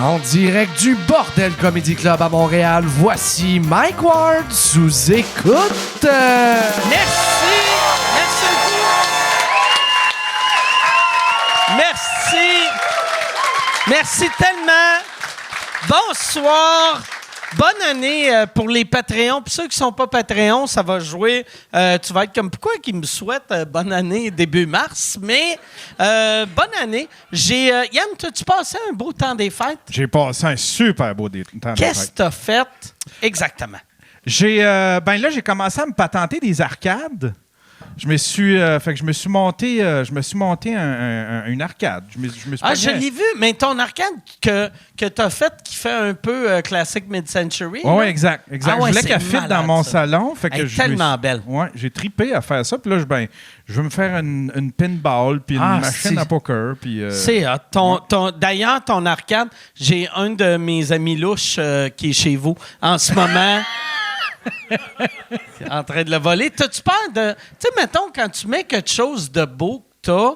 En direct du Bordel Comedy Club à Montréal, voici Mike Ward sous écoute. Merci tellement. Bonsoir. Bonne année pour les Patreons. Puis ceux qui sont pas Patreons, ça va jouer. Tu vas être comme, pourquoi qu'ils me souhaitent bonne année début mars? Mais bonne année. Yann, as-tu passé un beau temps des fêtes? J'ai passé un super beau temps des fêtes. Qu'est-ce que t'as fait exactement? J'ai commencé à me patenter des arcades. Je me suis monté une arcade. Je l'ai vu, mais ton arcade que tu as faite qui fait un peu classique mid-century. Oui, exact. Ah ouais, je voulais qu'elle c'est fitte malade, dans mon ça. salon. Fait que Elle est tellement belle. Ouais, j'ai tripé à faire ça. Puis là, je veux me faire une pinball puis une machine à poker. Puis, c'est hot. D'ailleurs, ton arcade, j'ai un de mes amis louches qui est chez vous en ce moment. En train de le voler. T'as-tu peur de... Tu sais, mettons, quand tu mets quelque chose de beau que t'as,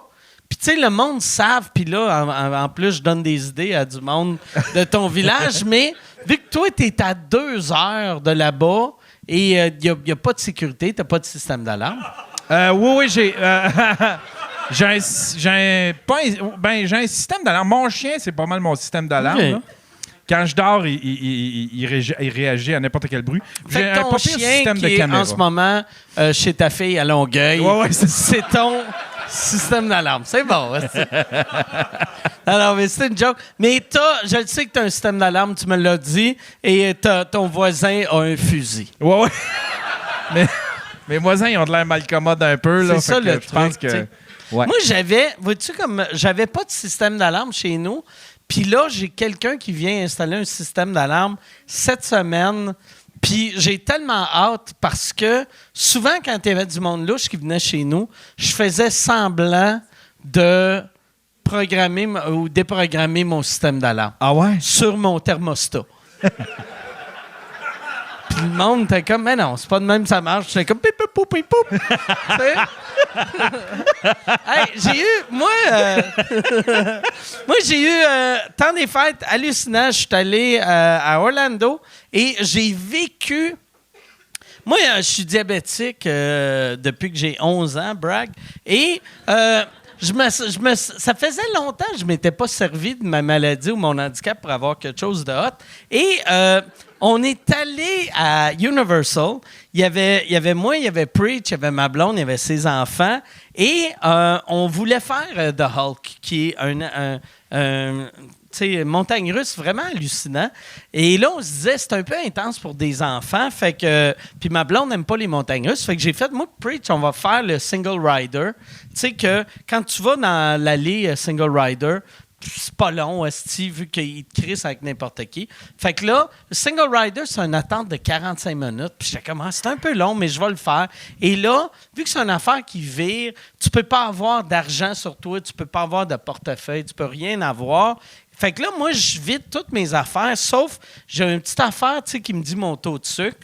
puis tu sais, le monde savent, puis là, en plus, je donne des idées à du monde de ton village, mais vu que toi, t'es à 2 heures de là-bas et il n'y a pas de sécurité, t'as pas de système d'alarme. Oui, j'ai... j'ai un système d'alarme. Mon chien, c'est pas mal mon système d'alarme. Okay. Là. Quand je dors, il réagit à n'importe quel bruit. Fait que ton chien système qui de est caméra. en ce moment chez ta fille à Longueuil, ouais, c'est ton système d'alarme. C'est bon. Alors, mais c'est une joke. Mais je le sais que tu as un système d'alarme, tu me l'as dit, et ton voisin a un fusil. Ouais. Mais mes voisins, ils ont de l'air malcommodes un peu. Là, c'est ça le truc. Je pense que... Ouais. Moi, j'avais pas de système d'alarme chez nous. Puis là, j'ai quelqu'un qui vient installer un système d'alarme cette semaine. Puis j'ai tellement hâte parce que souvent, quand il y avait du monde louche qui venait chez nous, je faisais semblant de programmer ou déprogrammer mon système d'alarme. Ah ouais? Sur mon thermostat. Puis le monde était comme, mais non, c'est pas de même, ça marche. J'étais comme, pip, pip, pip, pip. Hey, moi, j'ai eu temps des fêtes hallucinant. Je suis allé à Orlando et j'ai vécu. Moi, je suis diabétique depuis que j'ai 11 ans, brag. Et ça faisait longtemps que je ne m'étais pas servi de ma maladie ou mon handicap pour avoir quelque chose de hot. Et on est allé à Universal. Il y avait moi, il y avait Preach, il y avait ma blonde, il y avait ses enfants. Et on voulait faire The Hulk, qui est une montagne russe vraiment hallucinant. Et là, on se disait, c'est un peu intense pour des enfants. Fait que, puis ma blonde n'aime pas les montagnes russes. Fait que j'ai fait, moi, Preach, on va faire le single rider. Tu sais que quand tu vas dans l'allée single rider, c'est pas long, vu qu'il te crisse avec n'importe qui. Fait que là, le single rider, c'est une attente de 45 minutes. Puis j'étais comme, c'est un peu long, mais je vais le faire. Et là, vu que c'est une affaire qui vire, tu peux pas avoir d'argent sur toi, tu peux pas avoir de portefeuille, tu peux rien avoir. Fait que là, moi, je vide toutes mes affaires, sauf j'ai une petite affaire, qui me dit mon taux de sucre.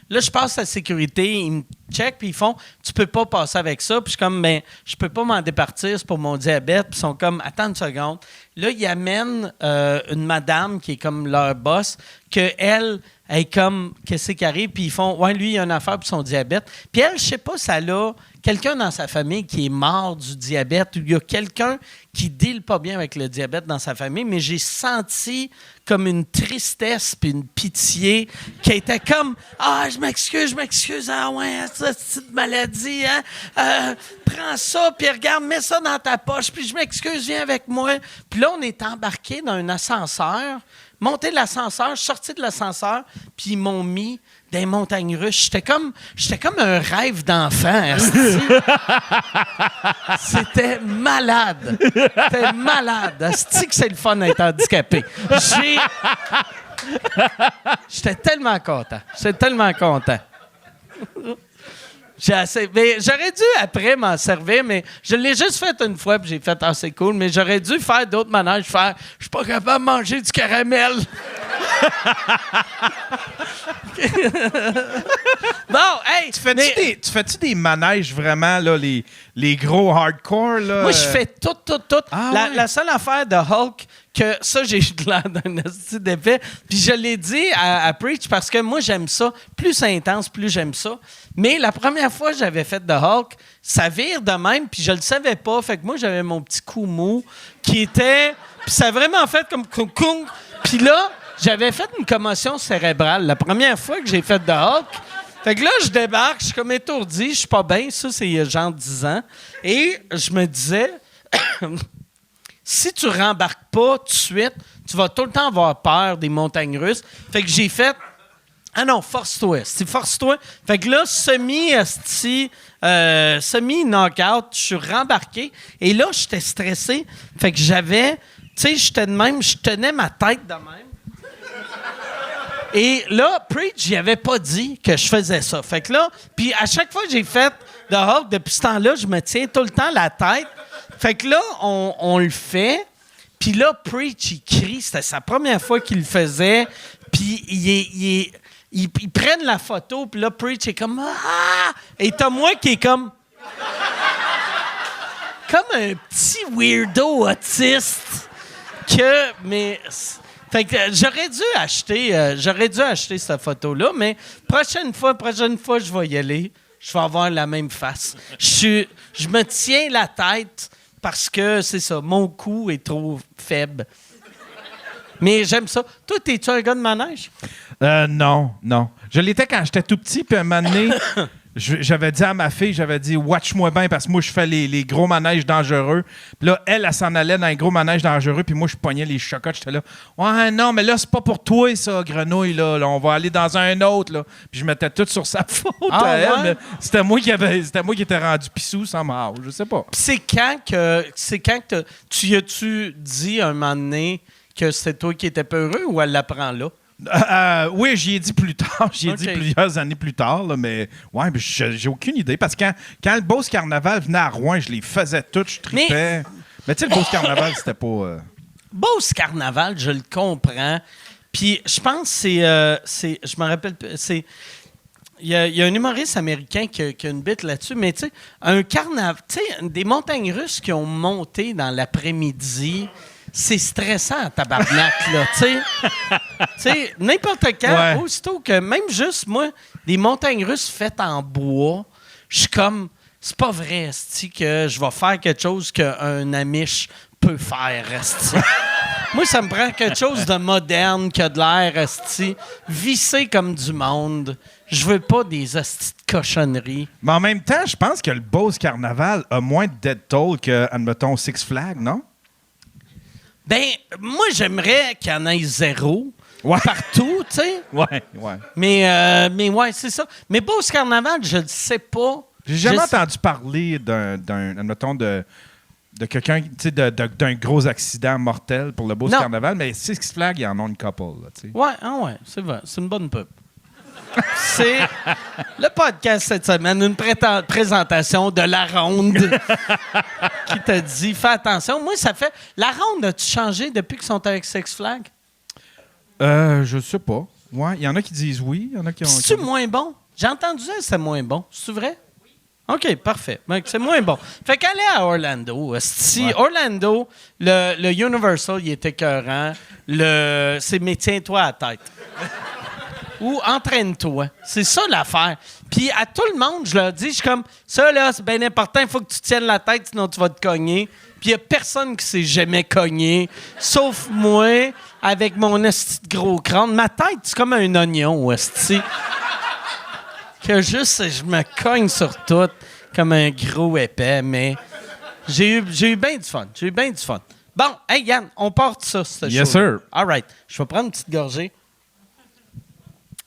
Là, je passe à la sécurité, ils me checkent, puis ils font « Tu peux pas passer avec ça. » Puis je suis comme « Ben, je peux pas m'en départir, c'est pour mon diabète. » Puis ils sont comme « Attends une seconde. » Là, ils amènent une madame qui est comme leur boss, qu'elle est comme « Qu'est-ce qui arrive? » Puis ils font « Ouais, lui, il a une affaire pour son diabète. » Puis elle, je sais pas si elle a quelqu'un dans sa famille qui est mort du diabète ou il y a quelqu'un qui deal pas bien avec le diabète dans sa famille, mais j'ai senti comme une tristesse puis une pitié qui était comme « Ah, je m'excuse, ah ouais, cette petite maladie, hein? Prends ça, puis regarde, mets ça dans ta poche, puis je m'excuse, viens avec moi. » Puis là, on est embarqué dans un ascenseur, monté de l'ascenseur, sorti de l'ascenseur, puis ils m'ont mis dans les montagnes russes. J'étais comme un rêve d'enfant. C'était malade. C'était malade. Asti que c'est le fun d'être handicapé. J'étais tellement content. Mais j'aurais dû après m'en servir, mais je l'ai juste fait une fois, puis j'ai fait « Ah, c'est cool », mais j'aurais dû faire d'autres manèges, je suis pas capable de manger du caramel. Bon, hey! Tu fais-tu des manèges vraiment, là, les gros hardcore, là? Moi, je fais tout. Ah, ouais. La seule affaire de Hulk, que ça, j'ai de l'air d'un esti d'épais. Puis je l'ai dit à Preach parce que moi, j'aime ça. Plus c'est intense, plus j'aime ça. Mais la première fois que j'avais fait de Hulk, ça vire de même, puis je le savais pas. Fait que moi, j'avais mon petit cou mou qui était... Puis ça a vraiment fait comme... Puis là, j'avais fait une commotion cérébrale la première fois que j'ai fait de Hulk. Fait que là, je débarque, je suis comme étourdi, je suis pas bien. Ça, c'est il y a genre 10 ans. Et je me disais... Si tu rembarques pas tout de suite, tu vas tout le temps avoir peur des montagnes russes. Fait que j'ai fait... Ah non, force-toi. Force-toi. Fait que là, semi-knockout, je suis rembarqué. Et là, j'étais stressé. Fait que j'avais... Tu sais, j'étais de même, je tenais ma tête de même. Et là, Preach, j'y avais pas dit que je faisais ça. Fait que là, puis à chaque fois que j'ai fait de Hulk, depuis ce temps-là, je me tiens tout le temps la tête. Fait que là, on le fait. Puis là, Preach, il crie. C'était sa première fois qu'il le faisait. Puis ils prennent la photo. Puis là, Preach est comme... Ah! Et t'as moi qui est comme... Comme un petit weirdo autiste. Mais... Fait que j'aurais dû acheter cette photo-là. Mais prochaine fois, je vais y aller. Je vais avoir la même face. Je me tiens la tête... Parce que, c'est ça, mon cou est trop faible. Mais j'aime ça. Toi, t'es-tu un gars de manège? Non. Je l'étais quand j'étais tout petit, puis un moment donné, j'avais dit à ma fille, watch-moi bien, parce que moi, je fais les gros manèges dangereux. Puis là, elle s'en allait dans les gros manèges dangereux, puis moi, je pognais les chocottes. J'étais là, ouais, non, mais là, c'est pas pour toi, ça, grenouille, là. On va aller dans un autre, là. Puis je mettais tout sur sa faute à elle. Ouais? Mais c'était moi qui étais rendu pissou sans marre. Je sais pas. Puis c'est quand que tu as-tu dit un moment donné que c'était toi qui étais peureux ou elle l'apprend là? Oui, j'y ai dit plus tard. J'y ai dit plusieurs années plus tard, là, mais ouais, j'ai aucune idée. Parce que quand le Beauce Carnaval venait à Rouen, je les faisais toutes, je tripais. Mais tu sais, le Beauce Carnaval, c'était pas... Beauce Carnaval, je le comprends. Puis je pense que je me rappelle... Il y a un humoriste américain qui a une bite là-dessus, mais tu sais, un carnaval... Tu sais, des montagnes russes qui ont monté dans l'après-midi... C'est stressant, tabarnak, là, tu sais. N'importe quand, aussitôt que, même juste, moi, des montagnes russes faites en bois, je suis comme, c'est pas vrai, esti, que je vais faire quelque chose qu'un Amish peut faire, esti. Moi, ça me prend quelque chose de moderne, qui a de l'air, esti, vissé comme du monde. Je veux pas des estis de cochonneries. Mais en même temps, je pense que le Beauce Carnaval a moins de dead toll que, admettons, Six Flags, non? Ben, moi, j'aimerais qu'il y en ait zéro partout, tu sais. Ouais. Mais ouais, c'est ça. Mais Beauce Carnaval, je ne sais pas. J'ai jamais entendu parler admettons, de quelqu'un, tu sais, d'un gros accident mortel pour le Beauce Carnaval, mais Six Flags, il y en a une couple, là, tu sais. Ouais, c'est vrai. C'est une bonne pub. C'est le podcast cette semaine, une présentation de La Ronde qui t'a dit, fais attention. Moi, ça fait... La Ronde, as-tu changé depuis qu'ils sont avec Six Flags? Je sais pas. Ouais, il y en a qui disent oui, il y en a qui ont... C'est-tu moins bon? J'ai entendu ça, c'est moins bon. C'est vrai? OK, parfait. C'est moins bon. Fait qu'aller à Orlando. Orlando, le Universal, il était écœurant. Mais tiens-toi à la tête. Ou entraîne-toi. C'est ça l'affaire. Puis à tout le monde, je leur dis, je suis comme, ça là, c'est bien important, il faut que tu tiennes la tête, sinon tu vas te cogner. Puis il n'y a personne qui s'est jamais cogné, sauf moi, avec mon esti de gros crâne. Ma tête, c'est comme un oignon, esti. Que juste, je me cogne sur tout, comme un gros épais, mais j'ai eu bien du fun. Bon, hey Yann, on part de ça, ce show. Yes, sir. All right. Je vais prendre une petite gorgée.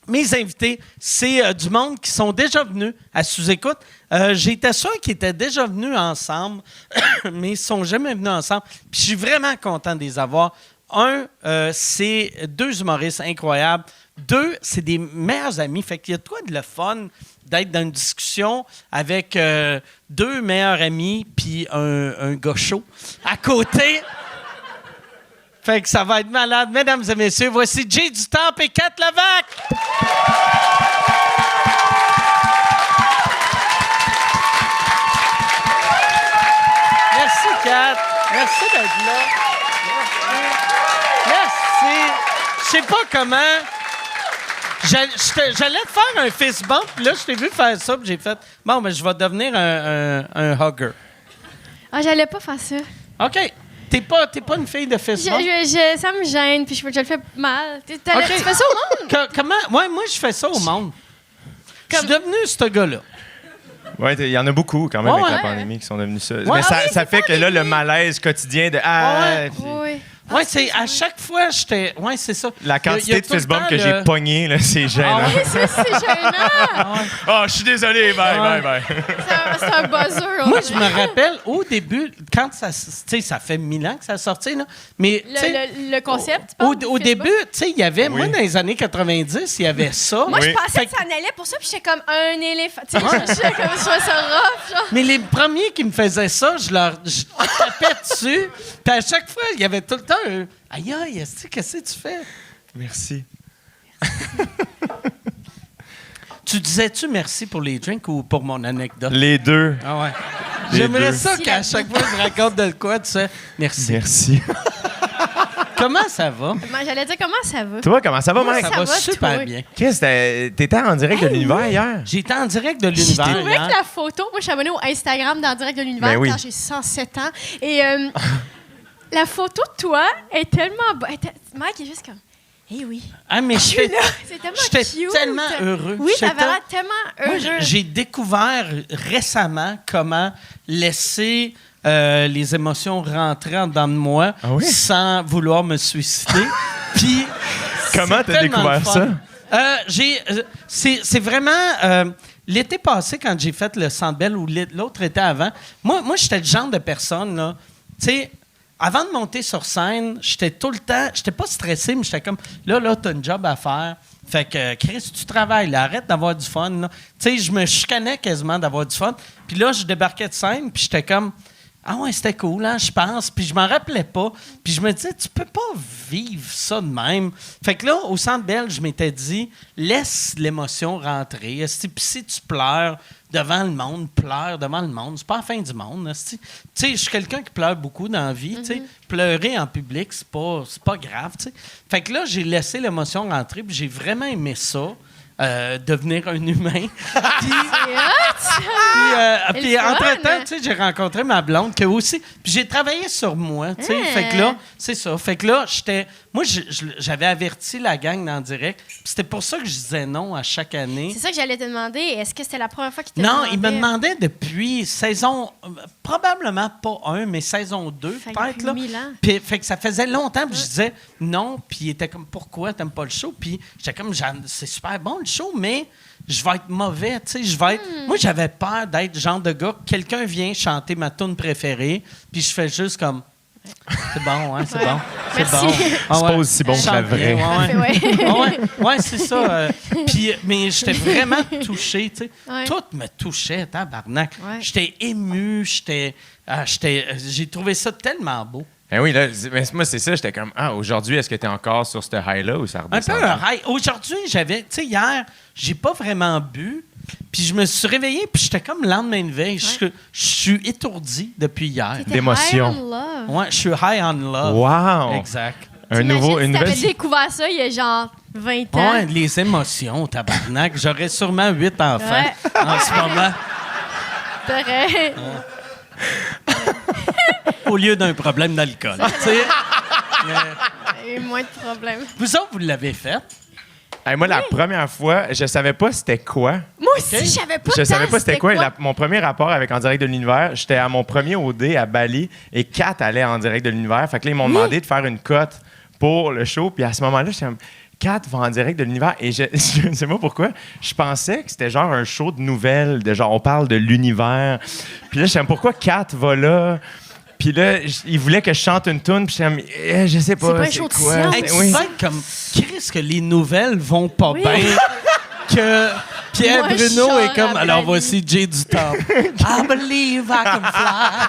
Mes invités, c'est du monde qui sont déjà venus à Sous-Écoute. J'étais sûr qu'ils étaient déjà venus ensemble, mais ils ne sont jamais venus ensemble. Puis je suis vraiment content de les avoir. Un, c'est deux humoristes incroyables. Deux, c'est des meilleurs amis. Fait qu'il y a de quoi de le fun d'être dans une discussion avec deux meilleurs amis puis un gars chaud à côté. Fait que ça va être malade. Mesdames et messieurs, voici Jay du Temple et Kat Levac. Merci, Kat. Merci d'être là. Merci. Je sais pas comment. J'allais te faire un fist bump, puis là, je t'ai vu faire ça, puis j'ai fait, bon, ben, je vais devenir un hugger. Ah, j'allais pas faire ça. OK. T'es pas une fille de fist bump? Ça me gêne, puis je le fais mal. Tu fais ça au monde? Comment? Ouais, moi, je fais ça au monde. Je suis devenu ce gars-là. Oui, il y en a beaucoup quand même avec la ouais. pandémie qui sont devenus ça. Ouais. Mais Ah ça fait que là, le malaise quotidien de Oui. Ouais, c'est à chaque fois, j'étais. Ouais, c'est ça. la Il y quantité a de tout le fist bump temps que j'ai pogné, là, c'est gênant. Ah ouais? Ça, c'est gênant. Oh, je suis désolé, bye. C'est un buzzer. Moi, je me rappelle au début, quand ça. Tu sais, ça fait 1000 ans que ça a sorti, là. Mais. tu sais, Le concept, tu parles, au du début, Facebook? tu sais, il y avait. Oui. Moi, dans les années 90, il y avait ça. Moi, Oui. je pensais Fait que ça en allait pour ça, puis j'étais comme un éléphant. Tu sais, j'étais comme je trouvais ça rough, genre. Mais les premiers qui me faisaient ça, je tapais dessus. Puis à chaque fois, il y avait tout le temps un. Aïe, aïe, qu'est-ce que tu fais? Merci. Tu disais-tu merci pour les drinks ou pour mon anecdote? Les deux. Ah ouais. Les J'aimerais deux. ça qu'à chaque fois que je raconte de quoi, tu sais, merci. Merci. Comment ça va? Moi, j'allais dire comment ça va. Toi, comment ça va, Mike? Ça ça va va, super toi? bien. Chris, t'étais en direct de l'univers hier? J'étais en direct de Je l'univers trouvais hier. que la photo, moi, je suis abonnée au Instagram dans Direct de l'Univers Ben oui. quand j'ai 107 ans. Et la photo de toi est tellement bonne. Mike est juste comme, eh oui. Ah, mais C'est tellement j'étais cute. tellement heureux. Oui, J'étais- t'avais l'air tellement Moi, heureux. j'ai découvert récemment comment laisser les émotions rentrer en dedans de moi Ah oui? sans vouloir me suicider. Puis Comment c'est t'as tellement découvert le fun. C'est vraiment l'été passé quand j'ai fait le Centre Bell ou l'autre été avant. Moi j'étais le genre de personne là, tu sais. Avant de monter sur scène, j'étais tout le temps, j'étais pas stressé, mais j'étais comme, là, t'as un job à faire. Fait que, Chris, tu travailles, là, arrête d'avoir du fun. Tu sais, je me chicanais quasiment d'avoir du fun. Puis là, je débarquais de scène, puis j'étais comme, ah ouais, c'était cool, hein, je pense. Puis je m'en rappelais pas. Puis je me disais, tu peux pas vivre ça de même. Fait que là, au Centre Bell, je m'étais dit, laisse l'émotion rentrer. Puis si tu pleures devant le monde, pleure devant le monde. C'est pas la fin du monde. Tu sais, je suis quelqu'un qui pleure beaucoup dans la vie. Tu sais. Pleurer en public, c'est pas grave. Tu sais. Fait que là, j'ai laissé l'émotion rentrer, puis j'ai vraiment aimé ça. Devenir un humain. Puis entre-temps, tu sais, j'ai rencontré ma blonde qui aussi. Puis j'ai travaillé sur moi, tu sais. Fait que là, c'est ça. Fait que là, j'avais averti la gang dans le direct. Puis c'était pour ça que je disais non à chaque année. C'est ça que j'allais te demander. Est-ce que c'était la première fois qu'il te Non, demandait? il me demandait depuis saison, probablement pas 1, mais saison 2, Fait que peut-être. depuis Là. 1000 ans. Puis, fait que ça faisait longtemps, puis je disais non, puis il était comme, pourquoi t'aimes pas le show? Puis j'étais comme, c'est super bon le show, mais je vais être mauvais, tu sais, je vais être... Moi, j'avais peur d'être le genre de gars, quelqu'un vient chanter ma tune préférée, puis je fais juste comme... C'est bon, hein, c'est Ouais. bon. C'est Merci. bon. Ah C'est pas aussi bon que la Chante bien, vraie. Ouais, c'est ça. Puis, mais j'étais vraiment touché, tu sais. Ouais. Tout me touchait, tabarnak. Ouais. J'étais ému, j'ai trouvé ça tellement beau. Ben oui, là, moi, c'est ça. J'étais comme, aujourd'hui, est-ce que t'es encore sur ce high-là ou ça Un peu redescend? un high. Aujourd'hui, tu sais, hier, j'ai pas vraiment bu. Puis je me suis réveillé, puis j'étais comme le lendemain de veille. Je suis étourdi depuis hier. T'étais d'émotion. high on love. Ouais, je suis high on love. Wow! Exact. Une T'avais nouvelle... découvert ça il y a genre 20 ans. Ouais, les émotions, tabarnak. J'aurais sûrement 8 enfants Ouais. en ce moment, T'aurais- au lieu d'un problème d'alcool. Tu sais, eu moins de problèmes. vous autres, vous l'avez fait. Hey, moi, la première fois, je savais pas c'était quoi. Moi aussi, je savais pas. Je savais pas c'était quoi. quoi. Mon premier rapport avec En direct de l'univers, j'étais à mon premier OD à Bali et Kat allait en direct de l'univers. Fait que là, ils m'ont demandé de faire une cote pour le show. Puis à ce moment-là, j'étais comme, Kat va en direct de l'univers. Et je ne sais pas pourquoi, je pensais que c'était genre un show de nouvelles, de genre on parle de l'univers. Puis là, je sais pourquoi Kat va là. Puis là, il voulait que je chante une tune, puis je suis comme, je sais pas. C'est pas un show de science. Hey, C'est- tu oui. vas être comme Chris que les nouvelles vont pas Oui. bien. Que Pierre Moi, je Bruno chante est comme. à Alors Bali. voici Jay du Temple. I believe I can fly.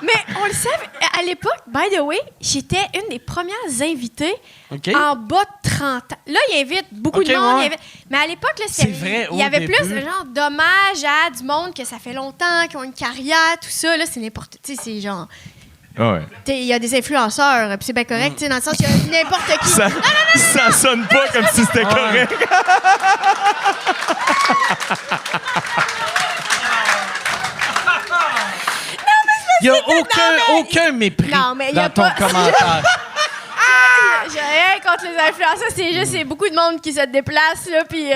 Mais on le savait, à l'époque, by the way, j'étais une des premières invitées OK. en bas de 30 ans. Là, il invite beaucoup de monde. Ouais. Mais à l'époque, là, C'est vrai, il y au avait début. plus genre d'hommage à du monde que ça fait longtemps, qui ont une carrière, tout ça. Là, c'est n'importe... Tu sais, c'est genre... Ouais. Il y a des influenceurs, puis c'est bien correct, tu sais, dans le sens qu'il y a n'importe qui. Ça sonne pas comme si c'était correct. Il n'y a aucun mépris Non, mais il y a dans ton pas- commentaire. J'ai rien contre les influenceurs, c'est juste c'est beaucoup de monde qui se déplace, là, puis...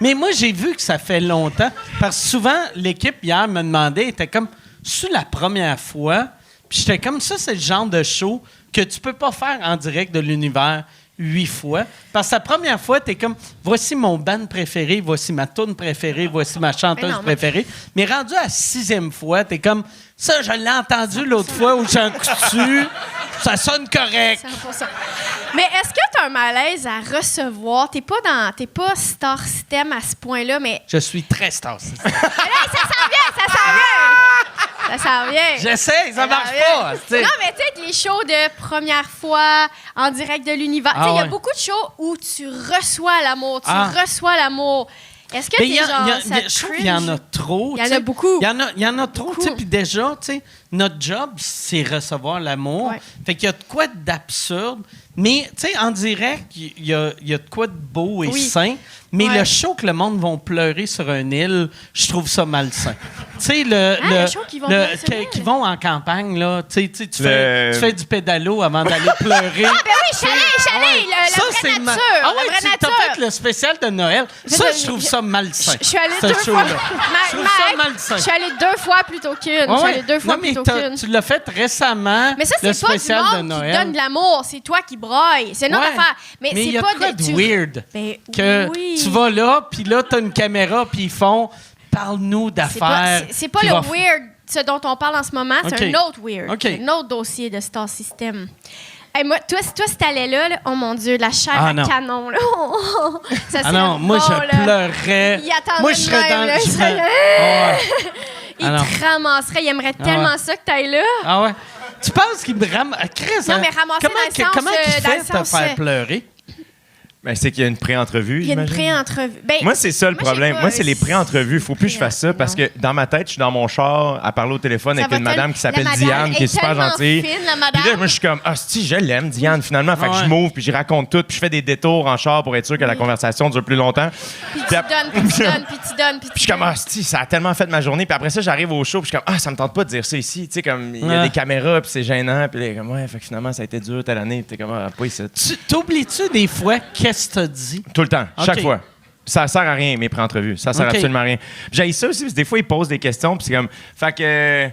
Mais moi, j'ai vu que ça fait longtemps. Parce que souvent, l'équipe, hier, me demandait, était comme, c'est la première fois. Puis j'étais comme, ça, c'est le genre de show que tu peux pas faire en direct de l'univers 8 fois. Parce que la première fois, t'es comme, voici mon band préféré, voici ma tune préférée, voici ma chanteuse Mais non, mais- préférée. Mais rendu à la 6e fois, t'es comme, ça, je l'ai entendu l'autre fois où j'ai un coup dessus. Ça sonne correct. 100%. Mais est-ce que tu as un malaise à recevoir? T'es pas star system à ce point-là, mais... Je suis très star. Mais là, ça s'en vient! Ça s'en vient! J'essaie, ça marche s'en pas. vient. tu sais. Non, mais tu sais, les shows de première fois, en direct de l'univers, Ah tu sais, il y a ouais. beaucoup de shows où tu reçois l'amour, Ah. Est-ce que Mais t'es il y a- genre, il y a- ça je trouve qu'il y en a trop. Il y en tu sais. a beaucoup. Il y en a trop. tu sais. Puis déjà, tu sais, notre job, c'est recevoir l'amour. Ouais. Fait qu'il y a de quoi d'absurde. Mais, tu sais, en direct, il y a de quoi de beau et Oui. sain. Mais Ouais. le show que le monde va pleurer sur une île, je trouve ça malsain. Tu sais, le show qu'ils vont pleurer sur une île? qui vont en campagne, là. Tu sais, tu Le- fais du pédalo avant d'aller pleurer. Ah, ben oui, je suis allée, la Ça, vraie c'est nature, Ah la ouais, vraie t'as nature. fait le spécial de Noël. Ça, je trouve ça malsain. Je suis allée ce 2 fois. show-là. Je trouve ça malsain. Je suis allée 2 fois plutôt qu'une. Je suis allée 2 fois non, mais plutôt qu'une. tu l'as fait récemment. Mais ça, le c'est pas du spécial de monde qui Noël. donne de l'amour. C'est toi qui braille. C'est notre Ouais. affaire. Mais il c'est y a pas de quoi de tu- weird. Ben, Que oui. tu vas là, puis là, t'as une caméra, puis ils font « Parle-nous C'est pas, d'affaires. » c'est pas Puis le va- weird, ce dont on parle en ce moment. C'est OK. un autre weird. OK. C'est un autre dossier de Star System. Hey, moi, toi, si t'allais là, oh mon Dieu, la chair Ah, à non. canon, là. Ça Ah serait non, moi, bon, je là. pleurerais. Il attendrait Moi, je de serais même, dans... là, je il serais- serait- Ah ouais. Il Ah non. te ramasserait. Il aimerait Ah tellement ouais. ça que t'ailles là. Ah ouais. Tu penses qu'il me ramasse... Chris, Non, hein? mais ramasser dans le sens, Comment il dans fait le te sens, faire pleurer? Ben, c'est qu'il y a une pré-entrevue. Il y a une j'imagine. pré-entrevue. Ben, Moi, c'est ça le moi, problème. j'ai pas- Moi, c'est les pré-entrevues. Faut plus que je fasse ça parce que dans ma tête, je suis dans mon char à parler au téléphone ça avec va une madame qui s'appelle la madame Diane, qui est super tellement gentille. fine, la Puis madame. là, moi, je suis comme, ah, si, je l'aime, Diane, finalement. Fait que Ah ouais. je m'ouvre, puis j'y raconte tout, puis je fais des détours en char pour être sûr que la conversation dure plus longtemps. Puis tu Puis ap- donnes, puis tu donnes, puis tu donnes, puis Puis je suis comme, ah, si, ça a tellement fait ma journée. Puis après ça, j'arrive au show, puis je suis comme, ah, ça me tente pas de dire ça ici. Tu sais, comme, il y a Ouais. des caméras, puis c'est gênant. Puis là, comme, ouais, fait que finalement, ça a été dur telle année. Puis t'es comme, ah, pas ici. T'oublies-tu des fois qu'est-ce que t'as dit? Tout le temps, chaque OK. fois. Ça sert à rien, mes pré-entrevues. Ça sert OK. absolument à rien. J'ai ça aussi, parce que des fois, ils posent des questions, puis c'est comme, fait que.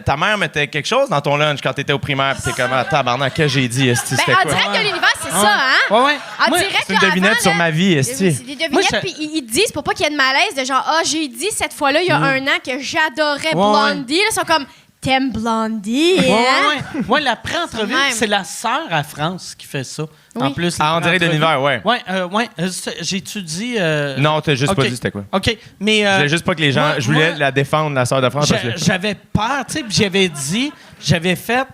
Ta mère mettait quelque chose dans ton lunch quand t'étais au primaire, puis t'es comme, ah, tabarnak, que j'ai dit, esti, c'était Ben, en quoi? direct de l'univers, c'est ça, hein? Ouais, ouais. En Moi, direct, C'est une là, devinette avant, sur là, ma vie, esti. c'est des devinettes, Moi, je- puis ils te disent pour pas qu'il y ait de malaise de genre, ah, j'ai dit cette fois-là, il y a un an, que j'adorais Blondie. Là, ils sont comme, t'aimes Blondie, Ouais, hein? ouais. Moi, la pré-entrevue, C'est même. c'est la sœur à France qui fait ça. Oui. En plus, Ah, en direct de l'univers, ouais. Ouais, j'étudie. Non, t'as juste OK. pas dit c'était quoi. OK, mais. Je voulais juste pas que les gens. moi- Je voulais moi, la défendre, la sœur de France. parce que- J'avais peur, tu sais, puis j'avais fait.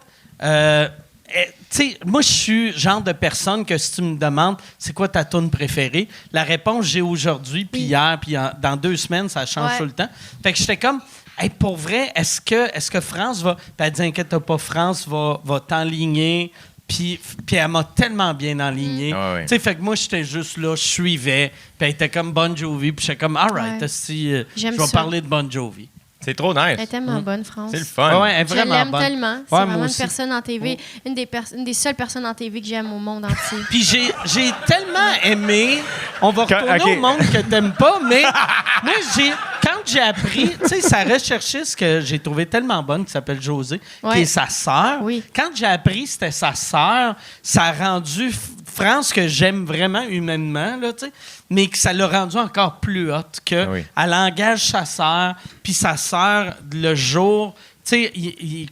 Tu sais, moi, je suis le genre de personne que si tu me demandes c'est quoi ta tune préférée, la réponse j'ai aujourd'hui, puis hier, puis dans 2 semaines, ça change Ouais. tout le temps. Fait que j'étais comme, hey, pour vrai, est-ce que France va. Puis elle dit, inquiète pas, France va t'enligner. Puis elle m'a tellement bien enligné. Ah ouais. Tu sais, fait que moi, j'étais juste là, je suivais. Puis elle était comme Bon Jovi. Puis j'étais comme, all right, Ouais. si, je J'aime vais ça. parler de Bon Jovi. C'est trop nice. Elle est tellement bonne, France. C'est le fun. Ouais, elle est Je vraiment l'aime bonne. tellement. C'est Ouais, moi vraiment une aussi. personne en TV, une des seules personnes en TV que j'aime au monde entier. Puis j'ai tellement aimé. On va Quand- retourner OK. au monde que t'aimes pas, mais moi, quand j'ai appris, tu sais, sa recherchiste que j'ai trouvé tellement bonne, qui s'appelle Josée, qui Ouais. est sa sœur. Oui. Quand j'ai appris que c'était sa sœur, ça a rendu France que j'aime vraiment humainement, là, tu sais, mais que ça l'a rendu encore plus haute que Oui. elle engage sa sœur, puis sa sœur, le jour... Tu sais,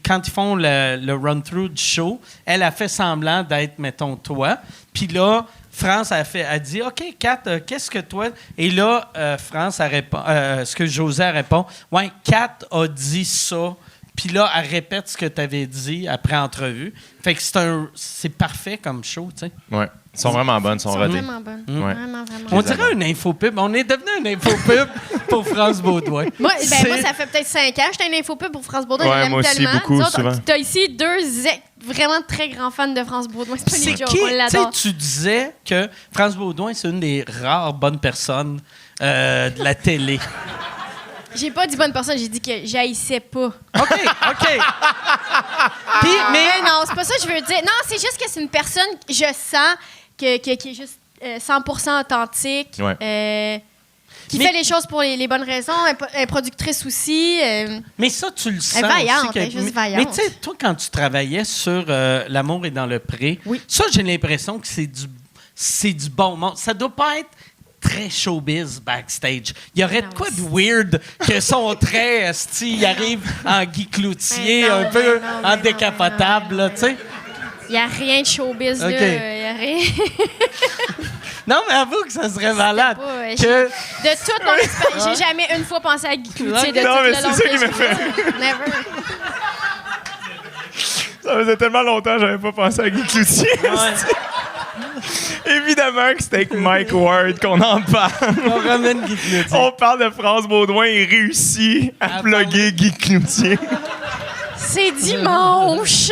quand ils font le run-through du show, elle a fait semblant d'être, mettons, toi. Puis là, France a dit, OK, Kat, qu'est-ce que toi... Et là, France a répond, ce que José répond, ouais, Kat a dit ça Puis là, elle répète ce que tu avais dit après entrevue. Fait que c'est parfait comme show, tu sais. Ouais. Ils sont vraiment bonnes, ils sont rodées. Vraiment bonne. Ouais. Vraiment. On dirait une infopub. On est devenu une infopub pour France Baudouin. Moi, ça fait peut-être 5 ans que j'étais une infopub pour France Baudouin. Ouais, je l'aime moi aussi, tellement. beaucoup, Nous autres, souvent. t'as ici vraiment très grands fans de France Baudouin. C'est pas C'est des jokes, qui? on Tu sais, l'adore. tu disais que France Baudouin, c'est une des rares bonnes personnes de la télé. J'ai pas dit bonne personne, j'ai dit que j'haïssais pas. OK. Puis, mais Non, c'est pas ça que je veux dire. Non, c'est juste que c'est une personne, je sens, qui est juste 100% authentique. Ouais. Qui Mais- fait les choses pour les bonnes raisons. Elle est productrice aussi. Mais ça, tu le sens. Elle est vaillante, aussi que- elle est juste mais- vaillante. Mais tu sais, toi, quand tu travaillais sur L'amour est dans le pré, Oui. ça, j'ai l'impression que c'est du bon monde. Ça doit pas être très showbiz backstage. Il y aurait de Non, quoi de weird que son trait, esti, il arrive en Guy Cloutier, Mais non, un peu mais non, en mais décapotable, non, là, mais tu sais. Il n'y a rien de showbiz, OK. là. Il y a rien. Non, mais avoue que ça serait malade. pas, Que... De toute mon expérience, j'ai jamais une fois pensé à Guy Cloutier de Non, tout mais le c'est long ça que qui je me fait faisais. Never. Ça faisait tellement longtemps que j'avais pas pensé à Guy Cloutier. Évidemment que c'était avec Mike Ward qu'on en parle. On ramène Guy Cloutier. On parle de France Baudouin et réussit à plugger Guy Cloutier. C'est dimanche.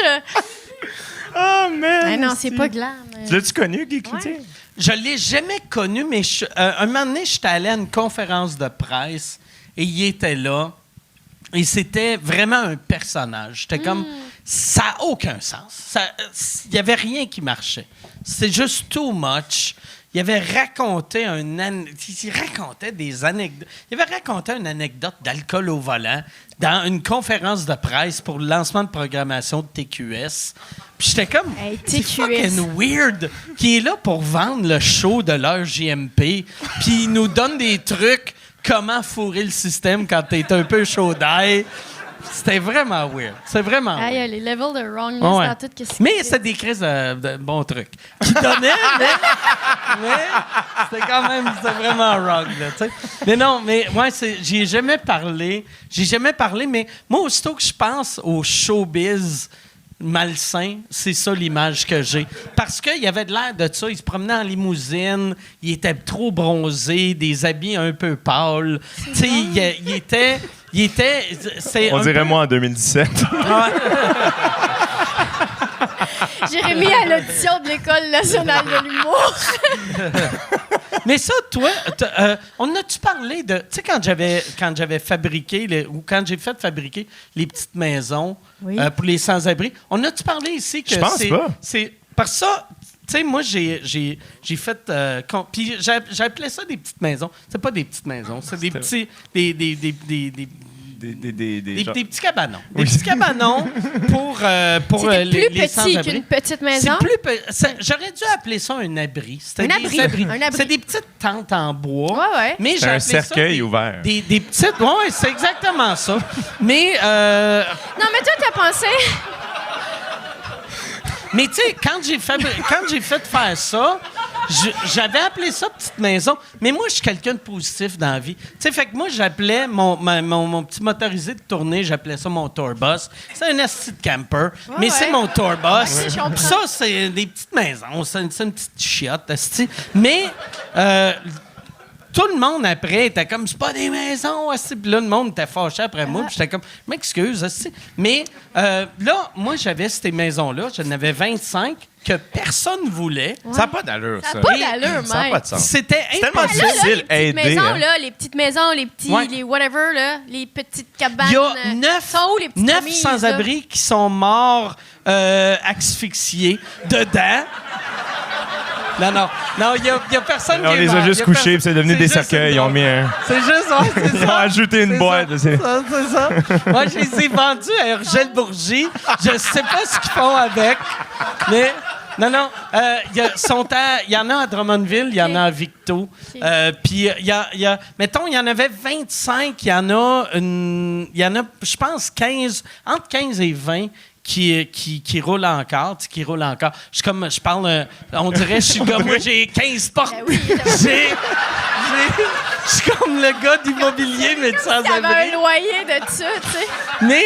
Oh, man! Ah non, c'est pas glam. Tu l'as-tu connu, Guy Cloutier? Je l'ai jamais connu, mais un moment donné, j'étais allé à une conférence de presse et il était là. Et c'était vraiment un personnage. J'étais comme... Ça n'a aucun sens. Il n'y avait rien qui marchait. C'était juste too much. Il avait raconté il racontait des anecdotes. Il avait raconté une anecdote d'alcool au volant dans une conférence de presse pour le lancement de programmation de TQS. Puis j'étais comme, Hey, c'est TQS. fucking weird qui est là pour vendre le show de leur JMP. Puis il nous donne des trucs, comment fourrer le système quand t'es un peu chaud d'ail. C'était vraiment weird. C'est vraiment Ah, il y weird. a les levels de wrongness Ouais. dans tout. Que c'est- Mais c'est des crises de bons trucs. Qui donnaient, mais c'était quand même c'était vraiment wrong, là, tu sais. Mais non, mais ouais, j'y ai jamais parlé. Mais moi, aussitôt que je pense au showbiz malsain, c'est ça l'image que j'ai. Parce qu'il y avait de l'air de ça. Il se promenait en limousine, il était trop bronzé, des habits un peu pâles. Tu sais, il était... c'est On un dirait peu- moi en 2017. Jérémy à l'audition de l'École nationale de l'humour. Mais ça, toi, on a-tu parlé de... Tu sais, quand j'avais fabriqué, ou quand j'ai fait fabriquer les petites maisons Oui. pour les sans-abri, on a-tu parlé ici que Je pense pas. c'est parce que ça, tu sais, moi, j'ai fait... puis j'appelais ça des petites maisons. C'est pas des petites maisons, c'est des petits... Des petits cabanons. Des petits cabanons pour C'était les plus petit sans-abri. qu'une petite maison. J'aurais dû appeler ça un abri. C'était Un des abri, un abri. C'est des petites tentes en bois. Ouais, ouais. Mais C'est j'ai un appelé ça cercueil ouvert. Des petites... Oui, c'est exactement ça. Mais... Non, mais toi, t'as pensé. Mais tu sais, quand j'ai fait faire ça, j'avais appelé ça petite maison. Mais moi, je suis quelqu'un de positif dans la vie. Tu sais, fait que moi, j'appelais mon petit motorisé de tournée, j'appelais ça mon tourbus. C'est un esti de camper, mais ouais. c'est mon tourbus. je comprends. Ça, c'est des petites maisons. C'est une petite chiotte, esti. Mais... tout le monde après était comme c'est pas des maisons, esti. Puis là le monde était fâché après moi, puis j'étais comme je m'excuse, esti. Mais là moi j'avais ces maisons là, j'en avais 25 que personne voulait. Ça n'a pas d'allure, Ça ça. n'a pas d'allure, Ça n'a même. pas de sens. C'était tellement impossible. Là, difficile les petites à aider, maisons, hein. là, les petites maisons, les petits, Ouais. les whatever, là, les petites cabanes. Il y a 9 sont où, les petites remises, là? sans-abri qui sont morts asphyxiés dedans. Non, il y a personne qui On est les mort. a Il juste y a couchés, personne- puis c'est devenu c'est des juste cercueils. une Ils ont mis un... C'est juste ça, c'est Ils ont ça. ajouté une C'est boîte. ça, c'est- c'est ça. Moi, je les ai vendus à Urgel Bourgie. Je sais pas ce qu'ils font avec, mais... Non. Il y en a à Drummondville, il y en a à Victo. Puis il y a... Mettons, il y en avait 25. Il y en a, je pense, 15... Entre 15 et 20 qui roulent encore, tu sais, qui roulent encore. Je parle... on dirait, je suis comme... Moi, j'ai 15 portes. Ben oui, Je suis comme le gars d'immobilier, mais de T'avais sans-abri. un loyer de ça, tu sais. Mais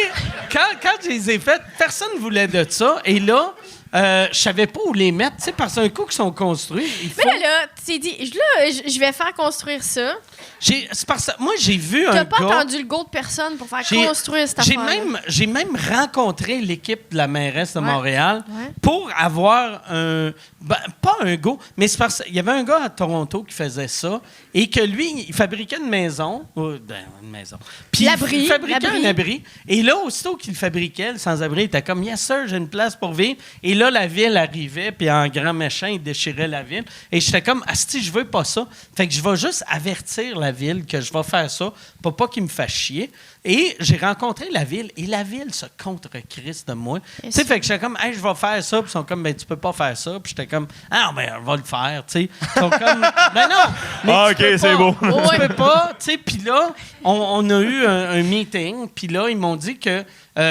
quand je les ai faites, personne ne voulait de ça. Et là, je savais pas où les mettre. Tu sais, parce qu'un coup qu'ils sont construits, il faut... Mais là, tu t'es dit, là, je vais faire construire ça. C'est parce que moi, j'ai vu un T'as gars... pas attendu le go de personne pour faire construire cette affaire. J'ai même rencontré l'équipe de la mairesse de Montréal Ouais. pour avoir un... ben, pas un go, mais c'est parce qu'il y avait un gars à Toronto qui faisait ça et que lui, il fabriquait une maison. Une maison. Puis L'abri, il fabriquait l'abri. un abri. Et là, aussitôt qu'il le fabriquait, le sans-abri, il était comme « Yes, sir, j'ai une place pour vivre. » Et là, la ville arrivait, puis en grand méchant, il déchirait la ville. Et j'étais comme « Asti, je veux pas ça. » Fait que je vais juste avertir la ville que je vais faire ça pour pas qu'il me fasse chier. Et j'ai rencontré la ville, et la ville se contre-crisse de moi. Tu sais, fait que j'étais comme, hey, je vais faire ça. Puis ils sont comme, ben, tu peux pas faire ça. Puis j'étais comme, ah, ben, on va le faire, tu sais. Ils sont comme, ben non. Mais Ah, tu OK, peux c'est pas. beau. Tu peux pas, tu sais. Puis là, on a eu un meeting. Puis là, ils m'ont dit que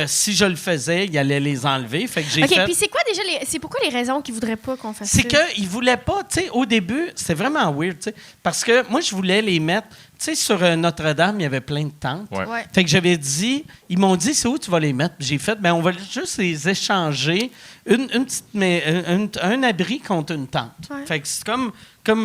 si je le faisais, ils allaient les enlever. Fait que j'ai OK, fait... puis c'est quoi déjà c'est pourquoi les raisons qu'ils voudraient pas qu'on fasse ça? C'est qu'ils voulaient pas, tu sais, au début, c'était vraiment weird, tu sais. Parce que moi, je voulais les mettre, tu sais, sur Notre-Dame, il y avait plein de tentes. Ouais. Ouais. Fait que j'avais dit, ils m'ont dit, c'est où tu vas les mettre? Puis j'ai fait, ben on va juste les échanger, un abri contre une tente. Ouais. Fait que c'est comme tu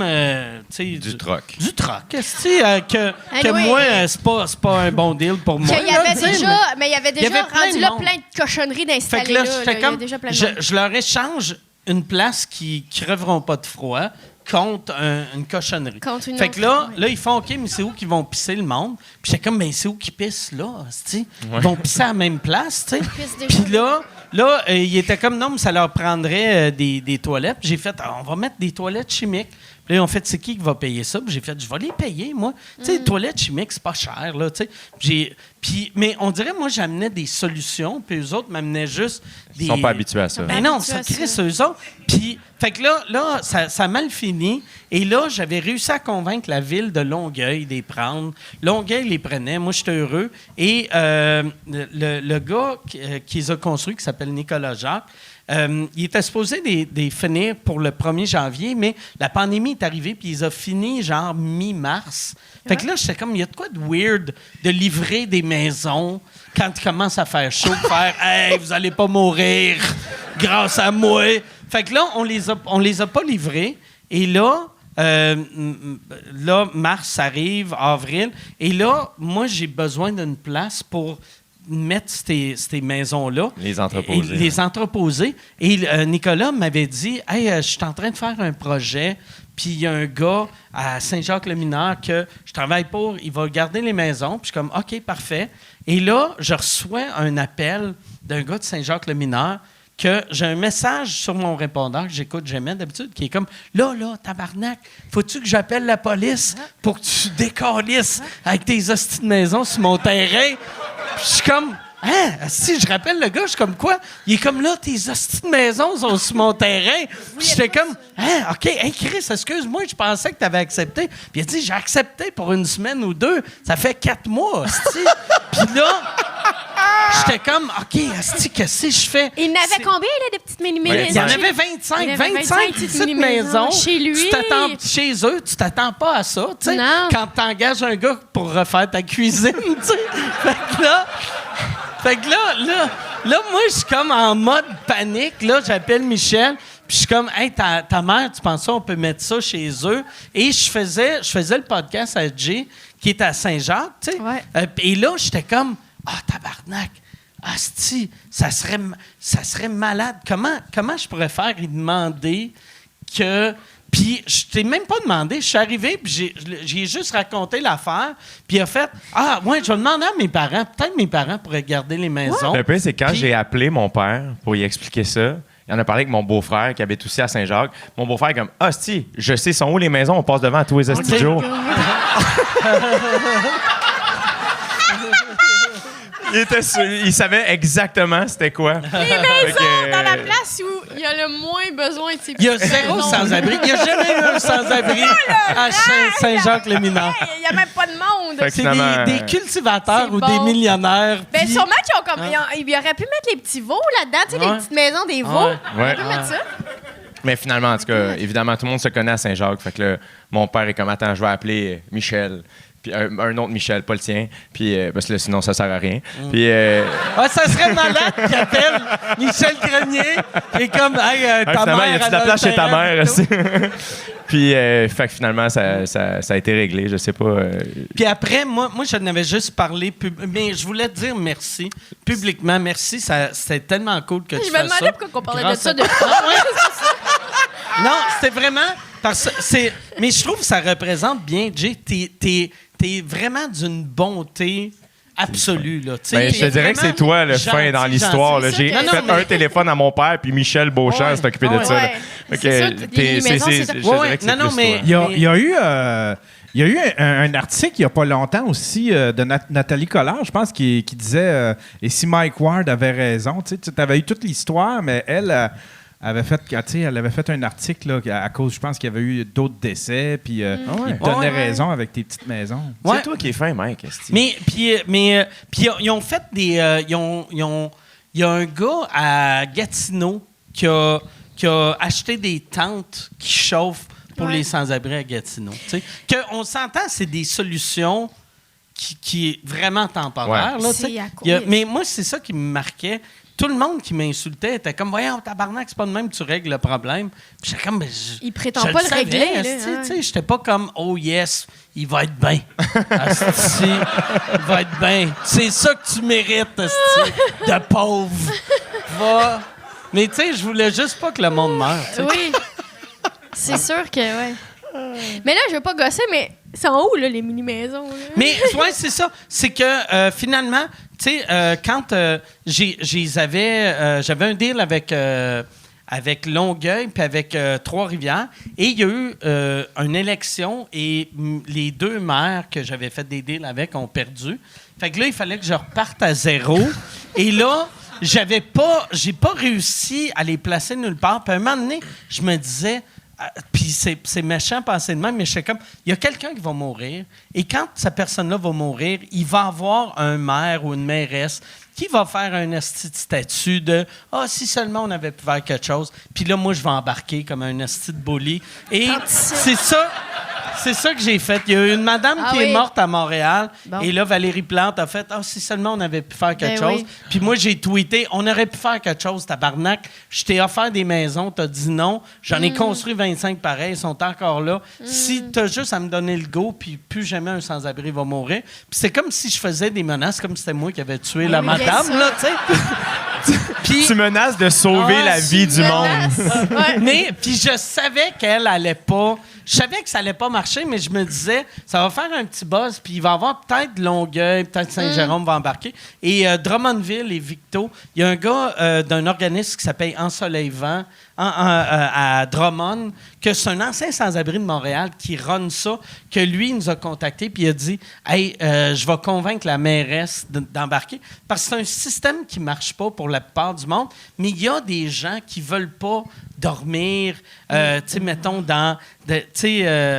sais... Du troc. Du troc, tu sais, que oui. moi, c'est pas un bon deal pour moi. Il y là, avait tu sais, déjà, mais il y avait déjà avait plein rendu de là monde. plein de cochonneries fait d'installer que là, là. j'étais Il y a comme, déjà plein de monde. je leur échange une place qui creveront pas de froid contre une cochonnerie. Contre une fait autre, que là, ouais. là, ils font OK, mais c'est où qu'ils vont pisser le monde? Puis j'étais comme, ben c'est où qu'ils pissent là? C'ti? Ils vont pisser à la même place, tu sais. pissent déjà. Puis là, il était comme, non, mais ça leur prendrait des toilettes. Puis j'ai fait, on va mettre des toilettes chimiques. Puis là, ils ont fait, c'est qui va payer ça? Puis j'ai fait, je vais les payer, moi. Tu sais, les toilettes chimiques, c'est pas cher, là, tu sais. Mais on dirait, moi, j'amenais des solutions, puis eux autres m'amenaient juste des... Ils sont pas habitués à ça. Ben non, habitués ça à ça. crisse eux autres. Puis, fait que là ça a mal fini. Et là, j'avais réussi à convaincre la ville de Longueuil de les prendre. Longueuil les prenait. Moi, j'étais heureux. Et le gars qui les a construits, qui s'appelle Nicolas Jacques, il était supposé les finir pour le 1er janvier, mais la pandémie est arrivée, puis ils ont fini genre mi-mars. Fait que là, j'étais comme, il y a de quoi de weird de livrer des maisons quand il commence à faire chaud, faire « Hey, vous allez pas mourir grâce à moi! » Fait que là, on les a pas livrés. Et là, mars arrive, avril. Et là, moi, j'ai besoin d'une place pour mettre ces maisons-là. Les entreposer. Et les entreposer. Et Nicolas m'avait dit, « Hey, je suis en train de faire un projet, puis il y a un gars à Saint-Jacques-le-Mineur que je travaille pour, il va garder les maisons. » Puis je suis comme, « OK, parfait. » Et là, je reçois un appel d'un gars de Saint-Jacques-le-Mineur que j'ai un message sur mon répondeur que j'écoute jamais d'habitude, qui est comme « Là, tabarnak, faut-tu que j'appelle la police pour que tu décalisses avec tes hosties de maison sur mon terrain? » Puis je suis comme « Hein? Si je rappelle le gars, je suis comme quoi? Il est comme là, tes hosties de maison sont sur mon terrain. » Puis j'étais comme « Hein? OK, hey Chris, excuse-moi, je pensais que tu avais accepté. » Puis il a dit « J'ai accepté pour une semaine ou deux. Ça fait 4 mois, hostie. » Puis là... J'étais comme, OK, asti, qu'est-ce que je fais? Il y en avait C'est- combien, là, des petites mini-maisons? Il y en avait 25. Il y en avait 25 petites petites mini-maisons maisons. chez lui. Tu t'attends, chez eux, tu t'attends pas à ça. Tu sais, Non. quand tu engages un gars pour refaire ta cuisine. Tu sais. Fait que là, moi, je suis comme en mode panique. Là, j'appelle Michel. Puis je suis comme, hey, ta mère, tu penses ça, on peut mettre ça chez eux? Et je faisais le podcast à Jay, qui est à Saint-Jacques, tu sais. Ouais. Et là, j'étais comme, tabarnak, asti, ça serait malade. Comment je pourrais faire et demander que... Puis je t'ai même pas demandé. Je suis arrivé, puis j'ai juste raconté l'affaire. Puis il a fait, ouais, je vais demander à mes parents. Peut-être mes parents pourraient garder les maisons. Le pire, c'est quand Puis- j'ai appelé mon père pour lui expliquer ça. Il en a parlé avec mon beau-frère qui habite aussi à Saint-Jacques. Mon beau-frère est comme « Hostie, je sais sont où les maisons, on passe devant tous les hosties de jour. » Il savait exactement c'était quoi. Les maisons dans la place où il y a le moins besoin de ces Il y a petites zéro maisons. sans-abri. Il n'y a jamais eu un sans-abri à Saint-Jacques-le-Mineur. Il n'y a même pas de monde. Fait que C'est finalement, des cultivateurs c'est ou bon. des millionnaires. Ben, puis- sûrement qu'ils ont comme. Ils auraient pu mettre les petits veaux là-dedans, tu sais, Ouais. les petites maisons des veaux. Ouais. On Ouais. peut mettre ça. Mais finalement, en tout cas, évidemment, tout le monde se connaît à Saint-Jacques. Fait que là, mon père est comme « Attends, je vais appeler Michel. » Puis un autre Michel, pas le tien. Puis, parce que là, sinon, ça sert à rien. Puis, Ça serait malade qu'il appelle Michel Grenier et comme, hey, ta finalement, mère... il y a de la place chez ta mère. Puis, fait que finalement, ça a été réglé. Je sais pas. Puis après, moi, je n'avais juste parlé, mais je voulais te dire merci, publiquement. Merci, c'était tellement cool que tu Je fasses me ça. demandais pourquoi on parlait de Grâce ça à- de Non, c'était vraiment... Mais je trouve que ça représente bien, Jay. T'es vraiment d'une bonté absolue. Là. Ben, je te dirais que c'est toi le fin dans l'histoire. Là. J'ai gentil. fait Non, mais- un téléphone à mon père, puis Michel Beauchamp Ouais. s'est occupé de Ouais. ça. là. Ouais. Fait C'est que ça, les maisons, c'est ça. je te dirais que c'est Non, plus mais- toi. Il y a eu un article il n'y a pas longtemps aussi de Nathalie Collard, je pense, qui disait et si Mike Ward avait raison, tu avais eu toute l'histoire, mais elle avait fait un article là, à cause, je pense qu'il y avait eu d'autres décès, puis il te donnait raison avec tes petites maisons. Ouais. C'est toi qui es fin, Mike. esti. Mais ils ont fait des... Il y a un gars à Gatineau qui a acheté des tentes qui chauffent pour les sans-abri à Gatineau. Tu sais. On s'entend, c'est des solutions qui est vraiment temporaire. Ouais. Là, tu sais. C'est à cause. Mais moi, c'est ça qui me marquait. Tout le monde qui m'insultait était comme, voyons, tabarnak, c'est pas de même que tu règles le problème. Puis j'étais comme, Il prétend je pas le savais, régler, là, esti, hein. tu sais, j'étais pas comme, oh yes, il va être bien. Esti, il va être bien. C'est ça que tu mérites, esti, de pauvre. Va. Mais tu sais, je voulais juste pas que le monde meure. tu sais. Oui. C'est sûr que, ouais. Mais là, je veux pas gosser, mais c'est en haut, là, les mini-maisons. là? Mais ouais, c'est ça. C'est que finalement, tu sais, quand j'avais un deal avec Longueuil puis avec Trois-Rivières, et il y a eu une élection et les deux maires que j'avais fait des deals avec ont perdu. Fait que là, il fallait que je reparte à zéro. Et là, j'ai pas réussi à les placer nulle part. Puis à un moment donné, je me disais... Puis c'est méchant penser de même, mais je suis comme, il y a quelqu'un qui va mourir, et quand cette personne-là va mourir, il va avoir un maire ou une mairesse qui va faire un esti de statut de « Ah, si seulement on avait pu faire quelque chose. » Puis là, moi, je vais embarquer comme un esti de bully. Et c'est ça que j'ai fait. Il y a une madame qui est morte à Montréal, Bon. et là, Valérie Plante a fait « Ah, si seulement on avait pu faire quelque Ben chose. oui. » Puis moi, j'ai tweeté « On aurait pu faire quelque chose, tabarnak. Je t'ai offert des maisons, t'as dit non. J'en ai construit 25 pareils, ils sont encore là. Si t'as juste à me donner le go, puis plus jamais un sans-abri va mourir. » Puis c'est comme si je faisais des menaces, comme si c'était moi qui avais tué la Oui, madame, bien là, tu sais. Puis... Tu menaces de sauver la vie du monde. Ouais. Mais, puis je savais qu'elle allait pas... Je savais que ça allait pas marcher, mais je me disais, ça va faire un petit buzz, puis il va y avoir peut-être Longueuil, peut-être Saint-Jérôme va embarquer. Et Drummondville et Victo, il y a un gars d'un organisme qui s'appelle Ensoleil-Vent à Drummond, que c'est un ancien sans-abri de Montréal qui run ça, que lui, il nous a contactés, puis il a dit « Hey, je vais convaincre la mairesse d'embarquer. » Parce que c'est un système qui marche pas pour la plupart du monde, mais il y a des gens qui veulent pas dormir, tu sais, mettons,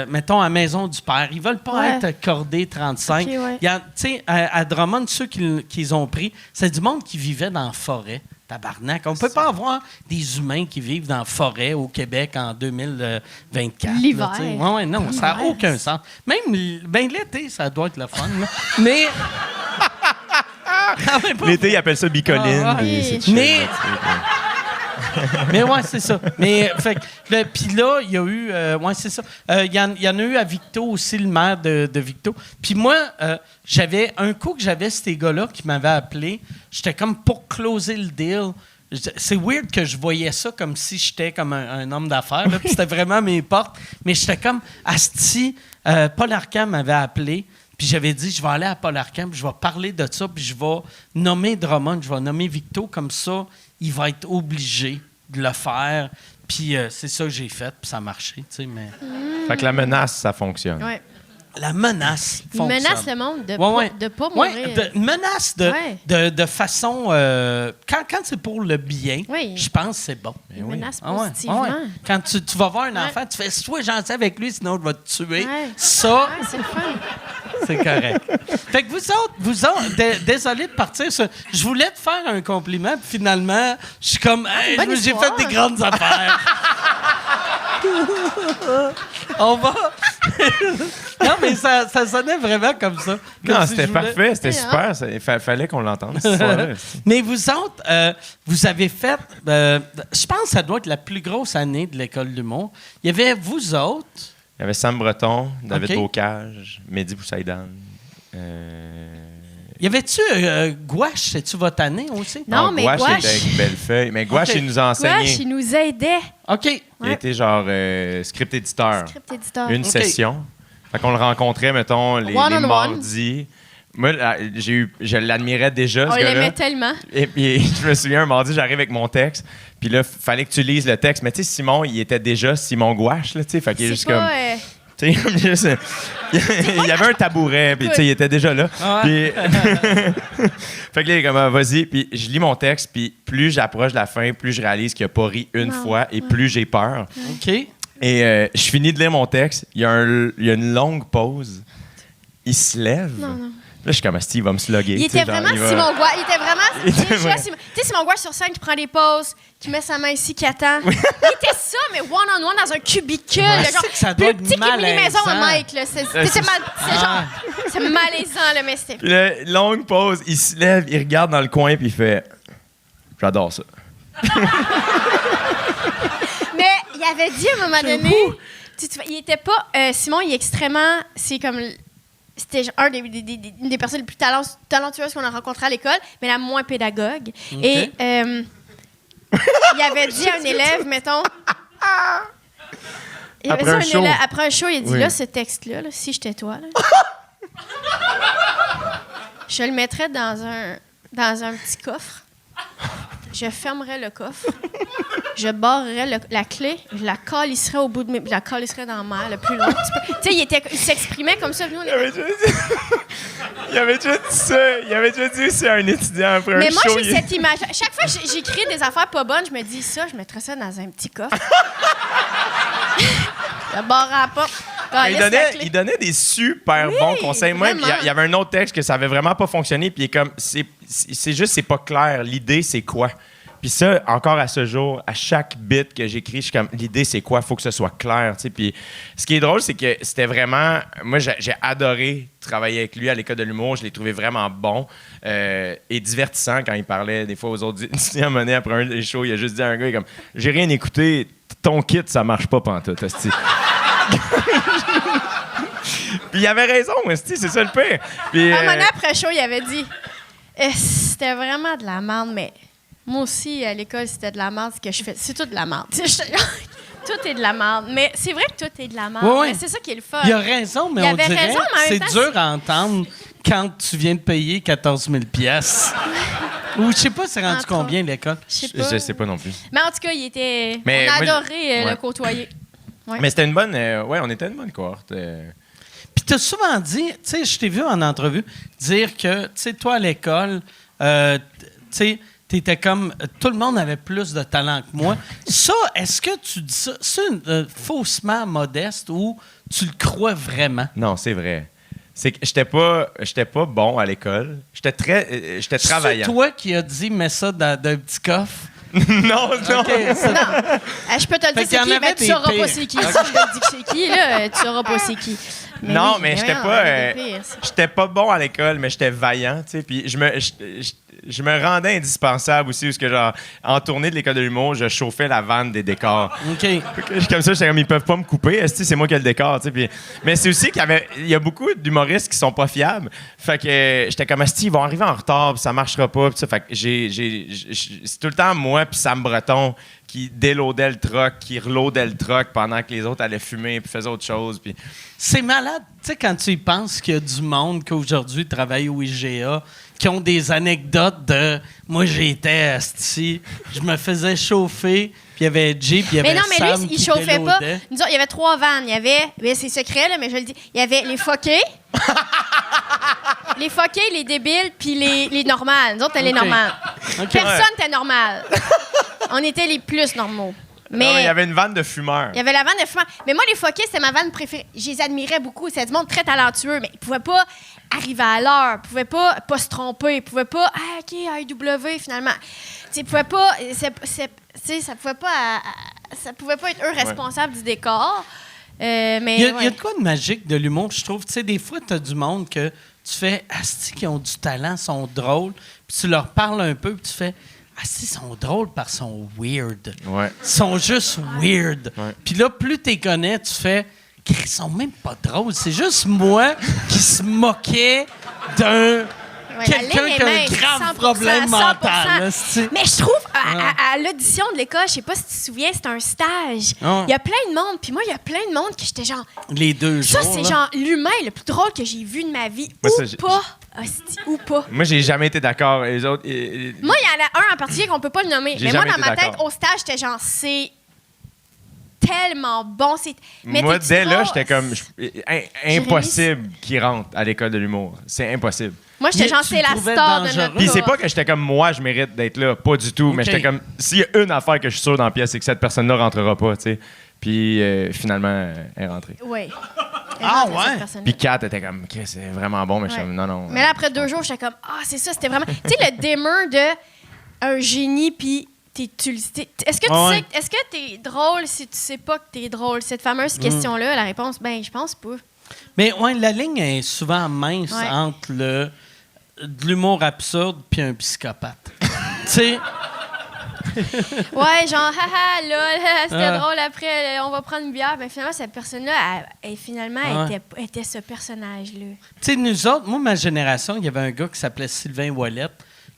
mettons, à Maison du Père. Ils veulent pas Ouais. être cordés 35. Ok, ouais. Il y a, tu sais, à Drummond, ceux qu'ils ont pris, c'est du monde qui vivait dans la forêt. Tabarnak. On peut pas avoir des humains qui vivent dans la forêt au Québec en 2024. là, L'hiver. tu sais. Ouais, non, ça n'a aucun sens. Même l'été, ça doit être le fun. Là. Mais... Ah, mais pas- L'été, ils appellent ça bicoline. Ah, puis ouais. c'est chill, Mais- là, tu sais. Mais ouais, c'est ça. Mais fait puis là, il y a eu ouais, c'est ça. Il y en a eu à Victo aussi, le maire de Victo. Puis moi, j'avais un coup que j'avais ces gars-là qui m'avaient appelé, j'étais comme pour closer le deal. C'est weird que je voyais ça comme si j'étais comme un homme d'affaires, là, puis c'était vraiment mes portes. Mais j'étais comme, asti, Paul Arcand m'avait appelé, puis j'avais dit, je vais aller à Paul Arcand, puis je vais parler de ça, puis je vais nommer Drummond, je vais nommer Victo, comme ça, il va être obligé de le faire. Puis c'est ça que j'ai fait, puis ça a marché, tu sais, mais... Fait que la menace, ça fonctionne. Ouais. La menace Il fonctionne. menace le monde de Ouais. pas Ouais, mourir. menace de façon... quand c'est pour le bien, Oui. je pense que c'est bon. Il menace Ah ouais, positivement. ah ouais. Quand tu vas voir un enfant, tu fais « Sois gentil avec lui, sinon je vais te tuer. Ouais. Ça, Ouais, c'est le fun. c'est correct. Fait que vous autres, désolé de partir. Je voulais te faire un compliment, puis finalement, je suis comme, hey, bonne j'ai histoire. fait des grandes affaires. On va. Non, mais ça sonnait vraiment comme ça. Comme Non, si c'était je voulais- parfait, c'était super. Fallait qu'on l'entende, cette histoire-là. Mais vous autres, vous avez fait, je pense que ça doit être la plus grosse année de l'école d'humour. Il y avait vous autres. Il y avait Sam Breton, David OK. Bocage, Mehdi Boussaïdan. Y avait-tu Gouache, c'est-tu votre année aussi? Non, mais Gouache Gouache, était avec Bellefeuille. Mais Gouache, OK. il nous a enseigné. Gouache, il nous aidait. OK. Il Ouais. était genre script éditeur. Script éditeur. Une OK. session. Fait qu'on le rencontrait, mettons, les One-on-one. mardis. Moi, je l'admirais déjà, On ce gars-là. l'aimait tellement. Et puis, je me souviens, un mardi, j'arrive avec mon texte. Puis là, fallait que tu lises le texte. Mais tu sais, Simon, il était déjà Simon Gouache, là, tu sais. Fait qu'il est juste C'est pas... comme... Tu sais, juste, il y avait un tabouret, puis tu sais, il était déjà là. Puis, fait que là, il est comme, ah, vas-y. Puis je lis mon texte, puis plus j'approche de la fin, plus je réalise qu'il n'a pas ri une fois, et plus j'ai peur. OK. Et je finis de lire mon texte, il y a une longue pause. Il se lève. Non. Là, je suis comme, Steve, il va me slugger. Il tu sais, était genre, vraiment il va- Simon Gouache. Il était vraiment... Il était Tu sais, vrai. Simon Gouache sur scène qui prend des pauses, qui met sa main ici, qui attend. Il était ça, mais one-on-one dans un cubicule. Ouais, là, c'est genre, que ça doit plus être petit qu'une mini-maison à malaisant. Mike. Là. C'est malaisant, là, mais c'était... Puis là, longue pause, il se lève, il regarde dans le coin, puis il fait, j'adore ça. Mais il avait dit à un moment donné... il était pas... Simon, il est extrêmement... C'est comme... C'était genre une des personnes les plus talentueuses qu'on a rencontrées à l'école, mais la moins pédagogue. OK. Et il avait dit à un élève, mettons... Il avait Après dit à un show. élève, après un show, il a dit, Oui. là, ce texte-là, là, si j'étais toi, là, je le mettrais dans un petit coffre. Je fermerais le coffre. Je barrerais la clé. Je la calisserais au bout de mes... Je la calisserais dans la mer, le plus loin que tu peux. Tu sais, il s'exprimait comme ça. Nous, on Il avait déjà dit, il avait déjà dit ça. Il avait déjà dit ça à un étudiant après Mais un moi, show. j'ai cette image. Chaque fois que j'écris des affaires pas bonnes, je me dis ça, je mettrais ça dans un petit coffre. Je barre à la porte. Il donnait des super bons conseils. Moi, vraiment. il y avait un autre texte que ça avait vraiment pas fonctionné. Puis il est comme, c'est juste, c'est pas clair. L'idée, c'est quoi? Puis ça, encore à ce jour, à chaque bit que j'écris, je suis comme, l'idée, c'est quoi? Faut que ce soit clair. Tu sais. Puis ce qui est drôle, c'est que c'était vraiment... Moi, j'ai adoré travailler avec lui à l'école de l'humour. Je l'ai trouvé vraiment bon et divertissant quand il parlait des fois aux autres étudiants menés après un des shows. Il a juste dit à un gars, il est comme, j'ai rien écouté. Ton kit, ça marche pas pantoute, hostie. Puis il avait raison, hostie, c'est ça le pire. Puis, Un moment donné, après show, il avait dit c'était vraiment de la merde, mais moi aussi, à l'école, c'était de la merde ce que je fais. C'est tout de la merde. Tout est de la merde. Mais c'est vrai que tout est de la merde. Ouais, ouais. Mais c'est ça qui est le fun. Il a raison, mais Il on avait dirait raison, mais en c'est même temps, dur à entendre quand tu viens de payer 14 000 piastres. Ou je sais pas, c'est rendu Entre combien l'école? Je sais pas. je sais pas non plus. Mais en tout cas, il était. Mais on a moi, adoré le ouais. côtoyer. Ouais. Mais c'était une bonne... ouais, on était une bonne cohorte. Puis t'as souvent dit, tu sais, je t'ai vu en entrevue dire que, tu sais, toi à l'école, tu sais, t'étais comme, tout le monde avait plus de talent que moi. Ça, est-ce que tu dis ça, c'est faussement modeste ou tu le crois vraiment? Non, c'est vrai. C'est que j'étais pas bon à l'école. J'étais C'est travaillant. toi qui as dit, mets ça dans un petit coffre. non, non. OK, ça- Je peux te le Fait dire, qu'il y c'est en qui? avait Ben, tu des sauras pires. pas c'est qui. Si je te dis que c'est qui, là, tu sauras pas c'est qui. Non, oui, mais j'étais voyons, pas, il y en avait des pires. j'étais pas bon à l'école, mais j'étais vaillant, tu sais. Puis je me rendais indispensable aussi, parce que genre, en tournée de l'école de l'humour, je chauffais la vanne des décors. OK. Comme ça, j'étais comme, ils peuvent pas me couper, c'est moi qui ai le décor, tu sais. Puis- mais c'est aussi il y a beaucoup d'humoristes qui sont pas fiables. Fait que j'étais comme, ils vont arriver en retard, puis ça marchera pas, puis ça. Fait que c'est tout le temps moi puis Sam Breton qui déloadait le truck, qui reloadait le truck pendant que les autres allaient fumer puis faisaient autre chose. Puis C'est malade, tu sais, quand tu y penses qu'il y a du monde qui aujourd'hui travaille au IGA, qui ont des anecdotes de moi j'étais asti, je me faisais chauffer, puis il y avait Jay, puis il y avait Mais non, mais Sam lui, il qui chauffait pas. déloadait. Nous autres, il y avait 3 vannes. Il y avait, mais c'est secret, là, mais je le dis. Il y avait les foqués, les foqués, les débiles, puis les normales. Nous autres, c'était les OK. normales. OK. Personne n'était normal. On était les plus normaux. Mais non, il y avait une vanne de fumeurs. il y avait la vanne de fumeur. Mais moi, les foquets, c'était ma vanne préférée. Je les admirais beaucoup. C'était du monde très talentueux, mais ils pouvaient pas arriver à l'heure. Ils pouvaient pas se tromper. Ils pouvaient pas... Ah, OK, AEW, finalement. Tu sais, ils pouvaient pas... Tu sais, ça pouvait pas... Ça pouvait pas être eux responsables du décor. Mais Il y a ouais. de quoi de magique de l'humour, je trouve. Tu sais, des fois, tu as du monde que tu fais asti qui ont du talent, sont drôles, puis tu leur parles un peu, puis tu fais asti, ils sont drôles parce qu'ils sont weird. Ouais. Ils sont juste weird. Ouais. Puis là, plus tu les connais, tu fais ils sont même pas drôles. C'est juste moi qui se moquais d'un. Ouais, la Quelqu'un ligne qui a est un mince, grave 100%, problème 100%. mental. là, c'est- Mais je trouve, à l'audition de l'école, je sais pas si tu te souviens, c'était un stage. Ah. Il y a plein de monde, puis moi, il y a plein de monde qui j'étais genre, Les 2 jours. ça, c'est là. genre l'humain le plus drôle que j'ai vu de ma vie. Moi, Ou ça, j'ai- pas. Hostie, ou pas. Moi, j'ai jamais été d'accord. Les autres. Moi, il y en a un en particulier qu'on peut pas le nommer. J'ai Mais moi, jamais dans été ma tête, d'accord. au stage, j'étais genre, c'est tellement bon. Mais Moi, t'es-tu dès là, drôle? j'étais comme. Impossible qu'il rentre à l'école de l'humour. C'est impossible. Moi, j'étais Mais genre, tu c'est le la trouvais star de dangereux? notre Puis c'est cours. pas que j'étais comme moi, je mérite d'être là. Pas du tout. Mais Ok. j'étais comme. S'il y a une affaire que je suis sûr dans la pièce, c'est que cette personne-là rentrera pas, tu sais. Puis finalement, elle est rentrée. Oui. Ah, ouais? Puis Kat était comme, OK, c'est vraiment bon, mais je suis Ouais. comme, non, non. Mais là, après 2 jours, j'étais comme, c'est ça, c'était vraiment. Tu sais, le dimmer de un génie, puis est-ce que Ah ouais. tu sais, est-ce que t'es drôle si tu sais pas que t'es drôle? Cette fameuse question-là, la réponse, ben, je pense pas. Mais ouais, la ligne est souvent mince Ouais. entre de l'humour absurde puis un psychopathe. Tu sais, Ouais, genre, haha, lol, c'était Ah. drôle, après, on va prendre une bière. Ben, finalement, cette personne-là, finalement, Ouais. était ce personnage-là. tu sais, nous autres, moi, ma génération, il y avait un gars qui s'appelait Sylvain Ouellette,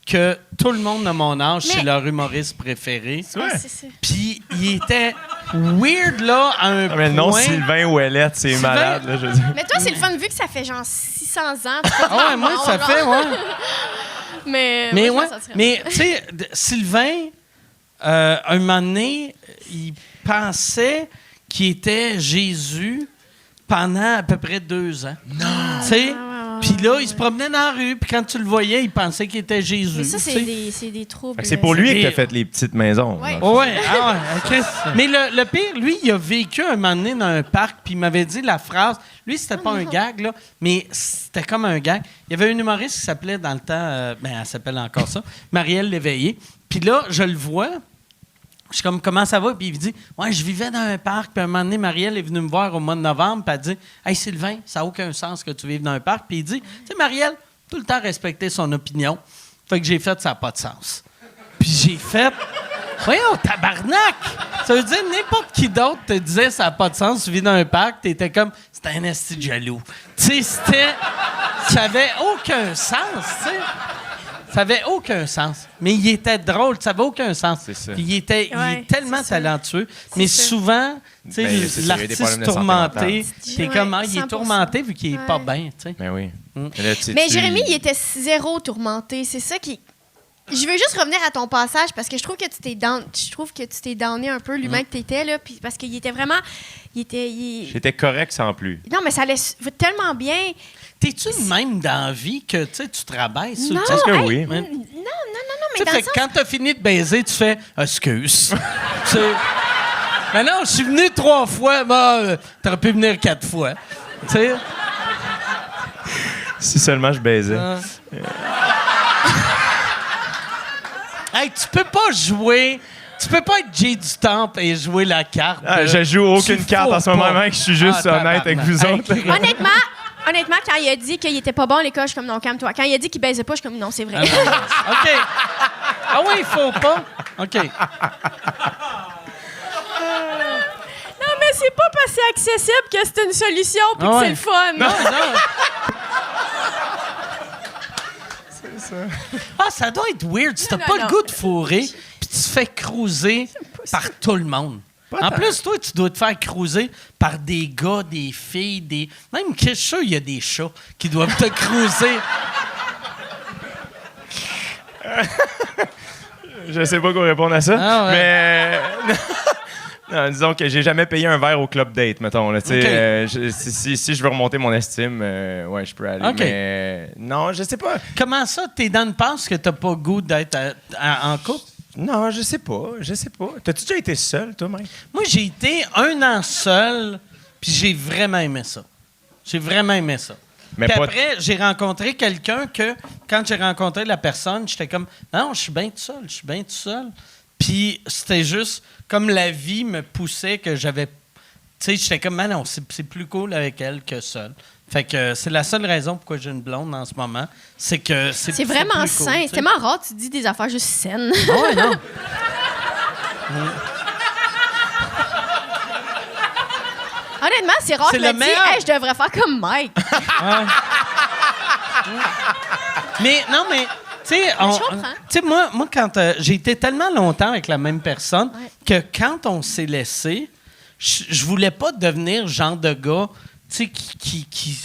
que tout le monde de mon âge, Mais- c'est leur humoriste préféré. Ouais, c'est ça. Puis il était weird, là, à un Ah, mais le nom point. Sylvain Ouellette, c'est Sylvain- malade, là, je veux dire. Mais toi, c'est le fun, vu que ça fait genre 600 ans. tu peux Ah ouais, dire, moi, bon, ça genre. fait, ouais. Mais Mais moi, ouais, je m'en sortirais mais tu sais, Sylvain, un moment donné, il pensait qu'il était Jésus pendant à peu près 2 ans. Non! Tu sais, puis là, il se promenait dans la rue, puis quand tu le voyais, il pensait qu'il était Jésus. Mais ça, tu sais. c'est des troubles. Fait que c'est pour lui des- que t'as fait les petites maisons. Ouais. dans le fond. Ouais, ah ouais, Chris. Mais le pire, lui, il a vécu un moment donné dans un parc, puis il m'avait dit la phrase. Lui, c'était pas un gag, là, mais c'était comme un gag. Il y avait une humoriste qui s'appelait dans le temps, elle s'appelle encore ça, Marielle Léveillé. Puis là, je le vois. Je suis comme, comment ça va? Puis il me dit, ouais, je vivais dans un parc. Puis à un moment donné, Marielle est venue me voir au mois de novembre. Puis elle dit, hey Sylvain, ça n'a aucun sens que tu vives dans un parc. Puis il dit, tu sais, Marielle, tout le temps respecter son opinion. Fait que j'ai fait, ça n'a pas de sens. Puis j'ai fait, voyons, tabarnak! Ça veut dire, n'importe qui d'autre te disait, ça n'a pas de sens, tu vis dans un parc, t'étais comme, c'était un esti de jaloux. Tu sais, ça n'avait aucun sens, tu sais. Ça n'avait aucun sens. Mais il était drôle, ça n'avait aucun sens. C'est ça. Puis il est Ouais, tellement c'est ça. talentueux. Mais ça. souvent, tu sais, Ben, c'est ça, il y a des l'artiste problèmes de santé tourmenté, mentale. t'es Ouais, comme, il est 100%. tourmenté vu qu'il est pas Ouais. bien, tu sais. Mais oui. Mm. Là, Mais Jérémy, il était zéro tourmenté. C'est ça qui. Je veux juste revenir à ton passage parce que je trouve que tu t'es downé un peu l'humain que t'étais là, puis parce qu'il était vraiment, J'étais correct sans plus. non mais ça allait tellement bien. T'es-tu de même dans la vie que tu sais, tu te rabaisses? Non, Parce que hey, oui. non, Ouais. mais Tu dans sais, le fait sens. que quand t'as fini de baiser, tu fais excuse. Tu sais, mais non, je suis venu 3 fois, t'aurais pu venir 4 fois. Tu sais? Si seulement je baisais. Hey, tu peux pas jouer. Tu peux pas être Jay du Temple et jouer la carte. Je joue aucune Tu carte faut en ce pas. moment, mec. Je suis juste Ah, honnête avec vous tabarnak. autres. Hey, Honnêtement, quand il a dit qu'il était pas bon à l'école, je suis comme non, calme-toi. Quand il a dit qu'il baisait pas, je suis comme non, c'est vrai. OK. Ah oui, il faut pas. OK. Non, mais c'est pas parce que c'est accessible que c'est une solution puis Ah que ouais. c'est le fun. Non. Ah, ça doit être weird. Si t'as Non, pas non. le goût de fourrer, puis tu te fais cruiser par tout le monde. En plus, toi, tu dois te faire cruiser par des gars, des filles, des... Même que je suis sûr, il y a des chats qui doivent te cruiser. Je sais pas quoi répondre à ça. Ah ouais. Mais. Non, disons que j'ai jamais payé un verre au club date, mettons. Là, tu sais, OK. si je veux remonter mon estime, ouais, je peux aller. OK. Mais non, je sais pas. Comment ça, t'es dans une passe que t'as pas le goût d'être en couple? Non, je sais pas. T'as-tu déjà été seul, toi, Mike? Moi, j'ai été 1 an seul, puis j'ai vraiment aimé ça. J'ai vraiment aimé ça. Mais Puis pas- après, j'ai rencontré quelqu'un que, quand j'ai rencontré la personne, j'étais comme, non, je suis bien tout seul. Puis c'était juste comme la vie me poussait que j'avais tu sais, j'étais comme, man, non, c'est plus cool avec elle que seule. Fait que c'est la seule raison pourquoi j'ai une blonde en ce moment. C'est que C'est vraiment plus cool, sain. tu C'est sais. tellement rare, tu dis des affaires juste saines. Ah ouais, non. Honnêtement, c'est rare C'est que je le me dis, meilleur. hey, je devrais faire comme Mike. Mais non, mais tu sais, Je comprends. tu sais, moi quand j'ai été tellement longtemps avec la même personne Ouais. que quand on s'est laissé, je voulais pas devenir le genre de gars, tu sais, qui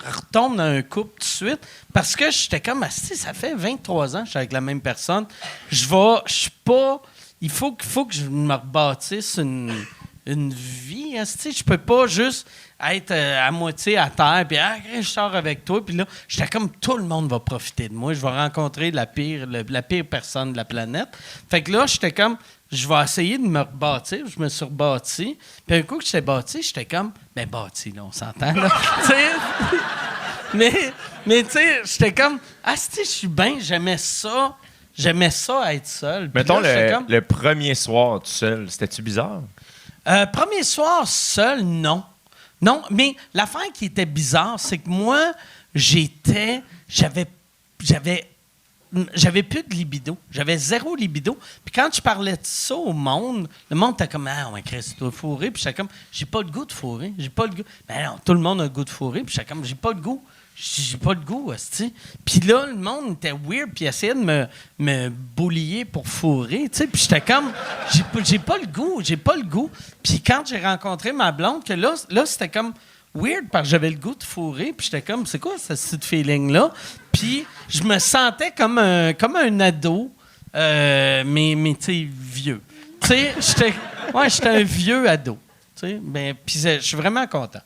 retombe dans un couple tout de suite parce que j'étais comme, asti, ça fait 23 ans que je suis avec la même personne. Je suis pas. Il faut que je me rebâtisse une vie. Asti. Je peux pas juste être à moitié à terre puis je sors avec toi. Puis là, j'étais comme, tout le monde va profiter de moi. Je vais rencontrer la pire personne de la planète. Fait que là, j'étais comme, je vais essayer de me rebâtir. Je me suis rebâti. Puis un coup que j'étais bâti, j'étais comme, ben bâti, là, on s'entend, là. Tu sais? mais tu sais, j'étais comme, asti, je suis bien, j'aimais ça être seul. Puis Mettons là, j'étais comme, le premier soir tout seul, c'était-tu bizarre? premier soir seul, non. Non, mais l'affaire qui était bizarre, c'est que moi, j'avais plus de libido. J'avais zéro libido. Puis quand je parlais de ça au monde, le monde était comme, ah, ouais, Chris, tu dois fourrer. Puis j'étais comme, j'ai pas le goût de fourrer. J'ai pas le goût. Ben non, tout le monde a le goût de fourrer. Puis j'étais comme, j'ai pas le goût. J'ai pas le goût, hostie. Puis là, le monde était weird, puis essayait de me boulier pour fourrer, tu sais. Puis j'étais comme, j'ai pas le goût. Puis quand j'ai rencontré ma blonde, que là c'était comme weird, parce que j'avais le goût de fourrer, puis j'étais comme, c'est quoi ce petit feeling-là? Puis je me sentais comme un ado, mais tu sais, vieux. Tu sais, j'étais un vieux ado, tu sais. Ben, puis je suis vraiment content.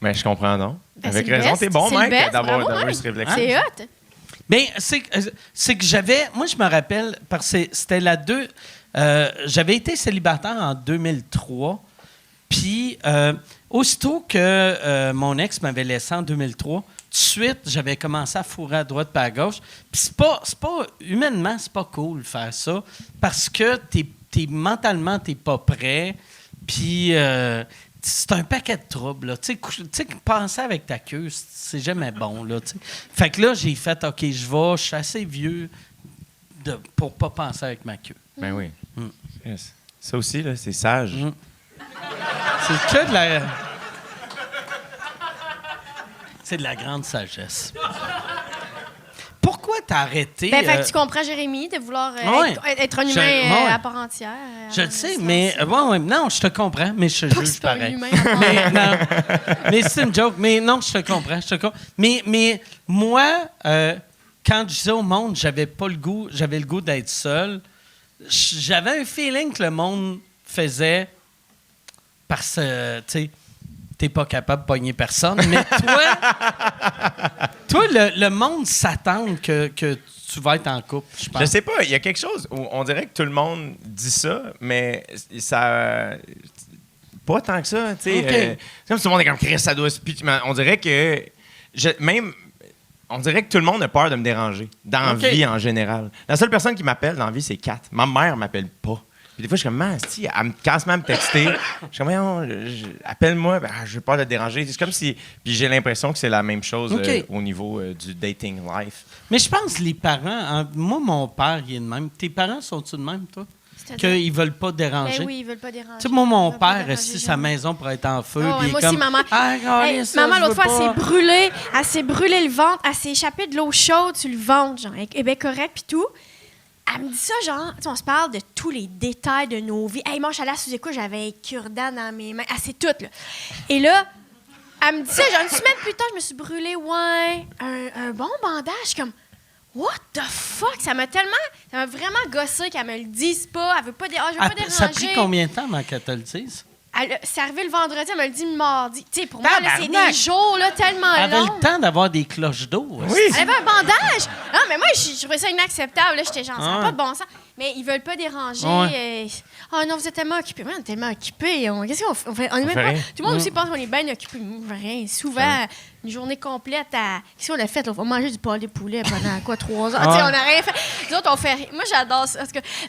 Mais je comprends, non? Ben, Avec c'est le raison, best. t'es bon, C'est le Mike, best. d'avoir Bravo, eu Mike. ce réflexe. C'est hot. Bien, c'est que j'avais. Moi, je me rappelle, parce que c'était j'avais été célibataire en 2003. Puis, aussitôt que mon ex m'avait laissé en 2003, tout de suite, j'avais commencé à fourrer à droite et à gauche. Puis, humainement, c'est pas cool de faire ça parce que mentalement, t'es pas prêt. Puis, c'est un paquet de troubles. Là. Tu sais, penser avec ta queue, c'est jamais bon. Là, t'sais. Fait que là, j'ai fait, OK, je suis assez vieux pour pas penser avec ma queue. Ben oui. Yes. Ça aussi, là, c'est sage. C'est que de la... C'est de la grande sagesse. Pourquoi t'as arrêté? Ben, fait que tu comprends, Jérémy, de vouloir Ouais. être un humain Ouais. à part entière. Je le sais, mais... non, je te comprends, mais je te Pas que juge c'est pas un pareil. humain à part Mais, non, mais c'est une joke. Mais non, je te comprends. Mais moi, quand je disais au monde, j'avais le goût d'être seul, j'avais un feeling que le monde faisait parce que, tu sais, t'es pas capable de pogner personne. Mais toi, le monde s'attend que tu vas être en couple, je pense. Je sais pas, il y a quelque chose où on dirait que tout le monde dit ça, mais ça. Pas tant que ça, tu sais. OK. C'est comme si tout le monde est comme Chris, ça doit se pitcher. Mais on dirait que. On dirait que tout le monde a peur de me déranger, dans la OK. vie en général. La seule personne qui m'appelle dans la vie, c'est Kat. Ma mère m'appelle pas. Puis des fois, je suis comme, man, si, elle me casse même me texter. Je suis comme, voyons, appelle-moi, ben, je vais pas te déranger. C'est comme si. Puis j'ai l'impression que c'est la même chose OK. au niveau du dating life. Mais je pense que les parents... moi, mon père, il est de même. Tes parents sont-ils de même, toi? C'est-à-dire- Qu'ils veulent pas déranger? Ben oui, ils veulent pas déranger. Tu sais, moi, mon Ils veulent pas père, déranger si jamais. sa maison pourrait être en feu, Oh, puis il est moi comme... aussi, maman. Ah, regardez Hey, ça, maman, je l'autre veux fois, pas. elle s'est brûlée le ventre, elle s'est échappée de l'eau chaude sur le ventre, genre, elle est bien correcte, puis tout. Elle me dit ça, genre, tu sais, on se parle de tous les détails de nos vies. Hey, moi, je suis allée à sous-écoute, j'avais un cure-dent dans mes mains. Elle sait tout, là. Et là, elle me dit ça, genre, une semaine plus tard, je me suis brûlée, ouais, un bon bandage. Je suis comme, what the fuck? Ça m'a vraiment gossé qu'elle me le dise pas. Elle veut pas, je veux pas déranger. Ça a pris combien de temps avant qu'elle te le dise? C'est arrivé le vendredi, elle me le dit le mardi. Tu sais, pour moi, là, c'est Tabarnak! des jours là, tellement Elle avait longs. le temps d'avoir des cloches d'eau. Oui. Elle avait un bandage. Non, mais moi, je trouvais ça inacceptable. Là, j'étais genre, ça n'a pas de bon sens. Mais ils veulent pas déranger. Oh non, vous êtes tellement occupés. On est tellement occupés. Qu'est-ce qu'on fait? On est même fait pas... rien. Tout le monde aussi pense qu'on est bien occupés. On fait rien. Souvent, une journée complète à... Qu'est-ce qu'on a fait? Là? On va manger du pâté de poulet pendant quoi, 3 heures? Tu sais, on n'a rien fait. Nous autres, on fait rien. Moi, j'adore ça.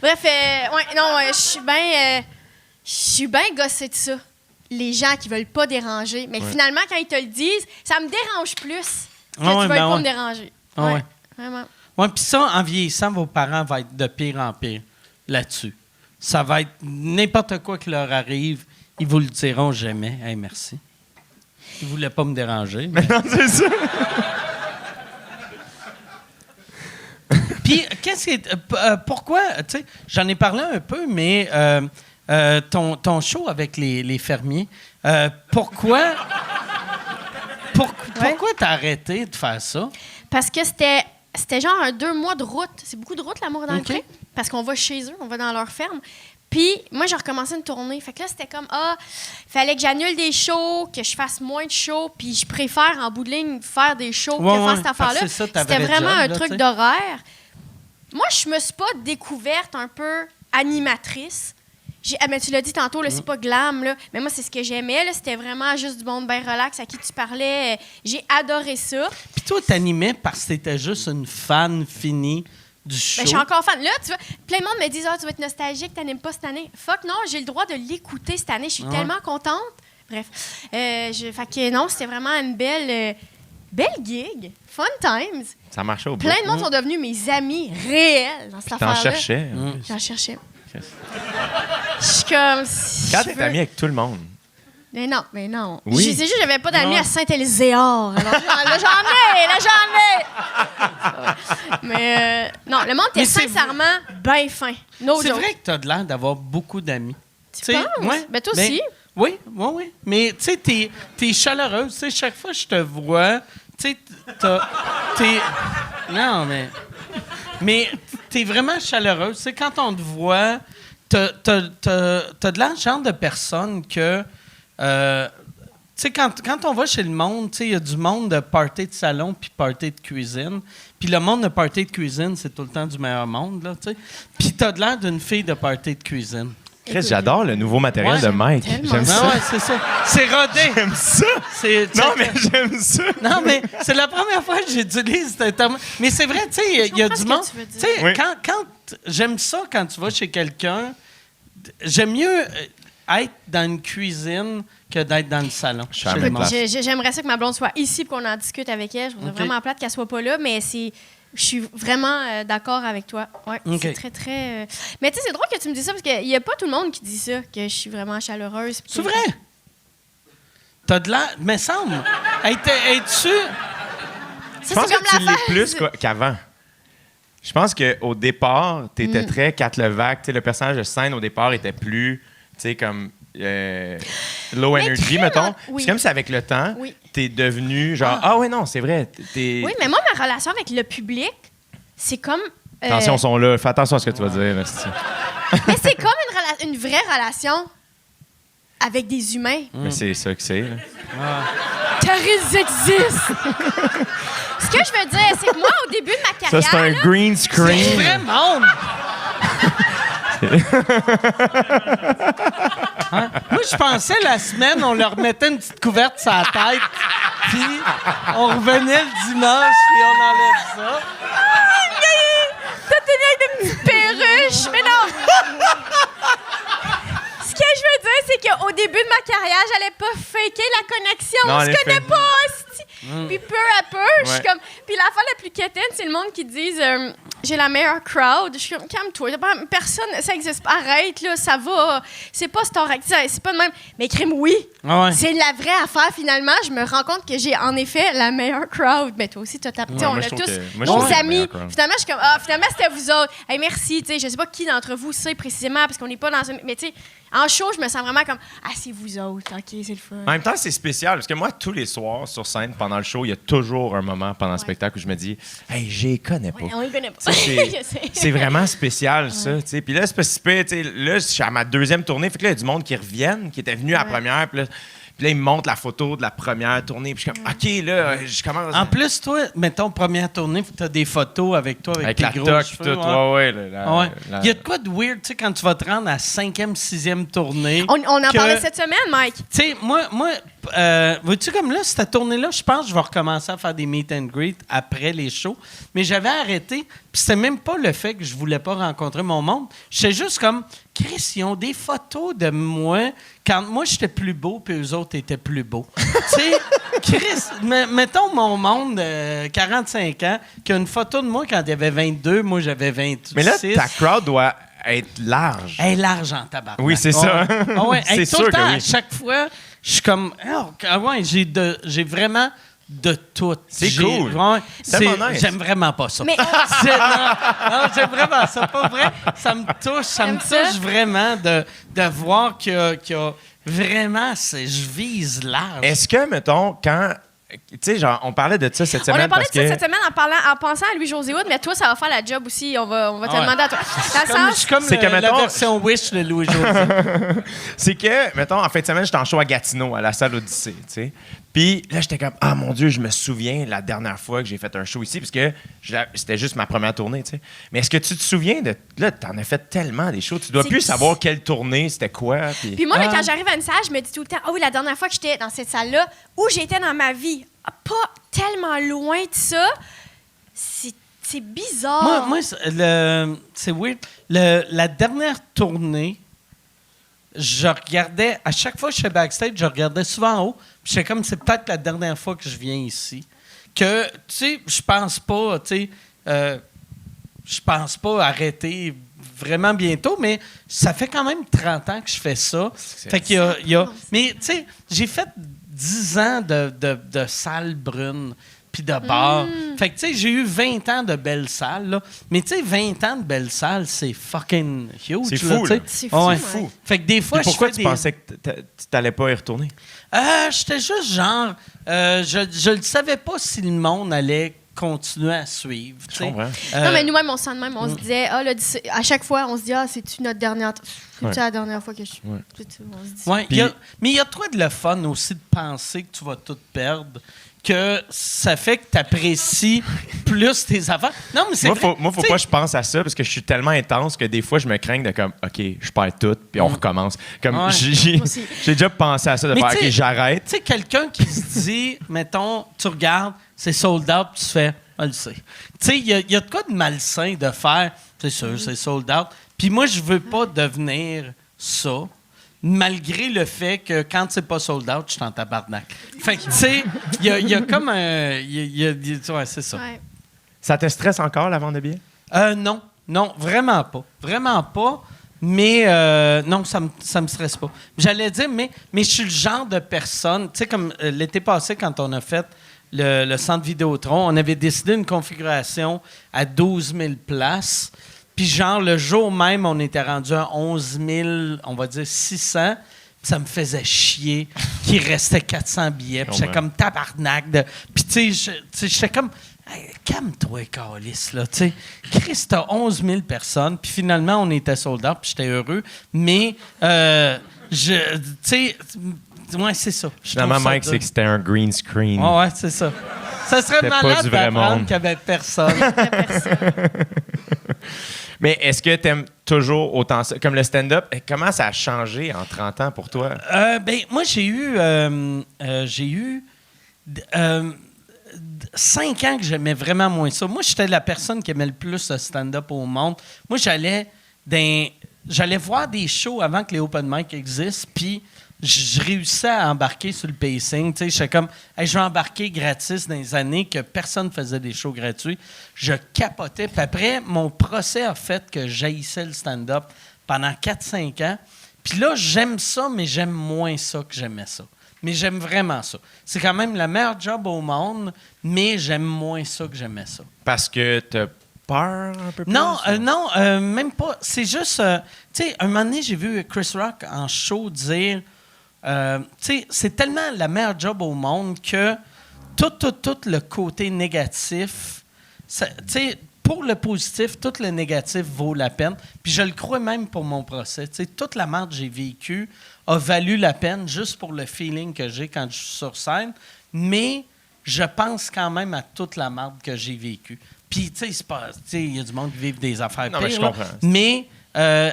Bref, je suis bien... Je suis bien gossée de ça. les gens qui veulent pas déranger. Mais finalement, quand ils te le disent, ça me dérange plus que tu veuilles pas me déranger. Ouais. Vraiment. Oui, puis ça, en vieillissant, vos parents vont être de pire en pire là-dessus. Ça va être n'importe quoi qui leur arrive, ils vous le diront jamais. Hey, merci. Ils ne voulaient pas me déranger. Mais... Non, c'est ça. Puis, pourquoi, tu sais, j'en ai parlé un peu, mais ton show avec les fermiers, pourquoi t'as arrêté de faire ça? Parce que c'était genre 2 mois de route. C'est beaucoup de route, l'amour dans le pré. Parce qu'on va chez eux, on va dans leur ferme. Puis, moi, j'ai recommencé une tournée. Fait que là, c'était comme, il fallait que j'annule des shows, que je fasse moins de shows. Puis, je préfère, en bout de ligne, faire des shows que faire cette affaire-là. C'était vraiment un truc d'horaire. Moi, je me suis pas découverte un peu animatrice. Mais tu l'as dit tantôt, là, c'est pas glam, là. Mais moi, c'est ce que j'aimais, là. C'était vraiment juste du monde bien relax à qui tu parlais. J'ai adoré ça. Puis toi, t'animais parce que t'étais juste une fan finie du show. Ben, je suis encore fan. Là, tu vois, plein de monde me dit tu vas être nostalgique, t'animes pas cette année. Fuck non, j'ai le droit de l'écouter cette année. Je suis tellement contente. Bref. Fait que non, c'était vraiment une belle gig. Fun times. Ça marchait au bout. Plein de monde sont devenus mes amis réels dans cette affaire-là. T'en cherchais. J'en cherchais. Je suis comme... Quand t'es ami avec tout le monde. Mais non. Oui. C'est juste que j'avais pas d'amis à Saint-Élyséor. Alors là, j'en ai. Mais non, le monde était sincèrement bien fin. C'est vrai que t'as de l'air d'avoir beaucoup d'amis. Tu penses? Ouais, Ben toi aussi. Oui. Mais tu sais, t'es chaleureuse. Tu sais, chaque fois que je te vois, tu sais, non, mais t'es vraiment chaleureuse. Tu sais, quand on te voit, t'as de l'air genre de personne que... tu sais, quand on va chez le monde, tu sais, il y a du monde de party de salon puis party de cuisine. Puis le monde de party de cuisine, c'est tout le temps du meilleur monde, là, tu sais. Puis t'as de l'air d'une fille de party de cuisine. Chris, j'adore le nouveau matériel de Mike. J'aime ça. Ouais, c'est ça. C'est rodé. J'aime ça. Non, mais j'aime ça. Non, mais c'est la première fois que j'utilise ce terme. Mais c'est vrai, tu sais, il y a du monde. Tu sais, Oui. quand j'aime ça quand tu vas chez quelqu'un, j'aime mieux être dans une cuisine que d'être dans le salon. J'aimerais ça que ma blonde soit ici pour qu'on en discute avec elle. Je trouve vraiment plate qu'elle soit pas là, mais je suis vraiment d'accord avec toi. Ouais, c'est très, très... Mais tu sais, c'est drôle que tu me dises ça, parce qu'il n'y a pas tout le monde qui dit ça, que je suis vraiment chaleureuse. C'est vrai? T'as de l'air... Mais semble... Es-tu... Je pense que tu l'es plus qu'avant. Je pense qu'au départ, tu étais très Kat Levac. Le personnage de scène, au départ, était plus, tu sais, comme low energy, mettons. Oui. C'est comme si avec le temps, Oui. t'es devenu genre, oui, non, c'est vrai. Oui, mais moi, ma relation avec le public, c'est comme... Attention, ils sont là. Fais attention à ce que tu vas dire. Mais c'est comme une vraie relation avec des humains. Mais c'est ça que c'est. Terroristes existent! Ce que je veux dire, c'est que moi, au début de ma carrière... Ça, c'est un green C'est screen. vrai monde! Hein? Moi, je pensais la semaine, on leur mettait une petite couverte sur la tête, puis on revenait le dimanche, puis on enlève ça. T'as tenu avec des petites perruches, mais non! Ce que je veux dire, c'est qu'au début de ma carrière, j'allais pas faker la connexion. Non, On se connaît fait. pas, hostie. Puis peu à peu, je suis comme... Puis la fois la plus quétaine, c'est le monde qui dit j'ai la meilleure crowd. Je suis comme, calme-toi. Personne, ça existe pas. Arrête, là, ça va. C'est pas Star Active, c'est pas de même. Mais crime, oui. Ah ouais. C'est la vraie affaire, finalement. Je me rends compte que j'ai, en effet, la meilleure crowd. Mais toi aussi, t'as ta... Ouais, on moi, a je trouve tous que- moi, je nos trouve que c'est la amis. meilleure crowd. Finalement, je suis comme, finalement, c'était vous autres. Hey, merci, tu sais. Je sais pas qui d'entre vous sait précisément, parce qu'on n'est pas dans une... Mais tu sais, en show, je me sens vraiment comme, c'est vous autres. OK, c'est le fun. En même temps, c'est spécial parce que moi, tous les soirs sur scène, pendant le show, il y a toujours un moment pendant le spectacle où je me dis, hey, je les connais pas. Ouais, on les connaît pas. Ça, c'est vraiment spécial, ça. tu sais. Puis là, c'est pas si pire, tu sais. Là, je suis à ma deuxième tournée. Fait que là, il y a du monde qui reviennent, qui était venu à la première. Puis là, ils me montrent la photo de la première tournée. Puis je suis comme, OK, là, je commence. En plus, toi, mettons, première tournée, tu as des photos avec toi, avec avec tes la gros toque, cheveux. tout. Ouais. Ouais. Il y a de quoi de weird, tu sais, quand tu vas te rendre à 5e, 6e tournée. On en parlait cette semaine, Mike. Tu sais, moi vois-tu, comme là, cette tournée-là, je pense que je vais recommencer à faire des meet and greet après les shows. Mais j'avais arrêté, puis c'était même pas le fait que je voulais pas rencontrer mon monde. J'étais juste comme, Chris, ils ont des photos de moi quand moi, j'étais plus beau puis eux autres étaient plus beaux. Tu sais, Chris, mettons mon monde de 45 ans qui a une photo de moi quand il y avait 22, moi, j'avais 26. Mais là, ta crowd doit être large. Elle est large en tabac. Oui, c'est ça. Ah ouais, C'est tout sûr le temps, que oui. à chaque fois, je suis comme... j'ai vraiment de tout. C'est J'ai- cool. ouais, C'est tellement nice. J'aime vraiment pas ça. Mais Non, j'aime vraiment ça. Pas vrai. Ça me J'aime touche ça. vraiment de voir qu'il y a vraiment... je vise large. Est-ce que, mettons, quand... Tu sais, genre, on parlait de ça cette on semaine a parlé parce de ça que... cette semaine en pensant à Louis-José Hood, mais toi, ça va faire la job aussi. On va te Ouais. demander à toi. Dans le Je sens, suis comme C'est que, la mettons- version Wish de Louis-José. C'est que, mettons, en fin de semaine, j'étais en show à Gatineau, à la salle Odyssée, tu sais. Puis là, j'étais comme, ah mon Dieu, je me souviens la dernière fois que j'ai fait un show ici, parce que c'était juste ma première tournée, tu sais. Mais est-ce que tu te souviens de. Là, t'en as fait tellement des shows, tu dois C'est- plus savoir quelle tournée, c'était quoi. Puis moi, là, quand j'arrive à une salle, je me dis tout le temps, ah oui, la dernière fois que j'étais dans cette salle-là, où j'étais dans ma vie, pas tellement loin de ça, c'est bizarre. Moi, c'est weird. La dernière tournée, je regardais, à chaque fois que je fais backstage, je regardais souvent en haut. Puis j'étais comme, c'est peut-être la dernière fois que je viens ici. Que, tu sais, je pense pas, tu sais, je pense pas arrêter vraiment bientôt, mais ça fait quand même 30 ans que je fais ça. Fait qu'il y a mais, tu sais, j'ai fait 10 ans de salles brunes puis de bars. Fait que, tu sais, j'ai eu 20 ans de belles salles, là. Mais, tu sais, 20 ans de belles salles, c'est fucking huge, C'est là, fou, tu sais. là. C'est fou, Ouais. ouais. Fou. Fait que des fois, Puis pourquoi je fais tu des... pensais que tu t'allais pas y retourner? J'étais juste genre... je ne savais pas si le monde allait continuer à suivre. tu sais. comprends. Non, mais nous-mêmes, on se sent de même. On se disait, ah, là, à chaque fois, on se dit, ah, c'est-tu notre dernière. C'est-tu la dernière fois que je. Ouais. C'est-tu- On se dit. Ouais, Puis- mais il y a trop de le fun aussi de penser que tu vas tout perdre, que ça fait que tu apprécies plus tes affaires. Non, mais c'est Moi, vrai. faut Tu sais, pas que je pense à ça parce que je suis tellement intense que des fois, je me crains de comme, OK, je perds tout, puis on recommence. Comme, Ouais. j'ai Moi aussi. déjà pensé à ça, de Mais faire, tu sais- OK, j'arrête. Tu sais, quelqu'un qui se dit, mettons, tu regardes, c'est sold out, puis tu fais, on le sait. Tu sais, il y a de quoi de malsain de faire, c'est sûr, c'est sold out. Puis moi, je veux pas devenir ça, malgré le fait que quand c'est pas sold out, je suis en tabarnak. Fait que, tu sais, il y a comme un. Ouais, c'est ça. Ouais. Ça te stresse encore, la vente de billets? Non, vraiment pas. Vraiment pas. Mais non, ça me stresse pas. J'allais dire, mais je suis le genre de personne, tu sais, comme l'été passé, quand on a fait le centre Vidéotron, on avait décidé une configuration à 12 000 places. Puis genre, le jour même, on était rendu à 11 000, on va dire 600. Ça me faisait chier qu'il restait 400 billets. Puis j'étais comme tabarnak. Puis tu sais, j'étais comme... Hey, calme-toi, Calice, là, tu sais. Chris, t'as 11 000 personnes, puis finalement, on était soldats, puis j'étais heureux. Mais, tu sais, ouais, c'est ça. Je Finalement, trouve ça Mike, dur. c'est que c'était un green screen. Ouais, c'est ça. Ça serait C'était pas malade du vrai d'apprendre monde. qu'il n'y avait personne. Mais est-ce que tu aimes toujours autant ça? Comme le stand-up, comment ça a changé en 30 ans pour toi? Ben, moi, j'ai eu 5 ans que j'aimais vraiment moins ça. Moi, j'étais la personne qui aimait le plus le stand-up au monde. Moi, j'allais voir des shows avant que les open mic existent, puis je réussissais à embarquer sur le pacing. Tu sais, j'étais comme, hey, je vais embarquer gratis dans les années que personne faisait des shows gratuits. Je capotais. Puis après, mon procès a fait que j'haïssais le stand-up pendant 4-5 ans. Puis là, j'aime ça, mais j'aime moins ça que j'aimais ça. Mais j'aime vraiment ça. C'est quand même le meilleur job au monde, mais j'aime moins ça que j'aimais ça. Parce que tu as peur un peu plus? Non, même pas. C'est juste, tu sais, un moment donné, j'ai vu Chris Rock en show dire, tu sais, c'est tellement le meilleur job au monde que tout le côté négatif, tu sais, pour le positif, tout le négatif vaut la peine. Puis je le crois même pour mon procès. Tu sais, toute la merde que j'ai vécue a valu la peine juste pour le feeling que j'ai quand je suis sur scène. Mais je pense quand même à toute la merde que j'ai vécue. Puis, tu sais, c'est pas... Tu sais, il y a du monde qui vit des affaires Non, mais pires, je là. comprends. Mais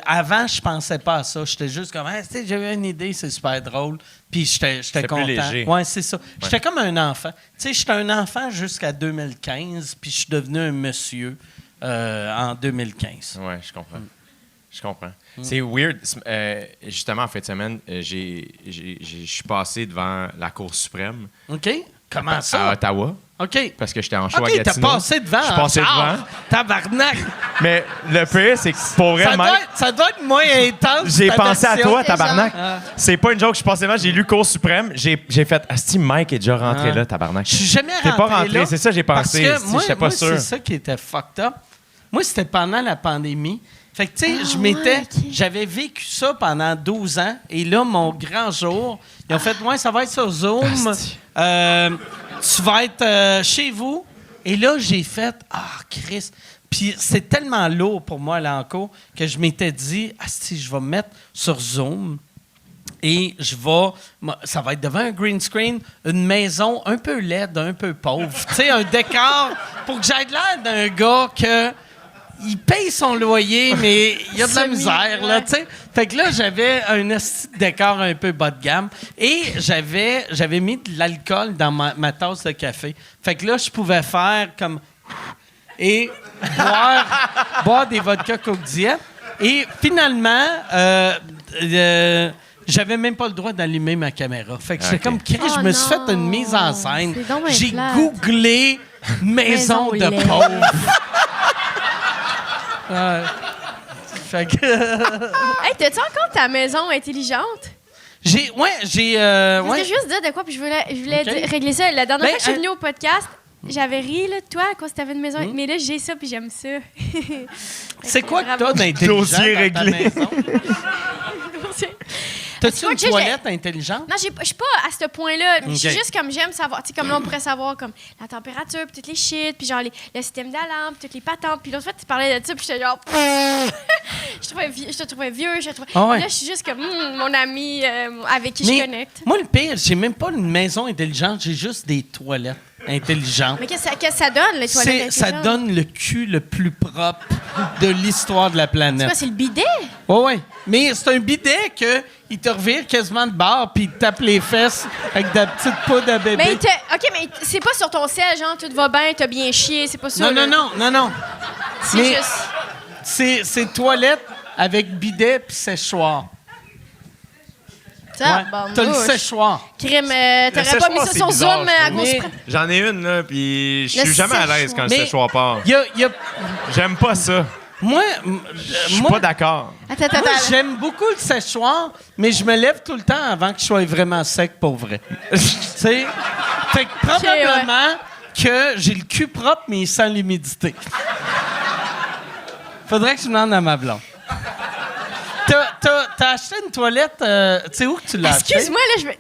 avant, je pensais pas à ça. J'étais juste comme, hey, tu sais, j'avais une idée, c'est super drôle. Puis j'étais C'était content. plus léger. Ouais, c'est ça. J'étais comme un enfant. Tu sais, j'étais un enfant jusqu'à 2015, puis je suis devenu un monsieur en 2015. Ouais, je comprends. Je comprends. C'est weird. Justement, en fin de semaine, je suis passé devant la Cour suprême. OK? Comment À ça? Ottawa. OK. Parce que j'étais en show à OK, t'as Gatineau. passé devant. Je suis passé devant. Tabarnak. Mais le pire, c'est que pour vrai, Mike, Ça doit être moins intense. j'ai ta pensé à version. toi, tabarnak. Ah. C'est pas une joke, je suis passé devant, j'ai lu Cour suprême, j'ai fait Asti, Mike est déjà rentré Ah. là, tabarnak. Je suis jamais rentré. T'es pas rentré, là, c'est ça, j'ai pensé. Parce que Si, moi, j'étais pas sûr. c'est ça qui était fucked up. Moi, c'était pendant la pandémie. Fait que, tu sais, OK. j'avais vécu ça pendant 12 ans. Et là, mon grand jour, ils ont fait, ouais, ça va être sur Zoom. Asti. Tu vas être chez vous. Et là, j'ai fait, Christ. Puis c'est tellement lourd pour moi, là, en cours, que je m'étais dit, si je vais me mettre sur Zoom. Et ça va être devant un green screen, une maison un peu laide, un peu pauvre. Tu sais, un décor pour que j'aie l'air d'un gars il paye son loyer, mais il y a de la misère, là, tu sais. Fait que là, j'avais un esti de décor un peu bas de gamme et j'avais mis de l'alcool dans ma tasse de café. Fait que là, je pouvais faire comme... et boire des vodka Coke Diet. Et finalement, j'avais même pas le droit d'allumer ma caméra. Fait que j'étais comme, je me suis fait une mise en scène. C'est donc bien J'ai plate. googlé maison de laide. pauvre. Fait que... Hey, t'as-tu encore ta maison intelligente? j'ai... Je voulais juste dire de quoi, puis je voulais OK. régler ça. La dernière Ben, fois que je suis venue au podcast, j'avais ri là, de toi à cause que t'avais une maison. Mais là, j'ai ça, puis j'aime ça. C'est quoi que Bravo. t'as d'intelligent Dossier dans ta réglé. maison? T'as-tu vois une que j'ai- toilette intelligente? Non, je suis pas à ce point-là. Je suis OK. juste comme j'aime savoir. Tu sais, comme là, on pourrait savoir comme la température, puis toutes les shit, puis genre le système d'alarme, puis toutes les patentes. Puis l'autre fois, tu parlais de ça, puis j'étais genre. Je te trouvais vieux. Ah ouais. Là, je suis juste comme mon ami avec qui je Mais connecte. moi, le pire, j'ai même pas une maison intelligente, j'ai juste des toilettes intelligentes. Mais qu'est-ce que ça donne, les toilettes? Ça intelligentes? donne le cul le plus propre de l'histoire de la C'est planète. quoi, c'est le bidet? Oui. Mais c'est un bidet il te revire quasiment de bord puis il te tape les fesses avec de la petite poudre à bébé. Mais OK, mais c'est pas sur ton siège, genre, tout va bien, t'as bien chié, c'est pas ça. là. Non. C'est Mais juste. c'est toilette avec bidet puis séchoir. Ça, Ouais. bon, T'as le mouche. séchoir. Crime, t'aurais pas séchoir, mis ça c'est sur bizarre, Zoom je à trouve. cause. Mais- J'en ai une, là, puis je Le suis jamais à l'aise séchoir. quand le Mais- séchoir part. Il y a J'aime pas ça. moi, Je suis pas d'accord. Attends. moi, j'aime beaucoup le séchoir, mais je me lève tout le temps avant que je sois vraiment sec pour vrai. Tu sais? Fait que probablement que j'ai le cul propre, mais sans l'humidité. Faudrait que je demande à ma blonde. T'as acheté une toilette, tu sais où que tu l'as acheté? Excuse-moi, là,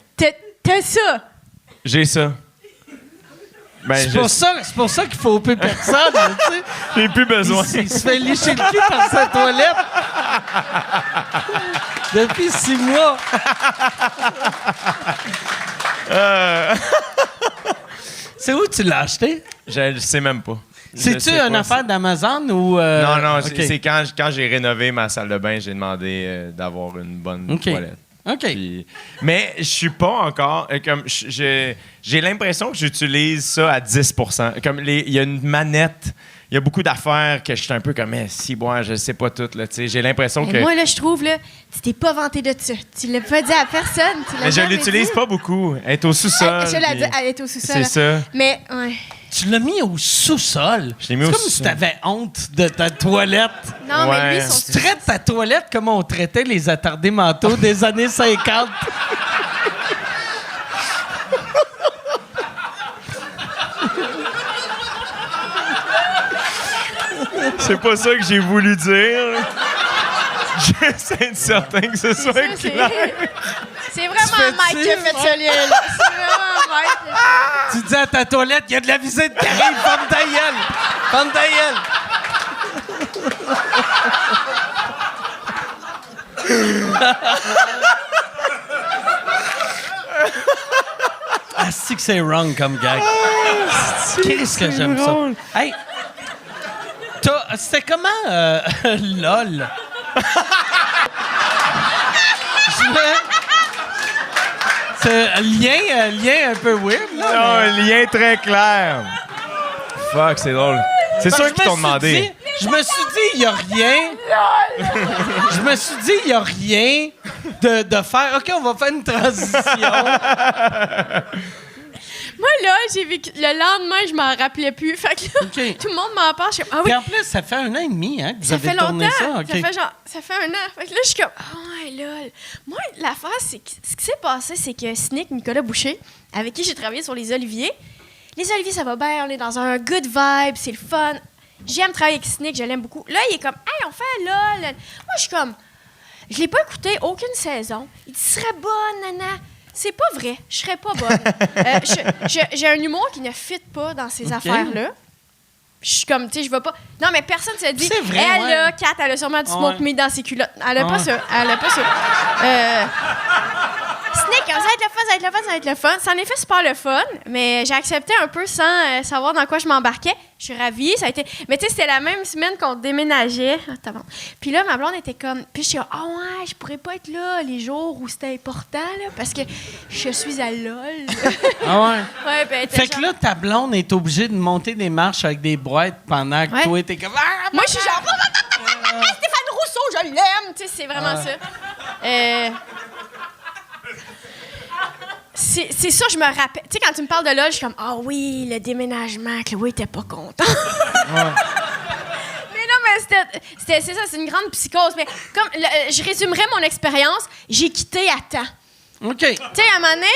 t'as ça. J'ai ça. Ben, C'est pour ça qu'il faut opérer personne, tu sais. j'ai plus besoin. Il se fait lécher le cul par sa toilette. Depuis 6 mois. C'est où tu l'as acheté? Je le sais même pas. Je C'est-tu sais une pas, affaire d'Amazon ou... Non, OK. c'est quand j'ai rénové ma salle de bain, j'ai demandé d'avoir une bonne OK. toilette. OK. Puis- mais je suis pas encore... comme j'ai l'impression que j'utilise ça à 10 %. Comme il y a une manette, il y a beaucoup d'affaires que je suis un peu comme, si, bon, je sais pas tout, là, tu sais. J'ai l'impression Mais que... moi, là, je trouve, là, tu t'es pas vanté de ça. Tu l'as pas dit à personne. Tu l'as mais je jamais l'utilise dit. pas beaucoup. Elle est au sous-sol. Je l'ai puis- dit, elle est au sous-sol. C'est ça. Mais, ouais. Tu l'as mis au sous-sol. Je l'ai mis C'est au comme si sous-sol. t'avais honte de ta toilette. Non, Ouais. mais lui, Tu traites ta toilette comme on traitait les attardés mentaux des années 50. C'est pas ça que j'ai voulu dire. J'essaie d'être certain que ce soit c'est clair. c'est vraiment Mike qui a fait ce lien-là. C'est vraiment Mike. Tu dis à ta toilette, il y a de la visite qui arrive, ferme ta gueule! Ferme ta gueule! Ah, c'est que c'est wrong comme gag. Qu'est-ce que j'aime ça? Hey! C'était comment, LOL? C'est un lien un peu weird, là. Non, un lien très clair. Fuck, c'est drôle. C'est sûr Parce que qu'ils je t'ont me suis demandé. dit, Je me suis dit, il n'y a rien. Je me suis dit, il n'y a rien de faire. OK, on va faire une transition. Moi, là, j'ai vécu. Le lendemain, je m'en rappelais plus. Fait que là, OK. tout le monde m'en parle. Je suis comme, ah oui, Puis en plus, ça fait 1 an et demi hein, que vous ça avez fait tourné longtemps. ça. OK. Ça fait 1 an. Fait que là, je suis comme, ah ouais, lol. Moi, l'affaire, c'est que ce qui s'est passé, c'est que Snick, Nicolas Boucher, avec qui j'ai travaillé sur les oliviers, ça va bien, on est dans un good vibe, c'est le fun. J'aime travailler avec Snick, je l'aime beaucoup. Là, il est comme, hey, on fait lol. Moi, je suis comme, je l'ai pas écouté aucune saison. Il dit, serait bonne, nana. C'est pas vrai, je serais pas bonne. J'ai un humour qui ne fit pas dans ces affaires-là. Je suis comme, tu sais, je vais pas. Non, mais personne se dit. C'est vrai, Elle, ouais. là, Kat, elle a sûrement du smoke meat dans ses culottes. Elle a pas ça. Elle a pas ça. Snick, ça va être le fun, ça va être le fun, ça va être le fun. Ça en est fait super le fun, mais j'ai accepté un peu sans savoir dans quoi je m'embarquais. Je suis ravie, ça a été. Mais tu sais, c'était la même semaine qu'on déménageait. Attends. Puis là, ma blonde était comme. Puis je suis ah ouais, je pourrais pas être là les jours où c'était important, là, parce que je suis à LOL. Ah ouais? Ouais, ben, elle était Fait que là, ta blonde est obligée de monter des marches avec des boîtes pendant que Ouais. toi, t'es comme... Moi, je suis genre. Stéphane Rousseau, je l'aime! Tu sais, c'est vraiment ça. C'est ça, je me rappelle. Tu sais, quand tu me parles de LOL, je suis comme, ah oui, le déménagement, Chloé était pas content. Mais non, mais c'est ça, c'est une grande psychose. Mais comme je résumerais mon expérience, j'ai quitté à temps. OK. Tu sais, à un moment donné,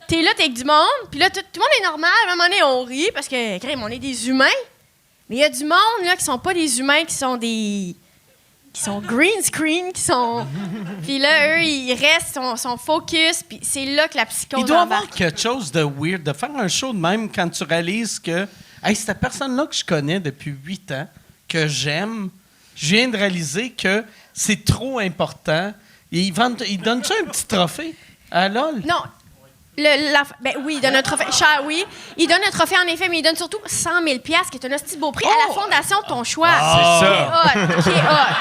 t'es là, t'es avec du monde, puis là, tout le monde est normal. À un moment donné, on rit parce que, crème, on est des humains. Mais il y a du monde, là, qui sont pas des humains, qui sont des... qui sont green screen, qui sont... Puis là, eux, ils restent, sont focus, puis c'est là que la psychose Il doit y avoir embarque. quelque chose de weird, de faire un show de même quand tu réalises que hey, cette personne-là que je connais depuis 8 ans, que j'aime, je viens de réaliser que c'est trop important. Et ils donnent-tu un petit trophée à LOL? Non. Ben oui, il donne un trophée. Cher, oui. Il donne un trophée, en effet, mais il donne surtout 100 000 $, qui est un hostie beau prix, à la fondation de ton choix. C'est ça. Qui est hot.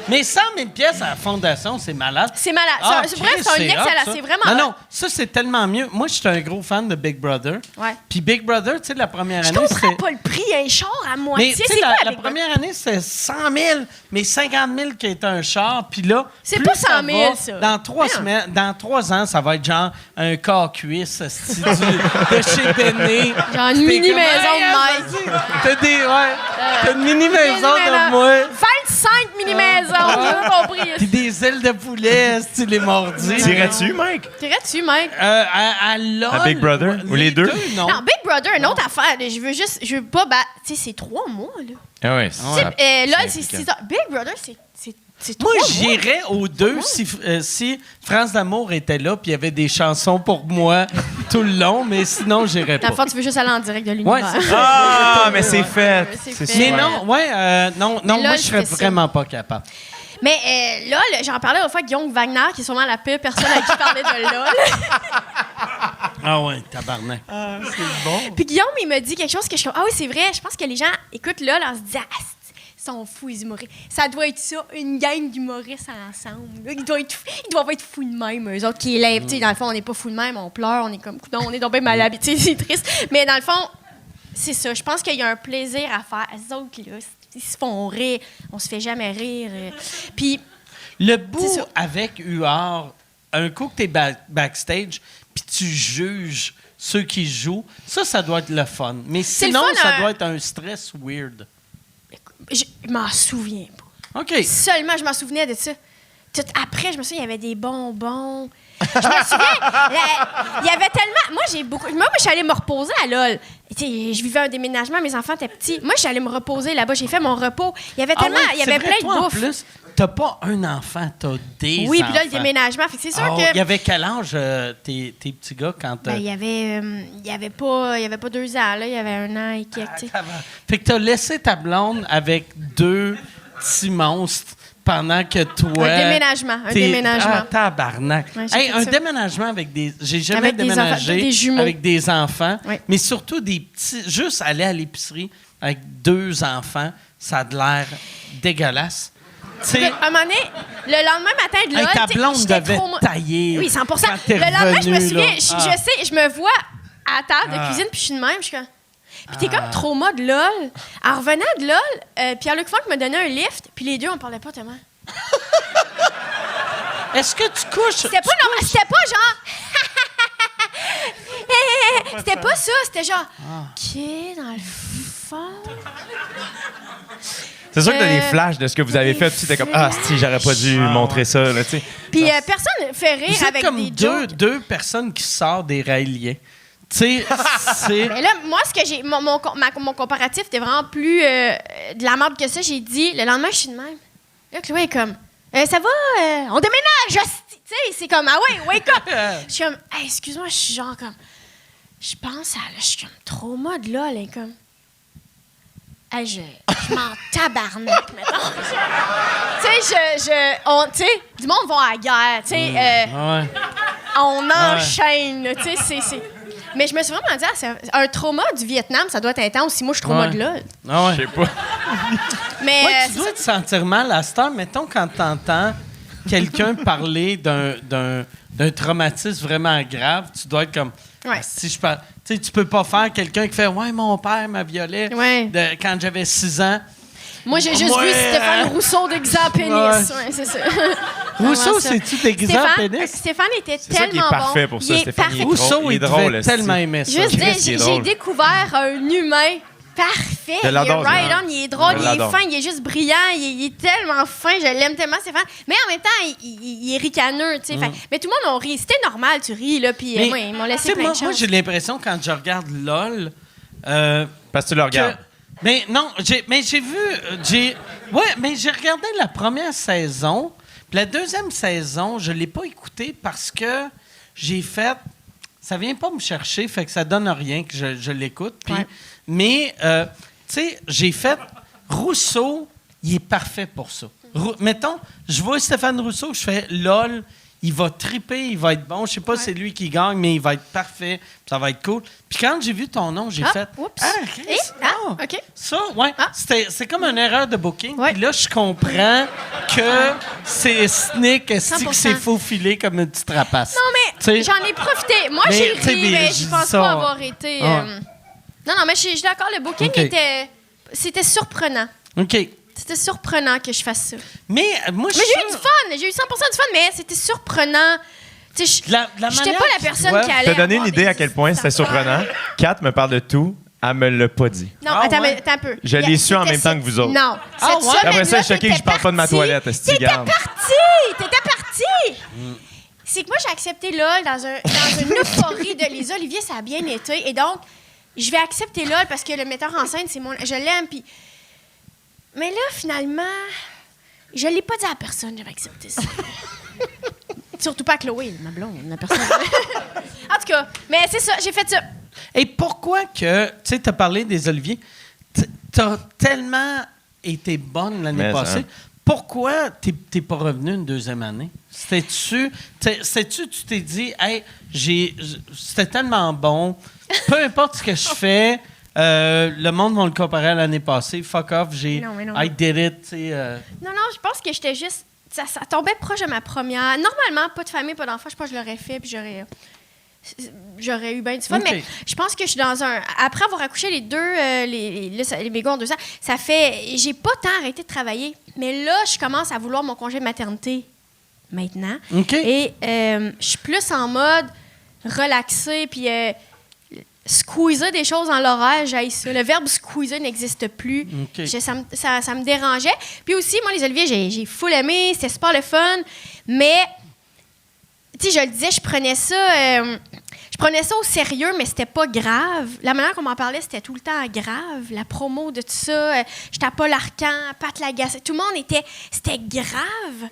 Mais 100 000 $ à la fondation, c'est malade. C'est malade. Ah, C'est bref, c'est un Chris, excellent. hot, ça. C'est vraiment Non, hot. non, ça, c'est tellement mieux. Moi, je suis un gros fan de Big Brother. Ouais. Puis Big Brother, tu sais, la première Je année, comprends c'était... pas le prix, un char à moitié. Mais tu sais, C'est quoi la Big Brother? première année, c'était 100 000, mais 50 000 qui est un char. Puis là, C'est plus pas 100 000, va, ça. Dans 3 Voyons. semaines, dans 3 ans, ça va être genre un corps-cuisse de chez Béné. Genre une mini-maison de Mike. T'as t'as une mini-maison de moi. 25 mini-maisons, j'ai compris. Puis des ailes de poulet, style les mordis. Tirais-tu, Mike? T'irais-tu, Mike? À LOL. À Big Brother? Ou les deux? Non. Non, Big Brother, une autre affaire. Je veux pas battre. Tu sais, c'est 3 mois, là. Ah ouais, Tu sais, là, c'est 6 ans. Big Brother, c'est 3 Moi, mois. j'irais aux deux si France d'amour était là puis il y avait des chansons pour moi tout le long, mais sinon, j'irais Dans pas. le fond, tu veux juste aller en direct de Ouais, l'univers. c'est ça. Ah, mais c'est fait. C'est C'est fait. Mais super. non, non, Mais là, moi, je je serais fais ça. vraiment pas capable. Mais là, j'en parlais l'autre fois avec Guillaume Wagner, qui est sûrement la pire personne à qui parler de LOL. Ah ouais, tabarnak. Puis Guillaume, il me dit quelque chose que je suis comme, ah oui, c'est vrai, je pense que les gens écoutent LOL en se disant, ah, ils sont fous, les humoristes. Ça doit être ça, une gang d'humoristes ensemble. Là, ils doivent être fous de même, eux autres qui élèvent. Tu sais, dans le fond, on n'est pas fous de même, on pleure, on est comme, coudonc, on est donc bien mal habitués, c'est triste. Mais dans le fond, c'est ça. Je pense qu'il y a un plaisir à faire. Eux autres, là, ils se font rire, on se fait jamais rire. Puis, Le C'est bout ça. avec UR, un coup que t'es backstage puis tu juges ceux qui jouent, ça doit être le fun. Mais C'est le sinon, fun, ça doit être un stress weird. je m'en souviens pas. OK. Seulement, je m'en souvenais de ça. Après, je me souviens, il y avait des bonbons. Je me souviens, il y avait tellement... Moi, je suis allée me reposer à LOL. Tu sais, je vivais un déménagement, mes enfants étaient petits. Moi, je suis allée me reposer là-bas. J'ai fait mon repos. Il y avait tellement... ouais, il y c'est avait vrai, plein toi, de en bouffe. plus, t'as pas un enfant, t'as des Oui, enfants. puis là, le déménagement. Fait que c'est sûr que... Il y avait quel âge, tes petits gars, quand... Ben, il y avait pas 2 ans, là. Il y avait 1 an et quelques, tu sais. Fait que t'as laissé ta blonde avec 2 petits monstres pendant que toi... Un déménagement. Ah, tabarnak. Ouais, j'ai Hey, fait un ça. déménagement avec des... J'ai jamais Avec des enfants, déménagé des jumeaux. avec des enfants, Ouais. mais surtout des petits... Juste aller à l'épicerie avec 2 enfants, ça a de l'air dégueulasse. Tu sais, À un moment donné, le lendemain matin de hey, LOL, ta tu sais, blonde j'étais devait trop... tailler. Oui, 100 quand t'es Le lendemain, je me revenu, souviens, là. je Ah. sais, je me vois à table de cuisine, puis je suis de même, je suis comme... Puis t'es comme trauma de LOL. En revenant de LOL, Pierre-Luc Funk m'a donné un lift, puis les deux, on parlait pas tellement. Est-ce que tu couches? C'était pas normal. C'était pas genre... C'était pas ça. C'était genre... OK, dans le fond... C'est sûr que t'as des flashs de ce que vous avez fait. Tu t'es comme, si, j'aurais pas dû montrer ça. Là, tu sais. Puis personne fait rire Vous êtes avec comme des jokes. deux personnes qui sortent des rails. Tu sais, c'est... Mais là, moi, ce que j'ai... Mon comparatif était vraiment plus de la merde que ça. J'ai dit, le lendemain, je suis de même. Là, Chloé est comme... ça va? On déménage! Tu sais, c'est comme, ah ouais, wake up! Je suis comme, hey, excuse-moi, je suis genre comme... Je pense à... Je suis comme trauma de là, elle est comme... Hey, je m'en tabarnak, mettons. Tu sais, du monde va à la guerre, tu sais. On enchaîne, tu sais, c'est... Mais je me suis vraiment dit, c'est un trauma du Vietnam, ça doit être intense. Si moi, je suis trauma de là. Ah ouais. Je sais pas. Mais tu dois te sentir mal à cette heure. Mettons, quand t'entends quelqu'un parler d'un traumatisme vraiment grave, tu dois être comme... Ouais. Si je parle... Tu sais, tu peux pas faire quelqu'un qui fait « Ouais, mon père m'a violé quand j'avais 6 ans. » Moi, j'ai juste vu Stéphane Rousseau déguisé en pénis. Ouais, c'est ça. Rousseau, c'est-tu déguisé en pénis? Stéphane était C'est ça qui est tellement parfait bon. pour ça, Il est Stéphane. parfait. Rousseau, il drôle, devait tellement aimer ça. Juste Chris, il dire, est j'ai drôle. découvert un humain parfait. Je l'adore, il est right on, il est drôle, Je il est l'adore. fin, il est juste brillant, il est tellement fin, je l'aime tellement, Stéphane. Mais en même temps, il est ricaneux, tu sais. Mais tout le monde a ri. C'était normal, tu ris, là, puis Mais, moi, ils m'ont laissé tu sais, plein de moi, chance. j'ai l'impression, quand je regarde LOL... Parce que tu le regardes. Mais non, j'ai vu... mais j'ai regardé la première saison. Puis la deuxième saison, je l'ai pas écoutée parce que j'ai fait... Ça vient pas me chercher, fait que ça donne rien que je l'écoute. Puis, mais, tu sais, j'ai fait... Rousseau, il est parfait pour ça. Mettons, je vois Stéphane Rousseau, je fais LOL... Il va triper, il va être bon. Je sais pas si c'est lui qui gagne, mais il va être parfait. Ça va être cool. Puis quand j'ai vu ton nom, j'ai fait... Oups. Chris, OK. Ça, ouais. C'est comme une erreur de booking. Ouais. Puis là, je comprends que c'est Snick, est-ce que 100%. c'est faufilé comme une petite rapace. Non, mais T'sais, j'en ai profité. Moi, mais, j'ai t'sais, ri, mais je je pense dis ça, pas avoir été... Non, mais je suis d'accord, le booking OK. C'était surprenant. OK. C'était surprenant que je fasse ça. Mais moi, je Mais j'ai eu du fun. J'ai eu 100% du fun, mais c'était surprenant. Tu sais, la j'étais manière pas la qu'il personne doit- qui allait. Je t'ai donné une avoir idée des à quel point c'était histoires. surprenant. Kat me parle de tout, elle me l'a pas dit. Non, Ah, attends, ouais? mais attends un peu. Je l'ai su en même temps que vous autres. Non. Ah, Cette ouais? semaine-là, Après ça, je suis choqué que je parle pas de ma t'étais toilette, parti. esti, garde. T'étais parti! C'est que moi, j'ai accepté LOL dans une euphorie de les Olivier, ça a bien été. Et donc, je vais accepter LOL parce que le metteur en scène, c'est mon... Je l'aime, puis... Mais là, finalement, je l'ai pas dit à personne, j'avais accepté ça. Surtout pas à Chloé, ma blonde, la personne. En tout cas, mais c'est ça, j'ai fait ça. Et pourquoi que, tu sais, tu as parlé des Oliviers, tu as tellement été bonne l'année Mais, passée, pourquoi t'es pas revenu une deuxième année? C'était-tu, tu t'es dit, hey, c'était tellement bon, peu importe ce que je fais, le monde va le comparer à l'année passée, fuck off, Non, mais non. I did it, tu sais. Non, je pense que j'étais juste... Ça tombait proche de ma première. Normalement, pas de famille, pas d'enfant, je pense que je l'aurais fait, puis j'aurais eu bien du fun. OK. Mais je pense que je suis dans un... Après avoir accouché les deux, les bégons en 2 ans, ça fait... J'ai pas tant arrêté de travailler. Mais là, je commence à vouloir mon congé de maternité maintenant. OK. Et je suis plus en mode relaxé, puis squeezer des choses dans l'horaire, j'haïs ça. Le verbe squeezer n'existe plus. OK. Ça me dérangeait. Puis aussi, moi, les Oliviers, j'ai full aimé, c'était super le fun. Mais, tu sais, je le disais, je prenais ça au sérieux, mais c'était pas grave. La manière qu'on m'en parlait, c'était tout le temps grave. La promo de tout ça, j'étais à Paul Arcand, Pat Lagacé, tout le monde c'était grave.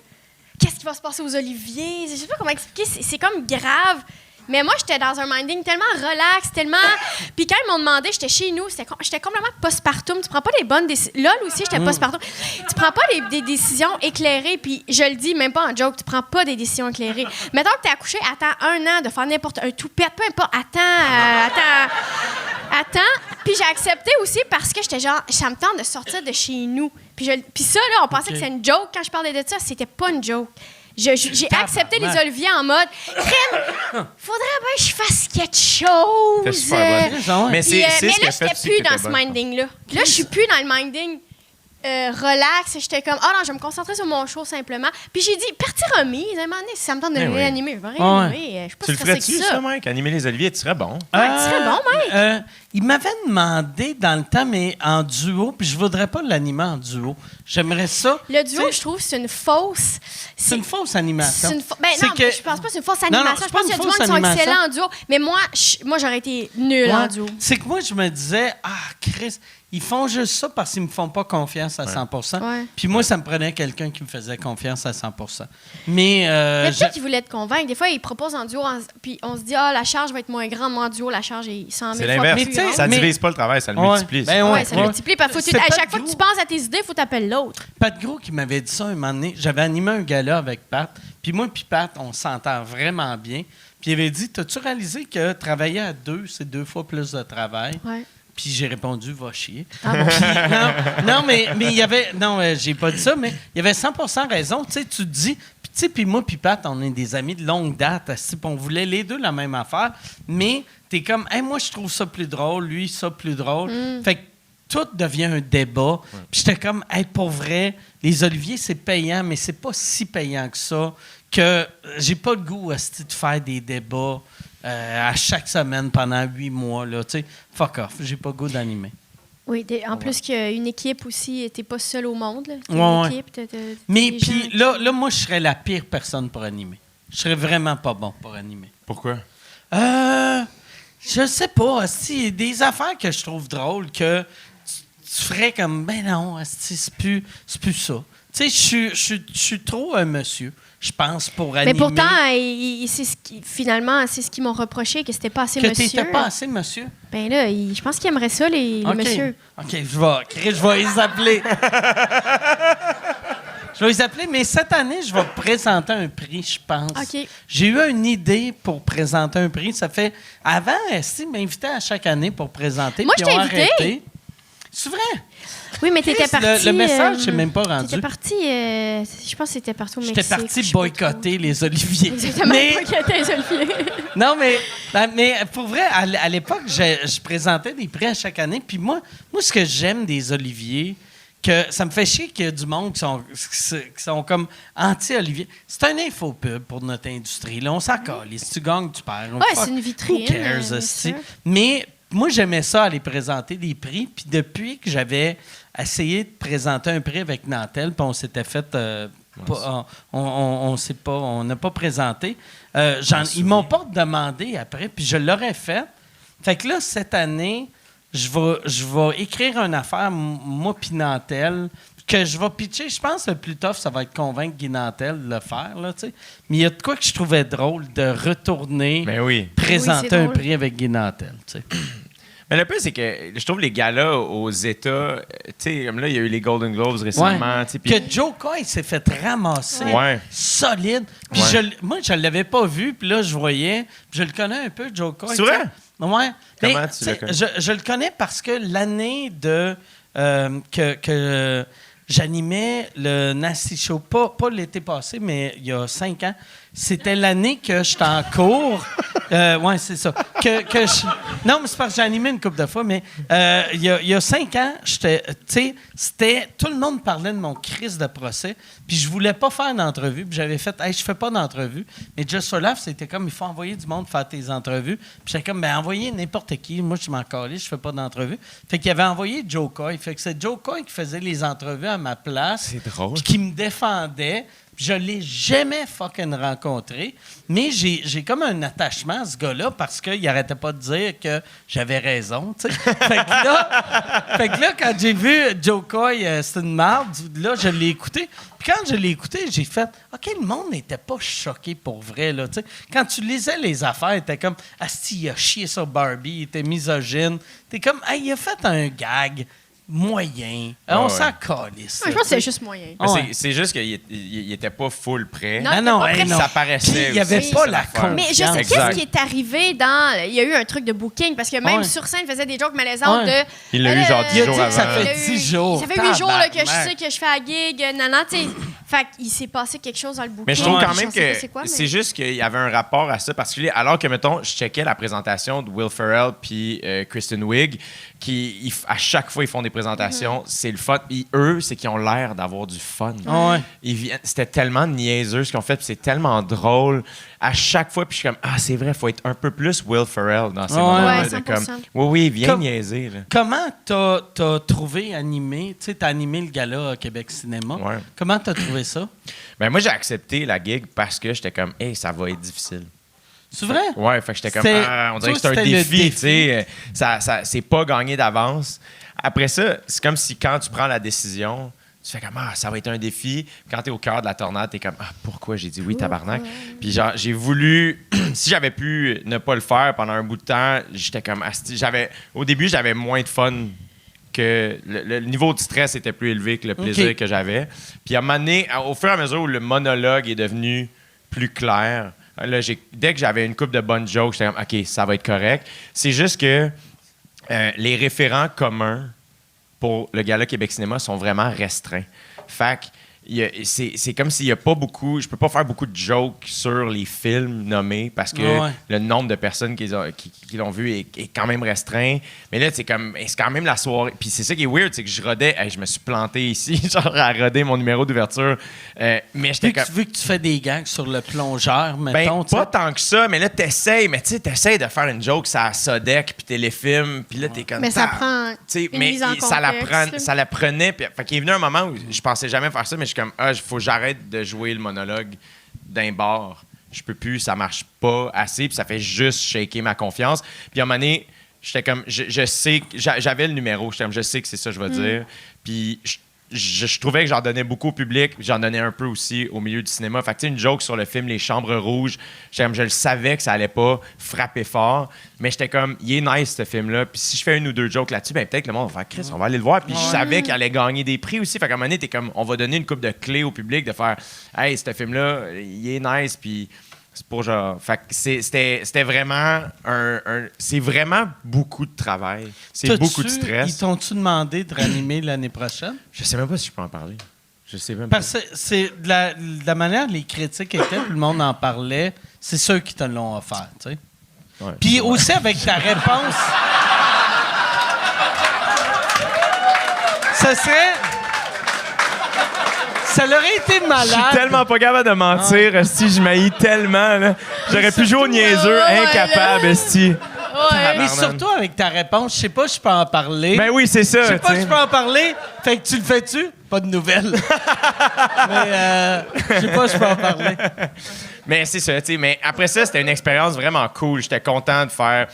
Qu'est-ce qui va se passer aux Oliviers? Je sais pas comment expliquer, c'est comme grave. Mais moi, j'étais dans un minding tellement relax, tellement... Puis quand ils m'ont demandé, j'étais chez nous, j'étais complètement postpartum. Tu prends pas les bonnes décisions. Là aussi, j'étais postpartum. Tu prends pas des décisions éclairées, puis je le dis, même pas en joke, tu prends pas des décisions éclairées. Mettons que t'es accouché, attends 1 an de faire n'importe un toupette, peu importe, attends. Puis j'ai accepté aussi parce que j'étais genre, ça me tente de sortir de chez nous. Puis ça, là, on pensait que c'était une joke quand je parlais de ça. C'était pas une joke. J'ai accepté les oliviers en mode crème. Faudrait bien que je fasse quelque chose. T'es super bonne. Raison, Mais hein. c'est Mais ce qui là, a fait j'étais aussi plus que dans t'étais ce bonne. minding-là. Là, je suis plus dans le minding relax. J'étais comme, non, je vais me concentrer sur mon show simplement. Puis j'ai dit, partie remise. À un moment donné, si ça me tente de Ben oui. réanimer, je vais réanimer. Je suis pas Tu le stressée ferais-tu, que ça, ça. Mike? Animer les oliviers, tu serais bon. Ouais, tu serais bon, Mike. Il m'avait demandé dans le temps, mais en duo, puis je voudrais pas l'animer en duo. J'aimerais ça. Le duo, Tu sais, je trouve, c'est une fausse. c'est une fausse animation. C'est une ben C'est non, que- je pense pas que c'est une fausse Non, non, animation. c'est Je pas pense qu'il y a une du monde fausse qui sont animation. excellents en duo. Mais moi j'aurais été nulle en Ouais. duo. C'est que moi, je me disais, Chris, ils font juste ça parce qu'ils me font pas confiance à 100 Ouais. Puis moi, ça me prenait quelqu'un qui me faisait confiance à 100 Mais, Mais peut-être qu'ils voulaient te convaincre. Des fois, ils proposent en duo, puis on se dit, la charge va être moins grande. Moi, en duo, la charge est 100 000 C'est fois l'inverse. Mais plus tu sais, grande. Ça mais- divise pas le travail, ça le Ouais. multiplie. Ben Ouais, ouais, ça ouais. multiplie. Faut C'est à Pat chaque fois que Gros. tu penses à tes idées, il faut t'appeler l'autre. Pat Gros qui m'avait dit ça un moment donné. J'avais animé un gala avec Pat. Puis moi puis Pat, on s'entend vraiment bien. Puis il avait dit, t'as-tu réalisé que travailler à deux, c'est 2 fois plus de travail? Ouais. Puis j'ai répondu, va chier. Ah bon? non, mais il y avait... Non, j'ai pas dit ça, mais il y avait 100% raison. Tu sais, tu te dis... Puis tu sais, puis moi puis Pat, on est des amis de longue date. Puis on voulait les deux la même affaire. Mais t'es comme, hey, moi, je trouve ça plus drôle. Lui, ça plus drôle. Fait que tout devient un débat. Puis j'étais comme, hey, pour vrai, les oliviers, c'est payant, mais c'est pas si payant que ça que j'ai pas le goût asti, de faire des débats à chaque semaine pendant 8 mois. Là, tu sais, fuck off. J'ai pas le goût d'animer. Oui, en plus qu'une équipe aussi, t'es pas seul au monde. Là. T'es Ouais, une ouais. équipe, t'as Mais des puis gens- là, moi, je serais la pire personne pour animer. Je serais vraiment pas bon pour animer. Pourquoi? Je sais pas. asti, il y a des affaires que je trouve drôles que tu ferais comme, ben non, asti, c'est plus ça. Tu sais, je suis trop un monsieur, je pense, pour animer. Mais pourtant, finalement, c'est ce qu'ils m'ont reproché, que c'était pas assez que monsieur. t'étais pas assez monsieur. Ben là, je pense qu'ils aimeraient ça, les OK. messieurs. OK, je vais les appeler. Je vais les appeler, mais cette année, je vais présenter un prix, je pense. OK. J'ai eu une idée pour présenter un prix. Ça fait... Avant, Esti m'invitait à chaque année pour présenter. Moi, puis je t'ai ils ont invité. arrêté. C'est vrai? Oui, mais t'étais Chris, parti... le message, c'est même pas rendu. T'étais parti... je pense que t'étais parti au Mexique. J'étais parti je sais pas boycotter les oliviers. trop. Exactement, Mais- boycotter les oliviers. Non, mais pour vrai, à l'époque, je présentais des prix à chaque année. Puis moi, ce que j'aime des oliviers, que ça me fait chier qu'il y a du monde qui sont comme anti-olivier. C'est un infopub pour notre industrie. Là, on s'en calisse. Si tu gagnes, tu perds. Ouais, c'est une vitrine, Who cares, bien esti? sûr. Mais moi, j'aimais ça, aller présenter des prix. Puis depuis que j'avais essayé de présenter un prix avec Nantel, puis on s'était fait... on n'a pas présenté. Ils m'ont pas demandé après, puis je l'aurais fait. Fait que là, cette année, je vais écrire une affaire, moi puis Nantel, que je vais pitcher. Je pense que le plus tough, ça va être convaincre Guy Nantel de le faire. Là, tu sais. Mais il y a de quoi que je trouvais drôle de retourner Ben oui. présenter Oui, c'est un drôle. prix avec Guy Nantel. Tu sais. Mais le plus, c'est que je trouve les galas aux États, tu sais, comme là, il y a eu les Golden Globes récemment. tu sais, puis- Que Joe Coy s'est fait ramasser Ouais. solide. Puis Ouais. moi, je ne l'avais pas vu, puis là, je voyais. Puis je le connais un peu, Joe Coy. C'est vrai? tu sais. Ouais. Comment Mais, tu tu le sais, connais? je le connais parce que l'année que j'animais le Nasty Show, pas l'été passé, mais il y a 5 ans, c'était l'année que j'étais en cours. Oui, c'est ça. Non, mais c'est parce que j'ai animé une couple de fois, mais il y a 5 ans, tout le monde parlait de mon crise de procès, puis je voulais pas faire d'entrevue, puis j'avais fait, hey, je fais pas d'entrevue. Mais Just for Laugh, c'était comme, il faut envoyer du monde faire tes entrevues. Puis j'étais comme, ben envoyez n'importe qui. Moi, je m'en calais, je fais pas d'entrevue. Fait qu'il avait envoyé Joe Coy. Fait que c'est Joe Coy qui faisait les entrevues à ma place. C'est drôle. Puis qui me défendait. Je l'ai jamais fucking rencontré, mais j'ai comme un attachement à ce gars-là parce qu'il arrêtait pas de dire que j'avais raison, tu sais. Fait que là, quand j'ai vu Joe Coy, c'est une marde, là, je l'ai écouté. Puis quand je l'ai écouté, j'ai fait « OK, le monde n'était pas choqué pour vrai, là, tu sais. » Quand tu lisais les affaires, t'es comme « Asti, il a chié sur Barbie, il était misogyne. » T'es comme « Hey, il a fait un gag. » moyen. Ah, On ouais. s'en calisse. Je pense que c'est juste moyen. Mais Ouais. c'est juste qu'il il était pas full prêt. Non, Ah il non, était pas hey, prêt. non. Ça paraissait. Puis, il y avait aussi, pas c'est la l'affaire. Mais je sais Confiance. qu'est-ce Exact. qui est arrivé dans. Il y a eu un truc de booking parce que même Ouais. sur scène, il faisait des jokes malaisantes Ouais. de. Il l'a eu genre 10 Il a jours dit que ça avant. fait il a eu- 10 jours. Ça fait 8 jours là, que je Tabarnak. sais que je fais la gig. Nanan, tu sais. Fait qu'il s'est passé quelque chose dans le booking. Mais je trouve quand Je même sais pas que c'est quoi, mais- c'est juste qu'il y avait un rapport à ça particulier. Alors que, mettons, je checkais la présentation de Will Ferrell puis Kristen Wiig, à chaque fois, ils font des présentations. C'est le fun. Puis eux, c'est qu'ils ont l'air d'avoir du fun. Ah ouais. C'était tellement niaiseux ce qu'ils ont fait, puis c'est tellement drôle. À chaque fois, puis je suis comme, ah, c'est vrai, il faut être un peu plus Will Ferrell dans ces Ouais. moments-là. Ouais, de 100%. comme, oui, viens Comme- niaiser. Là. Comment t'as trouvé animé? Tu sais, t'as animé le gala à Québec Cinéma. Ouais. Comment t'as trouvé ça? Ben, moi, j'ai accepté la gig parce que j'étais comme, hey, ça va être difficile. C'est vrai? Ouais, fait que j'étais comme, C'était- on dirait que toi, c'est un c'était le défi, défi. tu sais. C'est pas gagné d'avance. Après ça, c'est comme si quand tu prends la décision, tu fais comme, ça va être un défi. Quand t'es au cœur de la tornade, t'es comme, pourquoi j'ai dit oui, tabarnak? Puis genre, j'ai voulu, si j'avais pu ne pas le faire pendant un bout de temps, j'étais comme, au début, j'avais moins de fun que le niveau de stress était plus élevé que le plaisir Ok. que j'avais. Puis à un moment donné, au fur et à mesure où le monologue est devenu plus clair, là, dès que j'avais une couple de bonnes jokes, j'étais comme, OK, ça va être correct. C'est juste que les référents communs pour le Gala Québec Cinéma sont vraiment restreints. Fait que c'est comme s'il n'y a pas beaucoup... Je peux pas faire beaucoup de jokes sur les films nommés parce que Ouais. le nombre de personnes qui l'ont vu est quand même restreint. Mais là, c'est quand même la soirée. Puis c'est ça qui est weird, c'est que je rodais... Hey, je me suis planté ici, genre à roder mon numéro d'ouverture. Mais j'étais comme... Vu que tu fais des gags sur le plongeur, Ben, mettons. tu sais. pas tant que ça, mais là, t'essayes de faire une joke, ça Sodec, puis Téléfilm, puis là, t'es comme... Mais ça prend T'sais, une mais mise en ça la contexte. ça la prenait. Fait qu'il est venu un moment où je pensais jamais faire ça, mais je suis comme, il faut que j'arrête de jouer le monologue d'un bar. Je peux plus, ça marche pas assez, puis ça fait juste shaker ma confiance. Puis à un moment donné, j'étais comme, je sais, j'avais le numéro, j'étais comme, je sais que c'est ça que je vais dire. Puis je trouvais que j'en donnais beaucoup au public, puis j'en donnais un peu aussi au milieu du cinéma. Fait que, tu sais, une joke sur le film Les Chambres Rouges, je le savais que ça allait pas frapper fort, mais j'étais comme, il est nice ce film-là, puis si je fais une ou deux jokes là-dessus, ben peut-être que le monde va faire Chris, on va aller le voir. Puis je savais qu'il allait gagner des prix aussi. Fait qu'à un moment donné, t'es comme, on va donner une couple de clés au public de faire, hey, ce film-là, il est nice, puis c'est pour genre. Fait que c'était vraiment c'est vraiment beaucoup de travail. C'est beaucoup de Ils stress. t'ont-tu demandé de ranimer l'année prochaine? Je sais même pas si je peux en parler. Je sais même pas. Parce que c'est de la manière les critiques étaient, tout le monde en parlait, c'est ceux qui te l'ont offert, tu sais. Ouais, Puis c'est vrai. aussi avec ta réponse. Ça serait. Ça aurait été Je malade. suis tellement pas capable de mentir, esti, je m'haïs tellement. Là. J'aurais pu jouer au niaiseux, ouais, incapable, là. esti. Ouais. Mais surtout avec ta réponse, je sais pas, je peux en parler. Ben oui, c'est ça. Je sais pas, t'sais. je peux en parler. Fait que tu le fais-tu? Pas de nouvelles. Mais je sais pas, je peux en parler. Mais c'est ça, tu sais. Mais après ça, c'était une expérience vraiment cool. J'étais content de faire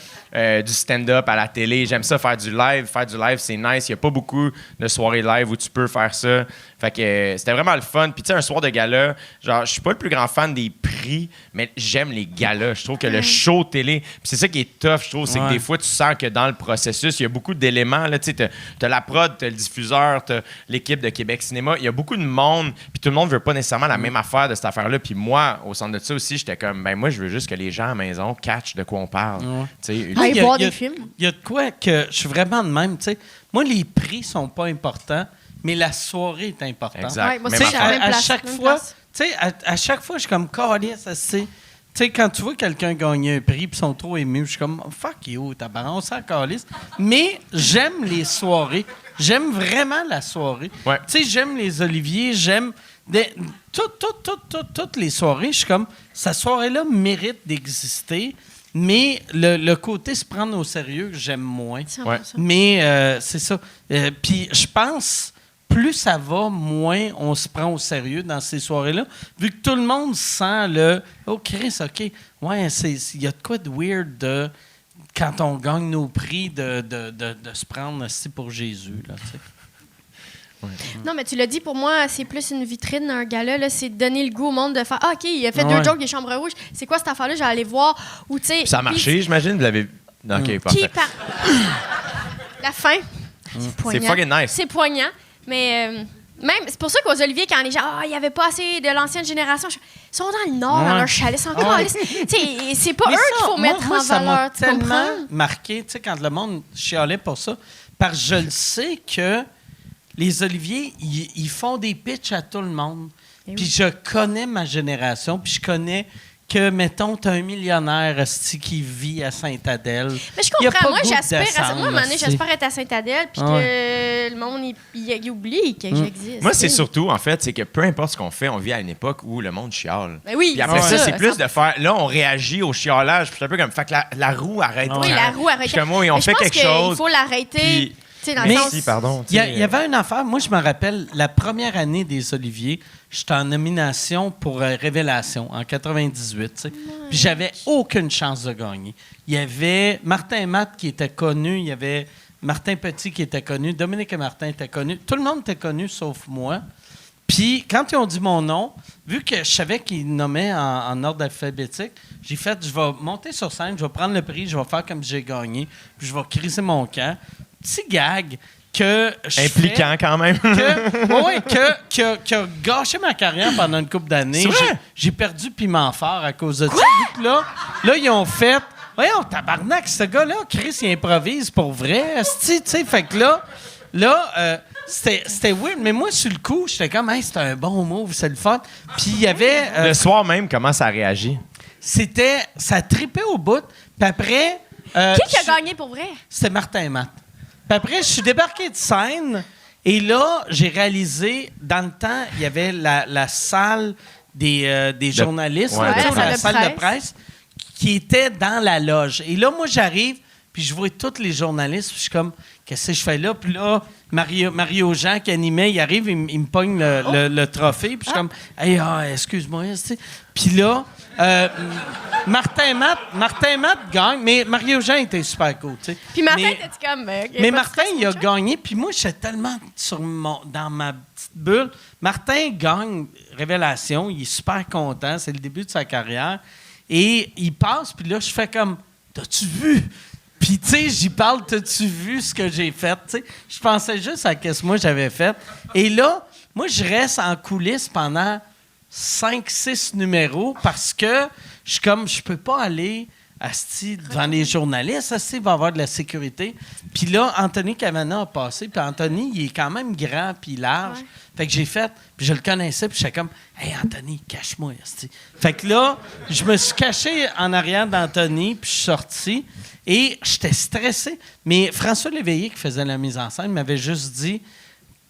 du stand-up à la télé. J'aime ça, faire du live. Faire du live, c'est nice. Il n'y a pas beaucoup de soirées live où tu peux faire ça. Fait que c'était vraiment le fun. Puis tu sais, un soir de gala, genre, je suis pas le plus grand fan des prix, mais j'aime les galas. Je trouve que le show télé, puis c'est ça qui est tough, je trouve, c'est que Ouais. des fois, tu sens que dans le processus, il y a beaucoup d'éléments. Là, tu sais, t'as la prod, t'as le diffuseur, t'as l'équipe de Québec Cinéma. Il y a beaucoup de monde, puis tout le monde veut pas nécessairement la même affaire de cette affaire-là. Puis moi, au centre de ça aussi, j'étais comme, ben moi, je veux juste que les gens à la maison catchent de quoi on parle. Ouais. Tu sais, Aller Il y a- voir il y a- des films. Il y a de quoi que je suis vraiment de même, tu sais. Moi, les prix sont pas importants, mais la soirée est importante. Exact. Ouais, moi, Même c'est Tu sais, affaire. même à place, chaque même fois, place. tu sais, à chaque fois, je suis comme calisse, c'est. Tu sais, quand tu vois quelqu'un gagner un prix puis ils sont trop émus, je suis comme fuck you, tabarnak, on s'en calisse. Mais j'aime les soirées. J'aime vraiment la soirée. Ouais. Tu sais, j'aime les oliviers, j'aime toutes les soirées. Je suis comme, cette soirée-là mérite d'exister, mais le côté se prendre au sérieux, j'aime moins. 100%. Ouais. Mais c'est ça. Puis je pense, plus ça va, moins on se prend au sérieux dans ces soirées-là. Vu que tout le monde sent le « Oh, Chris, OK, ouais, il y a de quoi de weird de, quand on gagne nos prix, de se prendre aussi pour Jésus. » là, tu sais. Non, mais tu l'as dit, pour moi, c'est plus une vitrine, un gala. Là, c'est donner le goût au monde de faire « Ah, OK, il a fait Ouais. 2 jokes des Chambres Rouges. C'est quoi cette affaire-là? J'allais aller voir. » Ou, tu sais... Puis ça a marché, j'imagine, vous l'avez. OK, Puis, parfait. par... La fin. C'est poignant. C'est fucking nice. C'est poignant, mais même, c'est pour ça qu'aux Oliviers, quand les gens, il n'y avait pas assez de l'ancienne génération, ils sont dans le Nord, dans leur chalet, c'est encore. C'est pas Mais eux ça, qu'il faut mettre moi, en ça m'a valeur, tu tellement comprends? marqué, tu sais, quand le monde chialait pour ça, parce que je le sais que les Oliviers, ils font des pitchs à tout le monde. Eh Puis oui. je connais ma génération, puis je connais que, mettons, t'as un millionnaire esti, qui vit à Sainte-Adèle. Mais je Il y a comprends. pas Moi, goût de j'aspire à ça. Moi, à un moment donné, descendre, j'aspire être à Sainte-Adèle, puis que le monde, il oublie que j'existe. Moi, c'est tu sais. surtout, en fait, c'est que peu importe ce qu'on fait, on vit à une époque où le monde chiale. Ben oui, Puis après c'est ça, ça, c'est plus 100%. de faire. Là, on réagit au chiolage. Puis c'est un peu comme. Fait que la roue arrête. Oui, la roue arrête. Puis comme, oui, on Mais je fait pense quelque qu'il chose. faut l'arrêter. puis- Tu sais, dans le Mais- sens. Merci, pardon. Il y avait une affaire, moi je me rappelle, la première année des Oliviers, j'étais en nomination pour Révélation en 98. Tu sais. Puis j'avais aucune chance de gagner. Il y avait Martin Matt qui était connu, il y avait Martin Petit qui était connu, Dominique et Martin étaient connus. Tout le monde était connu sauf moi. Puis quand ils ont dit mon nom, vu que je savais qu'ils nommaient en ordre alphabétique, j'ai fait, je vais monter sur scène, je vais prendre le prix, je vais faire comme j'ai gagné, puis je vais criser mon camp. Petit gag que je Impliquant fais, quand même. qui a gâché ma carrière pendant une couple d'années. C'est vrai? J'ai perdu Piment Fort à cause de ça. Vu que là, ils ont fait... Voyons, tabarnak, ce gars-là, Chris, il improvise pour vrai. Tu sais, fait que là c'était weird. Mais moi, sur le coup, j'étais comme, hey, c'était un bon move, c'est le fun. Puis il y avait... Le soir même, comment ça réagit? ça tripait au bout. Puis après... Qui a gagné pour vrai? C'était Martin Matt. Puis après, je suis débarqué de scène et là, j'ai réalisé, dans le temps, il y avait la salle des journalistes, ouais, là, la tu sais, salle la de salle de presse. presse, qui était dans la loge. Et là, moi, j'arrive, puis je vois tous les journalistes, puis je suis comme, qu'est-ce que je fais là? Puis là, Mario Jean qui animait, il arrive, il me pogne le trophée, puis je suis comme, hey, excuse-moi, tu sais. Puis là, Martin Matt gagne, mais Mario Jean était super cool, tu sais. Puis Martin, Mais- t'es comme. mais Martin, il a gagné, puis moi, j'étais tellement dans ma petite bulle. Martin gagne Révélation, il est super content, c'est le début de sa carrière. Et il passe, puis là, je fais comme, t'as-tu vu? Puis, tu sais, j'y parle, t'as-tu vu ce que j'ai fait? Tu sais, je pensais juste à ce que moi j'avais fait. Et là, moi, je reste en coulisses pendant 5-6 numéros parce que je suis comme, je peux pas aller asti devant les journalistes, asti, il va y avoir de la sécurité. Puis là, Anthony Cavana a passé, puis Anthony, il est quand même grand puis large. Ouais. Fait que j'ai fait, puis je le connaissais, puis j'étais comme, hey Anthony, cache-moi, asti. Fait que là, je me suis caché en arrière d'Anthony, puis je suis sorti, et j'étais stressé. Mais François Léveillé, qui faisait la mise en scène, m'avait juste dit,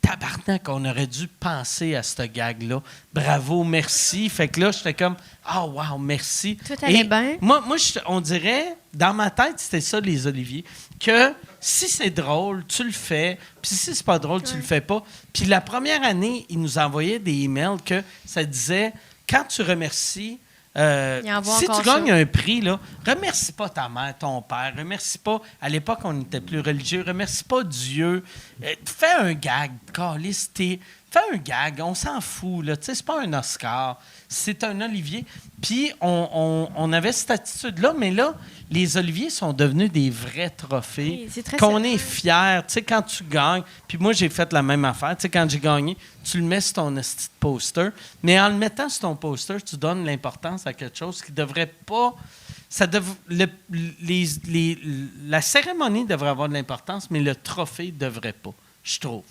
tabarnak, on aurait dû penser à ce gag-là. Bravo, merci. Fait que là, j'étais comme, ah, wow, merci. Tout allait Et bien. Moi, on dirait, dans ma tête, c'était ça, les Oliviers, que si c'est drôle, tu le fais, puis si c'est pas drôle, tu le fais pas. Puis la première année, ils nous envoyaient des emails que ça disait, quand tu remercies, Il envoie si tu encore gagnes ça. un prix, là, remercie pas ta mère, ton père, remercie pas, à l'époque, on était plus religieux, remercie pas Dieu. Fais un gag, câlisse, fais un gag, on s'en fout, là, tu sais, c'est pas un Oscar, c'est un Olivier. Puis on avait cette attitude-là, mais là, les Oliviers sont devenus des vrais trophées, Oui, c'est très qu'on sérieux. est fiers, tu sais, quand tu gagnes. Puis moi, j'ai fait la même affaire, tu sais, quand j'ai gagné, tu le mets sur ton esti de poster, mais en le mettant sur ton poster, tu donnes l'importance à quelque chose qui devrait pas... La cérémonie devrait avoir de l'importance, mais le trophée devrait pas, je trouve.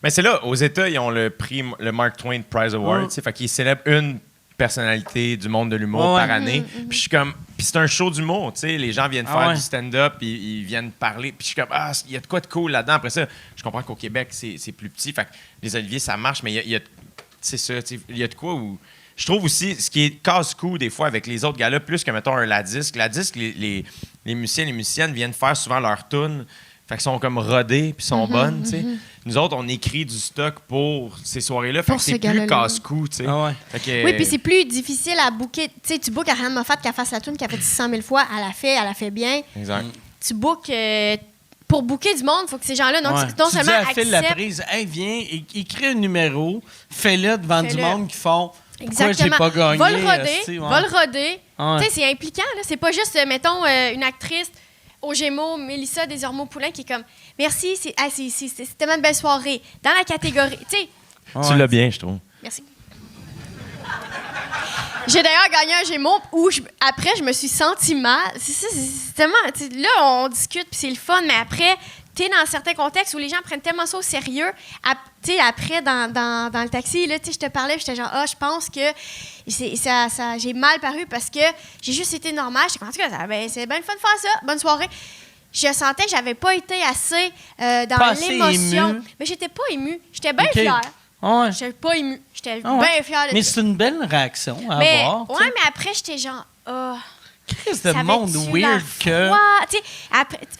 Mais c'est là, aux États, ils ont le prix, le Mark Twain Prize Award. tu sais, Fait qu'ils célèbrent une personnalité du monde de l'humour Ouais. par année. Puis je suis comme. Puis c'est un show d'humour, tu sais. Les gens viennent Ah faire ouais. du stand-up, ils viennent parler. Puis je suis comme, ah, il y a de quoi de cool là-dedans. Après ça, je comprends qu'au Québec, c'est plus petit. Fait que les Oliviers, ça marche, mais il y a c'est ça, tu sais, il y a de quoi où. Je trouve aussi, ce qui est casse-cou des fois avec les autres gars-là, plus que, mettons, un La-Disque. La-Disque, les musiciens et les musiciennes viennent faire souvent leur tune. Fait qu'ils sont comme rodés puis sont bonnes, tu sais. Nous autres, on écrit du stock pour ces soirées-là. Fait Pour que ce c'est plus gala-là. casse-cou, tu sais. Ah ouais. Fait que, Oui, puis c'est plus difficile à booker. Tu sais, tu bookes Ariane Moffat qui a fait la tune, qui a fait 600 000 fois. Elle a fait bien. Exact. Tu bookes. Pour booker du monde, il faut que ces gens-là, non, Ouais. non Tu seulement dis à Phil la acceptent. prise, hey, viens, écris un numéro, fais-le devant du Fais-le. monde qui font. Pourquoi Exactement. j'ai pas gagné? Va le roder. esti, ouais. Va le roder. Ouais. Tu sais, c'est impliquant, là. C'est pas juste, mettons, une actrice. aux Gémeaux, Mélissa Desormeaux-Poulain, qui est comme « Merci, c'est tellement une belle soirée. » Dans la catégorie, tu sais, Tu l'as bien, je trouve. merci. J'ai d'ailleurs gagné un Gémeaux où, après, je me suis sentie mal. C'est tellement... Là, on discute, puis c'est le fun, mais après, tu es dans certains contextes où les gens prennent tellement ça au sérieux. Après, dans le taxi, là, je te parlais, j'étais genre, je pense que j'ai mal paru parce que j'ai juste été normale. J'étais comme, en tout cas, c'est bien le fun de faire ça. Bonne soirée. Je sentais que j'avais pas été assez dans Pas assez l'émotion. émue. Mais j'étais pas émue. J'étais bien OK. fière. Ouais. J'étais pas émue. J'étais Ah ouais. bien fière de Mais ça. c'est une belle réaction à Mais, avoir. tu sais. mais après, j'étais genre, Qu'est-ce de monde Savais-tu weird la que. foi? Tu sais,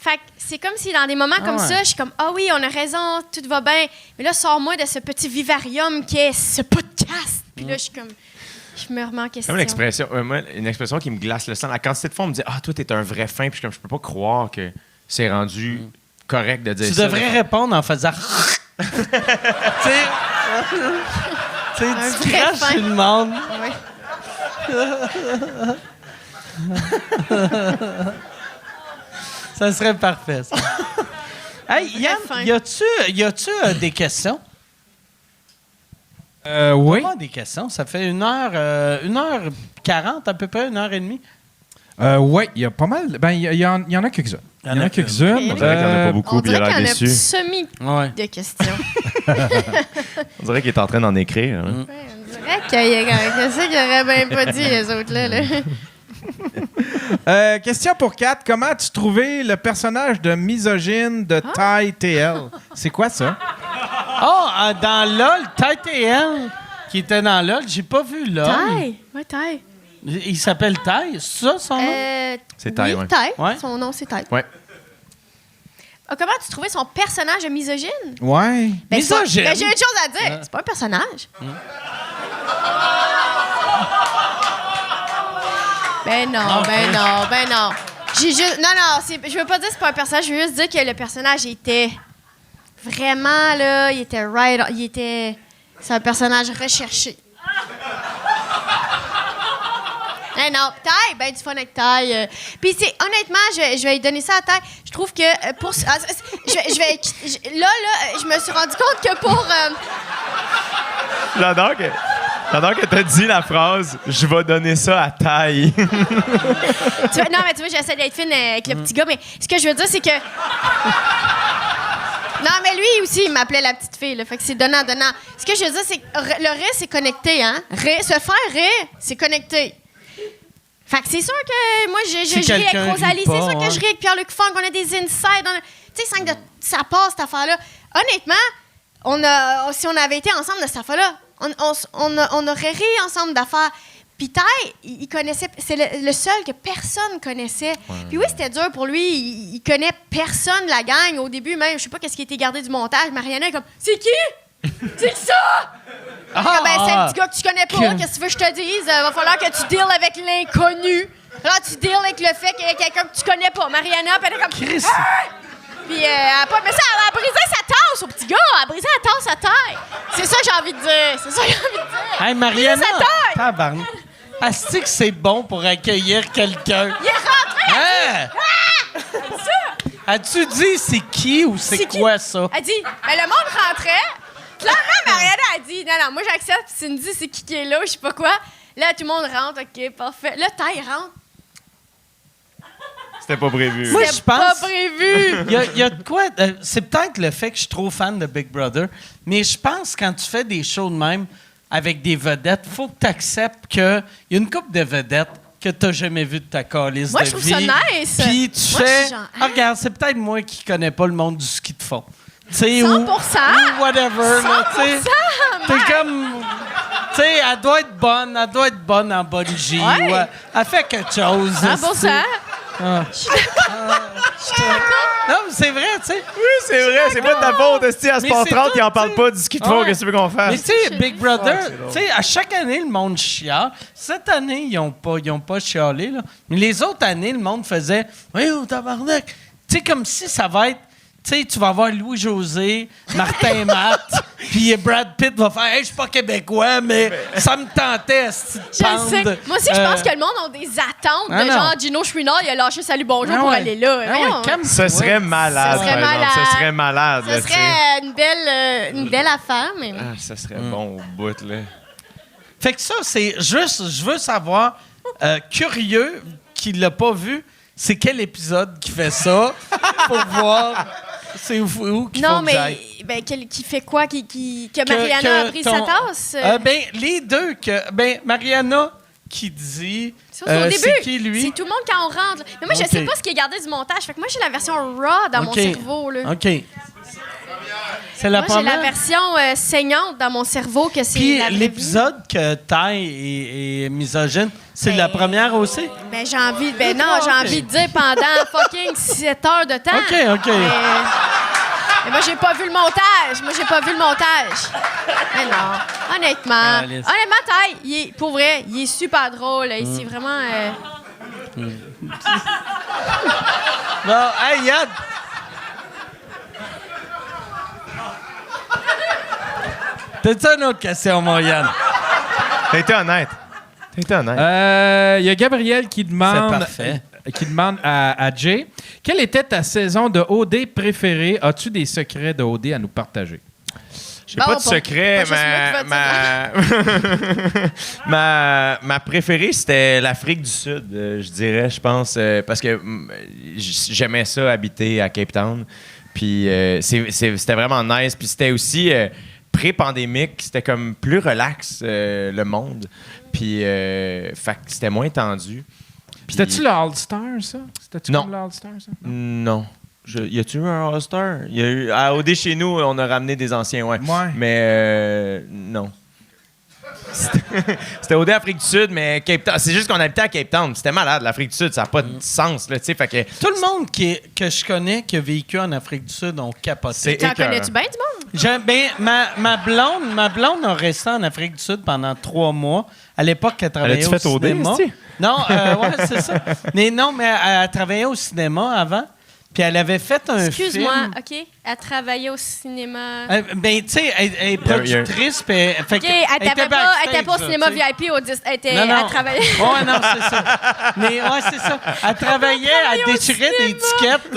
fait que c'est comme si dans des moments comme ouais. ça, je suis comme, oui, on a raison, tout va bien. Mais là, sors-moi de ce petit vivarium qui est ce podcast. Puis là, je suis comme, je me remets en question. Comme l'expression, moi, une expression qui me glace le sang. La quantité de fois, on me dit toi, t'es un vrai fin. Puis je peux pas croire que c'est rendu correct de dire Tu ça. devrais répondre en faisant. Tu sais, tu vrai craches fin. sur le monde. Oui. Ça serait parfait, ça. Hey, Yann, fin. y a-tu des questions? Oui. Pas des questions. Ça fait 1h40 à peu près, 1h30. Oui, il y a pas mal. Ben, il y en a quelques-uns. Il y en a quelques-uns. Ok. On dirait qu'il n'y en a pas beaucoup, On puis il a dirait l'air qu'il y en a déçu. semi Ouais. de questions. On dirait qu'il est en train d'en écrire. Hein. Ouais, on dirait qu'il y a qu'est-ce qu'ils auraient bien pas dit, les autres-là. Là. Question pour Kat. Comment as-tu trouvé le personnage de misogyne de Ty TL? C'est quoi ça? Dans LOL, TL, qui était dans LOL, j'ai pas vu LOL. Taille. Ouais, taille. Il s'appelle Ty, c'est ça son nom? C'est Taille, oui, ouais. Taille. Ouais. Son nom, c'est Taille. Ouais. Comment tu trouvais son personnage de misogyne? Ouais. Ben, Misogyne? j'ai une chose à dire. C'est pas un personnage. Ben non. J'ai juste... Non, je veux pas dire que c'est pas un personnage. Je veux juste dire que le personnage était vraiment, là, il était right... C'est un personnage recherché. Eh non, Taille, ben du fun avec Taille. Puis c'est honnêtement, je vais lui donner ça à Taille. Je trouve que là, je me suis rendu compte que pour J'adore que t'as dit la phrase « Je vais donner ça à Taille ». non, mais tu vois, j'essaie d'être fine avec le petit gars, mais ce que je veux dire, c'est que non, mais lui aussi, il m'appelait la petite fille, là, fait que c'est donnant. Ce que je veux dire, c'est que le rire, c'est connecté, hein. Se faire rire, c'est connecté. Fait que c'est sûr que moi, je ris avec quelqu'un Rosalie, rit pas, c'est sûr que hein. je ris avec Pierre-Luc Funk, on a des insides, tu sais, sans que ça passe, cette affaire-là. Honnêtement, si on avait été ensemble de cette affaire-là, on aurait ri ensemble d'affaires. Puis Ty, il connaissait, c'est le seul que personne connaissait. Puis oui, c'était dur pour lui, il connaît personne de la gang. Au début, même, je sais pas qu'est-ce qui a été gardé du montage. Mariana est comme, c'est qui? C'est qui ça? C'est un petit gars que tu connais pas. Qu'est-ce que tu veux que je te dise? Va falloir que tu deals avec l'inconnu. Là, tu deals avec le fait qu'il y a quelqu'un que tu connais pas. Mariana, puis elle est comme... Puis, elle a brisé sa tasse au petit gars. Elle a brisé la tasse à Taille. C'est ça que j'ai envie de dire. Hey, Mariana, Brise sa taille. tabarnak. Asti que c'est bon pour accueillir quelqu'un. Il est rentré. Hein? As-tu dit c'est qui ou c'est quoi ça? Elle dit, le monde rentrait. Clairement, Mariana a dit, non, moi j'accepte. Si tu me dis c'est qui est là, je sais pas quoi. Là, tout le monde rentre, OK, parfait. Là, Taille rentre. C'était pas prévu. Moi, C'était je pense- pas prévu. Il y a de quoi. C'est peut-être le fait que je suis trop fan de Big Brother, mais je pense que quand tu fais des shows de même avec des vedettes, faut que tu acceptes qu'il y a une couple de vedettes que tu n'as jamais vu de ta calice Moi, de je trouve vie. ça nice. Puis tu Moi, je fais. suis genre, Regarde, c'est peut-être moi qui connais pas le monde du ski de fond. Tu sais, 100%. ou whatever. Là, tu sais. 100%, T'es comme. Tu sais, elle doit être bonne en bungee. Ouais. ou elle fait quelque chose. 100%. Non, mais c'est vrai, tu sais. Oui, c'est vrai, c'est pas de ta faute. Esti, à Mais Sport c'est 30, tout, ils en parlent tu sais. pas du ski de fond. Ouais. Qu'est-ce que tu veux qu'on Mais fasse? tu sais, Big Brother, tu sais, à chaque année, le monde chiale. Cette année, ils ont pas chialé, là. Mais les autres années, le monde faisait « Oui, oh, tabarnak! » Tu sais, comme si ça va être... Tu sais, tu vas avoir Louis-José, Martin Matt, Puis Brad Pitt va faire « Hey, je suis pas québécois, mais ça me tentait, cette Je le sais. Moi aussi, je pense que le monde a des attentes Ah de non. genre Gino Chouinard, il a lâché Salut Bonjour pour aller là. Voyons. Ce serait malade, Ce serait par exemple. malade. Ce serait malade, là, Ce tu sais. serait une belle affaire, mais... Ah, ça serait bon au bout, là. Fait que ça, c'est juste, je veux savoir, curieux, qui l'a pas vu, c'est quel épisode qui fait ça pour voir c'est où qu'il faut Non, que mais j'aille. qui fait quoi? Que Mariana a pris sa tasse? Ben, les deux. Mariana qui dit... Ça, c'est au début. C'est qui, lui? C'est tout le monde quand on rentre. là. Mais moi, je Ok. sais pas ce qui est gardé du montage. Fait que moi, j'ai la version raw dans mon Ok. cerveau. Là. OK. C'est la Moi, j'ai première? la version saignante dans mon cerveau que c'est Puis la vraie l'épisode que Ty est misogyne, c'est la première aussi? vie. Ben, j'ai envie de dire pendant fucking 7 heures de temps. OK. Mais moi, j'ai pas vu le montage. Mais non, honnêtement. Alice. Honnêtement, Ty, pour vrai, il est super drôle. C'est vraiment... Bon, hey, Yann! T'as-tu une autre question, mon Yann? T'as été honnête. Il y a Gabriel qui demande, C'est parfait. qui demande à Jay, quelle était ta saison de OD préférée? As-tu des secrets de OD à nous partager? J'ai pas de secret, pas juste moi qui va ma préférée, c'était l'Afrique du Sud, je dirais, je pense, parce que j'aimais ça, habiter à Cape Town. Puis c'était vraiment nice. Puis c'était aussi pré-pandémique, c'était comme plus relax, le monde. Puis fait que c'était moins tendu. Puis- C'était-tu le All-Star, ça? C'était-tu Non. comme le All-Star, ça? Non. Y a-tu eu un All-Star? Y a eu, à OD chez nous, on a ramené des anciens, ouais. Ouais. Mais non. C'était OD Afrique du Sud, mais Cape Town. C'est juste qu'on habitait à Cape Town. C'était malade, l'Afrique du Sud. Ça n'a pas de sens, là, tu sais. Fait que Tout le monde que je connais qui a vécu en Afrique du Sud ont capoté. c'est T'en écœurant. connais-tu bien du monde? Ma blonde a resté en Afrique du Sud pendant 3 mois. À l'époque, elle travaillait Elle au a-tu fait OD, cinéma. esti? Non, ouais, c'est ça. Mais elle travaillait au cinéma avant. Puis elle avait fait un Excuse-moi, film. OK? Elle travaillait au cinéma. Ben, tu sais, elle est productrice. Puis fait OK, que- elle était pas au backstage, cinéma là, tu sais. VIP au 10. Elle Non. travaillait. Ouais, non, c'est ça. Mais ouais, c'est ça. Elle travaillait, elle déchirait des étiquettes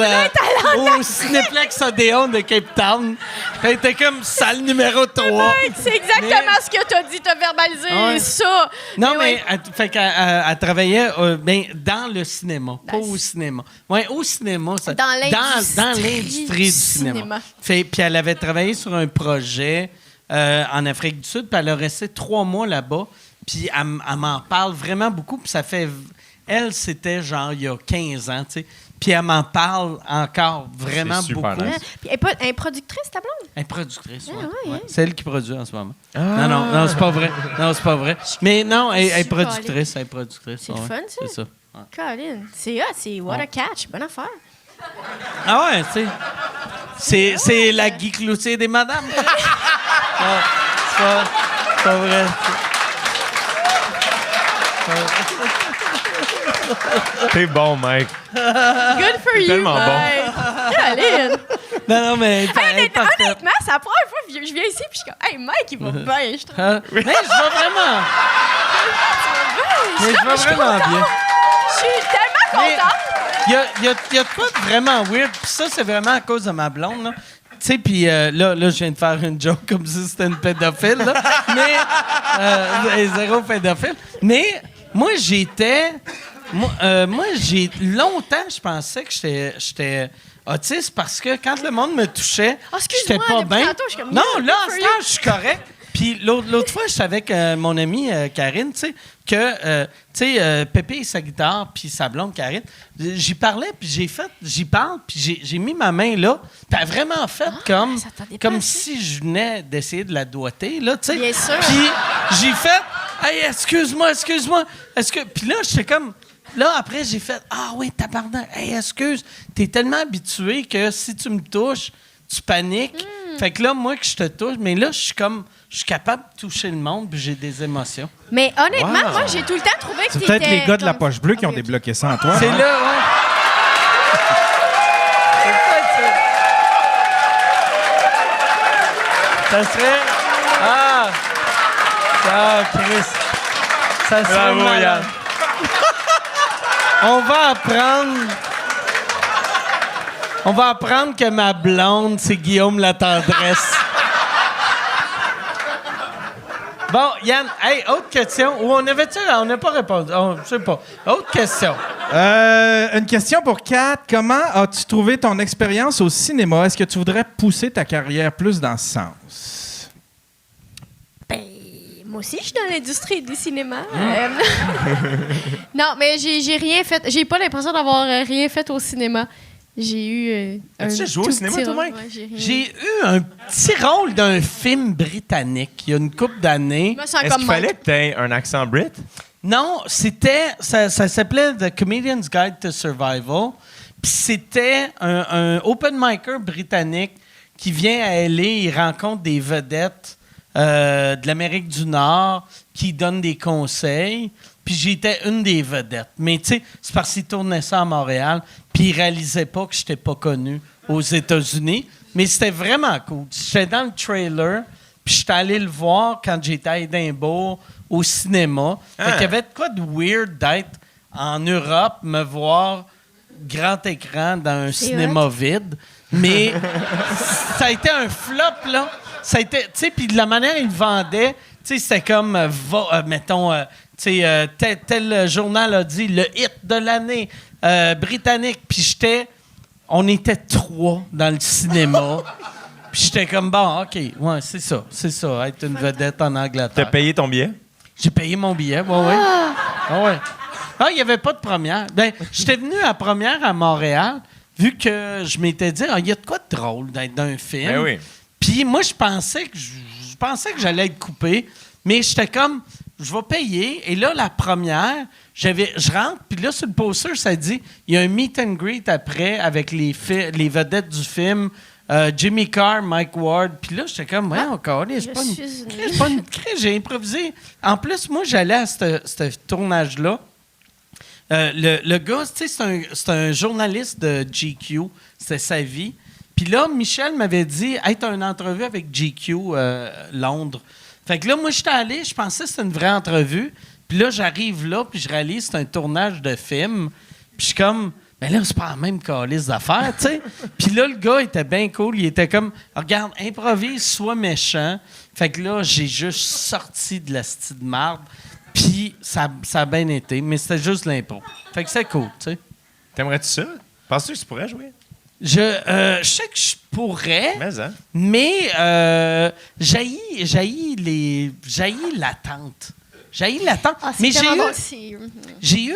au Cinéplex Odéon de Cape Town. Elle était comme salle numéro 3. C'est exactement ce que t'as dit. T'as verbalisé Ouais. ça. Non, mais ouais. fait qu'elle travaillait dans le cinéma, pas au cinéma. Oui, au cinéma. Ça, Dans l'industrie l'industrie du cinéma. Puis elle avait travaillé sur un projet en Afrique du Sud, puis elle a resté 3 mois là-bas. Puis elle m'en parle vraiment beaucoup. Puis ça fait... Elle, c'était genre il y a 15 ans, tu sais. Puis elle m'en parle encore vraiment C'est super beaucoup. nice. Puis elle est productrice, ta blonde? Elle est productrice, ouais. ouais, Ouais. hein? C'est elle qui produit en ce moment. Non, c'est pas vrai. Non, c'est pas vrai. Mais non, elle est suis productrice. Elle est productrice. C'est le ouais. fun, ça? C'est ça. Ouais. Colin, c'est hot, c'est what a catch. Bonne affaire. Ah ouais, tu sais. C'est la Guy Cloutier des madames. Ah, c'est pas vrai. T'es bon, Mike. Good for you, tellement bon. Mike. Colin. Non, mais elle est parfaite. Honnêtement, c'est la première fois que je viens ici puis je suis comme, hey, Mike, il va bien, je trouve. Hein? Mais je vais vraiment. Mais je vais vraiment bien. Je suis tellement Mais contente. il y a de quoi de vraiment weird. Puis ça, c'est vraiment à cause de ma blonde, là. Tu sais, puis là, je viens de faire une joke comme si c'était une pédophile, là. Mais, zéro pédophile. Mais, moi, j'ai longtemps, je pensais que j'étais autiste parce que quand le monde me touchait, Oh, j'étais excuse-moi, pas depuis bien. tantôt, je suis comme, Non, yeah, là, good en for ce you. temps, je suis correct. Puis l'autre fois, j'étais avec mon amie Karine, tu sais, que, tu sais, Pépé et sa guitare, puis sa blonde Karine, j'y parlais, puis j'y parle, puis j'ai mis ma main là, puis elle a vraiment fait comme ça t'a déplacé. si je venais d'essayer de la doigter, là, tu sais. Bien sûr. Puis j'ai fait, hey, excuse-moi. Puis là, j'étais comme, là, après, j'ai fait, ah oui, tabarnak, hey, excuse, t'es tellement habitué que si tu me touches, tu paniques. Fait que là, moi, que je te touche, mais là, je suis capable de toucher le monde, puis j'ai des émotions. Mais honnêtement, moi, j'ai tout le temps trouvé que C'est t'étais... peut-être les gars de la comme- poche bleue qui ont Ok, ok. débloqué ça en toi. C'est hein? là, ouais. C'est peut-être ça. Ça serait... Chris. Ça serait Bravo, malade. Yann. On va apprendre que ma blonde, c'est Guillaume la tendresse. Bon, Yann, hey, autre question. Ou on n'a pas répondu. Je sais pas. Autre question. Une question pour Kat. Comment as-tu trouvé ton expérience au cinéma? Est-ce que tu voudrais pousser ta carrière plus dans ce sens? Ben, moi aussi, je suis dans l'industrie du cinéma. Non, mais j'ai rien fait. J'ai pas l'impression d'avoir rien fait au cinéma. J'ai eu As-tu déjà joué au cinéma, toi, Mike? J'ai eu un petit rôle d'un film britannique il y a une couple d'années. Je me sens Est-ce comme qu'il fallait que tu aies un accent brit? Non, ça s'appelait The Comedian's Guide to Survival. Puis c'était un open micer britannique qui vient à LA, il rencontre des vedettes de l'Amérique du Nord qui donnent des conseils. Puis j'étais une des vedettes. Mais tu sais, c'est parce qu'il tournait ça à Montréal, puis il réalisait pas que j'étais pas connu aux États-Unis. Mais c'était vraiment cool. J'étais dans le trailer, puis j'étais allé le voir quand j'étais à Édimbourg au cinéma. Fait qu'il y avait de quoi de weird d'être en Europe, me voir grand écran dans un cinéma vide. Mais ça a été un flop, là. Ça a été, tu sais, puis de la manière il le vendait, tu sais, c'était comme, mettons, tu sais, tel journal a dit le hit de l'année britannique. Puis on était 3 dans le cinéma. Puis j'étais comme, bon, OK, ouais, c'est ça, être une vedette en Angleterre. T'as payé ton billet? J'ai payé mon billet, ouais. Ah ouais. Ah, il n'y avait pas de première. Ben, j'étais venu à première à Montréal, vu que je m'étais dit, il y a de quoi de drôle d'être dans un film. Ben oui. Puis moi, je pensais que j'allais être coupé, mais j'étais comme, je vais payer. Et là, la première, je rentre, puis là, sur le poster, ça dit, il y a un meet and greet après avec les vedettes du film. Jimmy Carr, Mike Ward. Puis là, j'étais comme, ouais, encore, c'est pas une j'ai improvisé. En plus, moi, j'allais à ce tournage-là. Le gars, tu sais, c'est un journaliste de GQ. C'était sa vie. Puis là, Michel m'avait dit, hey, t'as une entrevue avec GQ Londres. Fait que là, moi, j'étais allé, je pensais que c'était une vraie entrevue. Puis là, j'arrive là, puis je réalise que c'est un tournage de film. Puis je suis comme, mais là, c'est pas la même calice d'affaires, tu sais. Puis là, le gars était bien cool. Il était comme, regarde, improvise, sois méchant. Fait que là, j'ai juste sorti de la style de marde. Puis ça a bien été, mais c'était juste l'impro. Fait que c'est cool, tu sais. T'aimerais-tu ça? Penses-tu que tu pourrais jouer? Je sais que je pourrais, mais j'haïs l'attente. J'haïs l'attente. Mais j'ai eu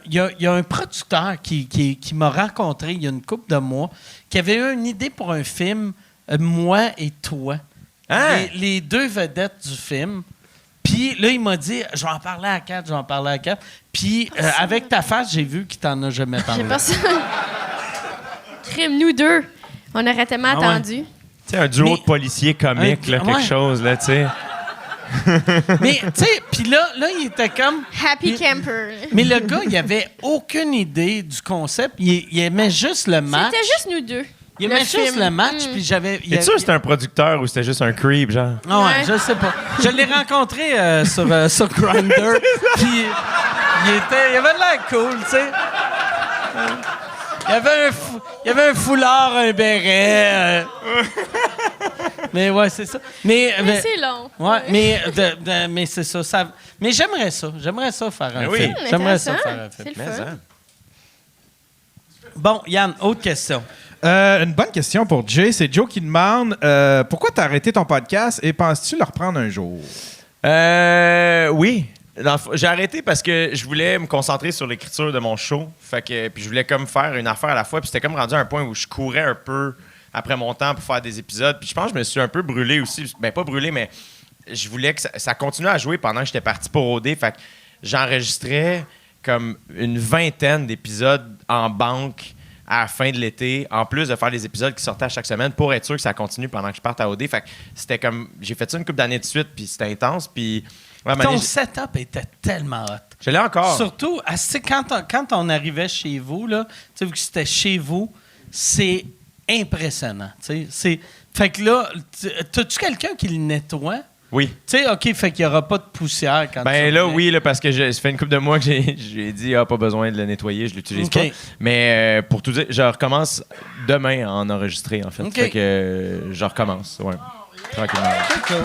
il y a un producteur qui m'a rencontré il y a une couple de mois, qui avait eu une idée pour un film, Moi et toi. Hein? Les 2 vedettes du film. Puis là, il m'a dit, je vais en parler à 4. Puis avec ta face, j'ai vu qu'il t'en a jamais parlé. J'ai pas ça. Crime, nous 2. On aurait tellement attendu. Tu sais, un duo de policiers comiques, là, quelque chose, là, tu sais. Mais, tu sais, puis là, il était comme... Happy Camper. Mais le gars, il avait aucune idée du concept. Il aimait juste le match. C'était juste nous 2. Il aimait juste le match, puis j'avais... Es-tu sûr que c'était un producteur ou c'était juste un creep, genre? Ah ouais, je sais pas. Je l'ai rencontré sur Grindr, puis il avait de l'air cool, tu sais. Il y avait un foulard, un béret. Mais ouais, c'est ça. Mais c'est long. Ouais, mais c'est ça. Mais j'aimerais ça. J'aimerais ça faire un film. J'aimerais ça faire un film. C'est le fun. Bon, Yann, autre question. Une bonne question pour Jay. C'est Joe qui demande pourquoi t'as arrêté ton podcast et penses-tu le reprendre un jour? Oui. J'ai arrêté parce que je voulais me concentrer sur l'écriture de mon show. Puis je voulais comme faire une affaire à la fois. Puis c'était comme rendu à un point où je courais un peu après mon temps pour faire des épisodes. Puis je pense que je me suis un peu brûlé aussi. Ben pas brûlé, mais je voulais que ça continue à jouer pendant que j'étais parti pour OD. Fait que j'enregistrais comme une 20aine d'épisodes en banque à la fin de l'été, en plus de faire des épisodes qui sortaient à chaque semaine pour être sûr que ça continue pendant que je parte à OD. Fait que c'était comme... J'ai fait ça une couple d'années de suite, puis c'était intense, puis... Ouais, ton setup était tellement hot. Je l'ai encore. Surtout, quand on arrivait chez vous, là, tu sais, vu que c'était chez vous, c'est impressionnant. Fait que là, t'as-tu quelqu'un qui le nettoie? Oui. Tu sais, OK, fait qu'il n'y aura pas de poussière quand Ben tu là, reviens. oui, là, parce que ça fait une couple de mois que j'ai dit, pas besoin de le nettoyer, je l'utilise OK. pas. Mais pour tout dire, je recommence demain à en enregistrer, en fait. OK. Fait que je recommence, ouais. Tranquillement. C'est cool.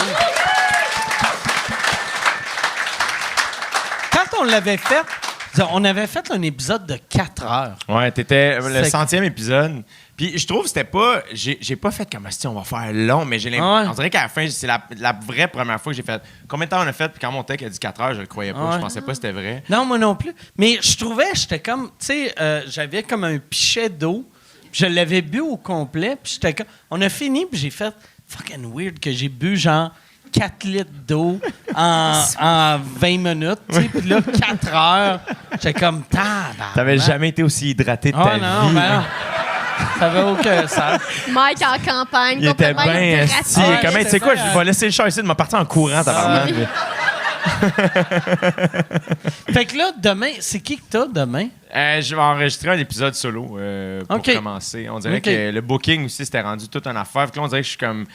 Quand on l'avait fait, on avait fait un épisode de 4 heures. Ouais, t'étais le C'est- 100e épisode. Puis je trouve que c'était pas. J'ai pas fait comme si on va faire long, mais j'ai l'impression. Ah ouais. On dirait qu'à la fin, c'est la vraie première fois que j'ai fait. Combien de temps on a fait? Puis quand mon tech a dit 4 heures, je le croyais pas. Ah ouais. Je pensais pas que c'était vrai. Non, moi non plus. Mais je trouvais, j'étais comme, tu sais, j'avais comme un pichet d'eau. Je l'avais bu au complet. Puis j'étais comme, on a fini, puis j'ai fait fucking weird que j'ai bu genre 4 litres d'eau en 20 minutes. Tu sais, puis là, 4 heures. J'étais comme, tabarnak. T'avais jamais été aussi hydraté de ta Ah non, vie. ben non. Ça avait aucun sens. Mike en campagne, Il était complètement bien hydraté. esti. Ouais, Comment, tu sais quoi, c'était je vais laisser le chat ici de me partir en courant, tabarnak. Fait que là, demain, c'est qui que t'as demain? Je vais enregistrer un épisode solo pour OK. commencer. On dirait OK. que le booking aussi, c'était rendu toute une affaire. Fait que là, on dirait que je suis comme.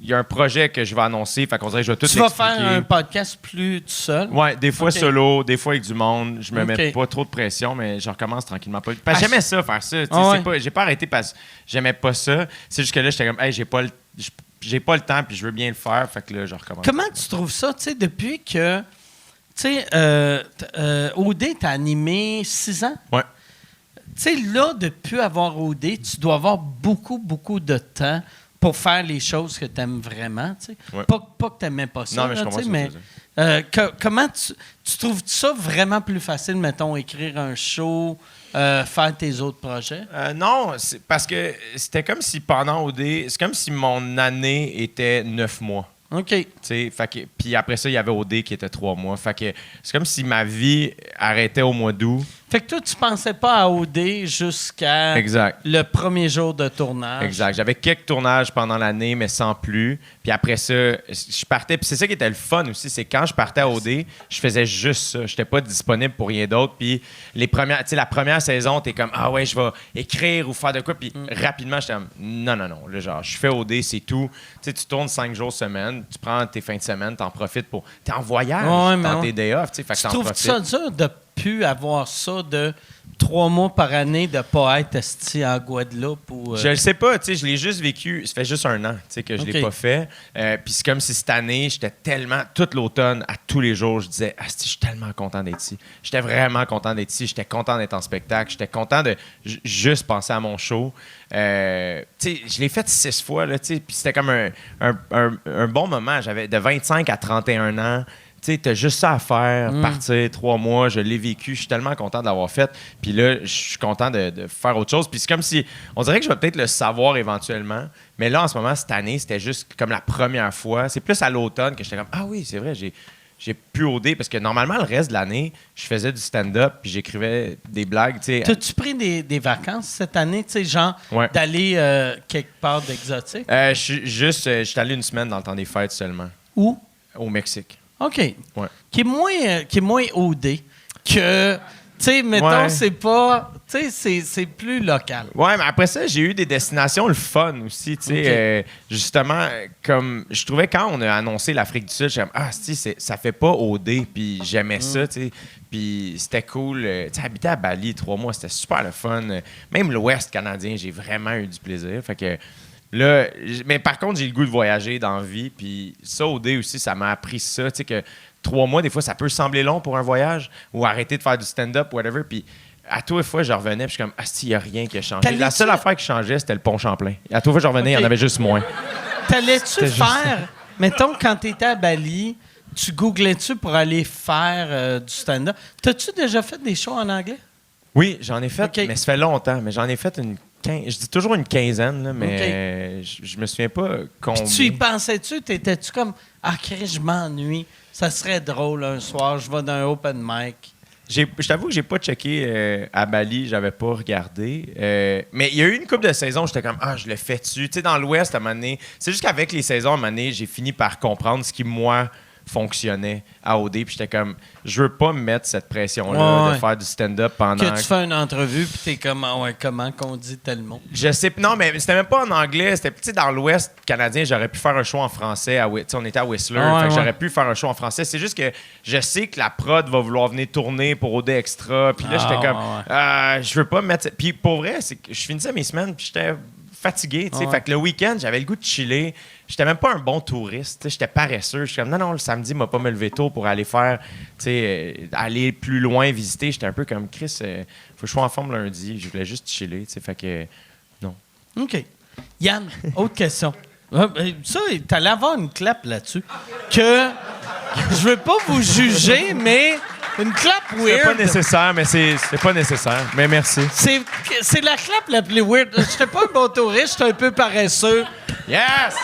Il y a un projet que je vais annoncer. Fait qu'on dirait que je vais tout Tu vas expliquer. faire un podcast plus tout seul? Ouais, des fois OK. solo, des fois avec du monde. Je me OK. mets pas trop de pression, mais je recommence tranquillement. Parce que j'aimais ça, faire ça. Tu sais, Ah ouais. c'est pas, j'ai pas arrêté parce que j'aimais pas ça. C'est juste que là, j'étais comme, hey, j'ai pas le temps, puis je veux bien le faire. Fait que là, je recommence. Comment tu trouves ça, tu sais, depuis que, tu sais, OD, t'as animé 6 ans? Ouais. Tu sais, là, depuis avoir OD, tu dois avoir beaucoup, beaucoup de temps pour faire les choses que tu aimes vraiment, tu sais. Ouais. Pas que tu n'aimais pas ça, Non, mais je là, comprends tu sais, ce que tu veux dire. comment tu trouves ça vraiment plus facile, mettons, écrire un show, faire tes autres projets? Non, c'est parce que c'était comme si pendant OD, c'est comme si mon année était 9 mois. OK. Tu sais, puis après ça, il y avait OD qui était 3 mois. Fait que c'est comme si ma vie arrêtait au mois d'août. Fait que toi, tu pensais pas à OD jusqu'à Exact. le premier jour de tournage. Exact. J'avais quelques tournages pendant l'année, mais sans plus. Puis après ça, je partais. Puis c'est ça qui était le fun aussi, c'est quand je partais à OD, je faisais juste ça. Je n'étais pas disponible pour rien d'autre. Puis la première saison, tu es comme, ah ouais, je vais écrire ou faire de quoi. Puis rapidement, j'étais comme, non. Là, genre, je fais OD, c'est tout. Tu sais, tu tournes 5 jours semaine, tu prends tes fins de semaine, t'en profites pour. T'es en voyage, Ouais, mais dans ouais. tes day off. Fait que Tu t'en trouves profites. ça dur de plus avoir ça de 3 mois par année de pas être esti en Guadeloupe ou. Je le sais pas, tu sais, je l'ai juste vécu, ça fait juste 1 an, tu sais, que je l'ai OK. pas fait. Puis c'est comme si cette année, j'étais tellement, tout l'automne, à tous les jours, je disais, je suis tellement content d'être ici. J'étais vraiment content d'être ici, j'étais content d'être en spectacle, j'étais content de juste penser à mon show. Tu sais, je l'ai fait 6 fois, là, tu sais, puis c'était comme un bon moment. J'avais de 25 à 31 ans. Tu sais, t'as juste ça à faire, partir 3 mois, je l'ai vécu, je suis tellement content de l'avoir fait. Puis là, je suis content de faire autre chose. Puis c'est comme si, on dirait que je vais peut-être le savoir éventuellement, mais là, en ce moment, cette année, c'était juste comme la première fois. C'est plus à l'automne que j'étais comme, ah oui, c'est vrai, j'ai pu OD, parce que normalement, le reste de l'année, je faisais du stand-up, puis j'écrivais des blagues, tu sais. T'as-tu pris des vacances cette année, tu sais, genre Ouais. d'aller quelque part d'exotique? Je suis allé 1 semaine dans le temps des fêtes seulement, Où? au Mexique. OK. Ouais. Qui est moins OD que, tu sais, mettons, Ouais. c'est pas, tu sais, c'est plus local. Ouais, mais après ça, j'ai eu des destinations le fun aussi, tu sais. Justement, comme je trouvais quand on a annoncé l'Afrique du Sud, j'aime ça fait pas OD, puis j'aimais ça, tu sais. Puis c'était cool. Tu sais, habiter à Bali 3 mois, c'était super le fun. Même l'Ouest canadien, j'ai vraiment eu du plaisir. Fait que là, mais par contre, j'ai le goût de voyager dans la vie, puis ça, OD aussi, ça m'a appris ça, tu sais, que 3 mois, des fois, ça peut sembler long pour un voyage, ou arrêter de faire du stand-up, whatever, puis à tous les fois, je revenais, puis je suis comme, il n'y a rien qui a changé. T'allais-tu- La seule affaire qui changeait, c'était le pont Champlain. À tous les fois, je revenais, il y en avait juste moins. T'allais-tu C'était juste faire, mettons, quand t'étais à Bali, tu googlais-tu pour aller faire du stand-up? T'as-tu déjà fait des shows en anglais? Oui, j'en ai fait, OK. mais ça fait longtemps, mais j'en ai fait je dis toujours une quinzaine, là, mais je me souviens pas combien. Puis tu y pensais-tu? T'étais-tu comme, Chris, je m'ennuie. Ça serait drôle un soir, je vais dans un open mic. Je t'avoue que j'ai pas checké à Bali, j'avais pas regardé. Mais il y a eu une couple de saisons où j'étais comme, je le fais-tu. Tu sais, dans l'Ouest, à un moment donné, c'est juste qu'avec les saisons, à un moment donné, j'ai fini par comprendre ce qui, moi, fonctionnait à OD. Puis j'étais comme, je veux pas me mettre cette pression-là de faire du stand-up pendant... Que tu fais une entrevue, puis t'es comme, comment qu'on dit tel mot? Je sais, non, mais c'était même pas en anglais. C'était petit dans l'Ouest canadien. J'aurais pu faire un show en français. On était à Whistler. Fait que j'aurais pu faire un show en français. C'est juste que je sais que la prod va vouloir venir tourner pour OD Extra. Puis là, j'étais comme, je veux pas me mettre... Puis pour vrai, c'est que je finissais mes semaines, puis j'étais fatigué. Fait que le week-end, j'avais le goût de chiller. J'étais même pas un bon touriste. J'étais paresseux. J'étais comme, non, le samedi, m'a pas me lever tôt pour aller faire, aller plus loin, visiter. J'étais un peu comme, Chris, faut que je sois en forme lundi. Je voulais juste chiller. Fait que, non. OK. Yann, autre question. Ça, t'allais avoir une clap là-dessus. Que je veux pas vous juger, mais une clap weird. C'est pas nécessaire, mais c'est pas nécessaire. Mais merci. C'est la clap la plus weird. J'étais pas un bon touriste, j'étais un peu paresseux. Yes!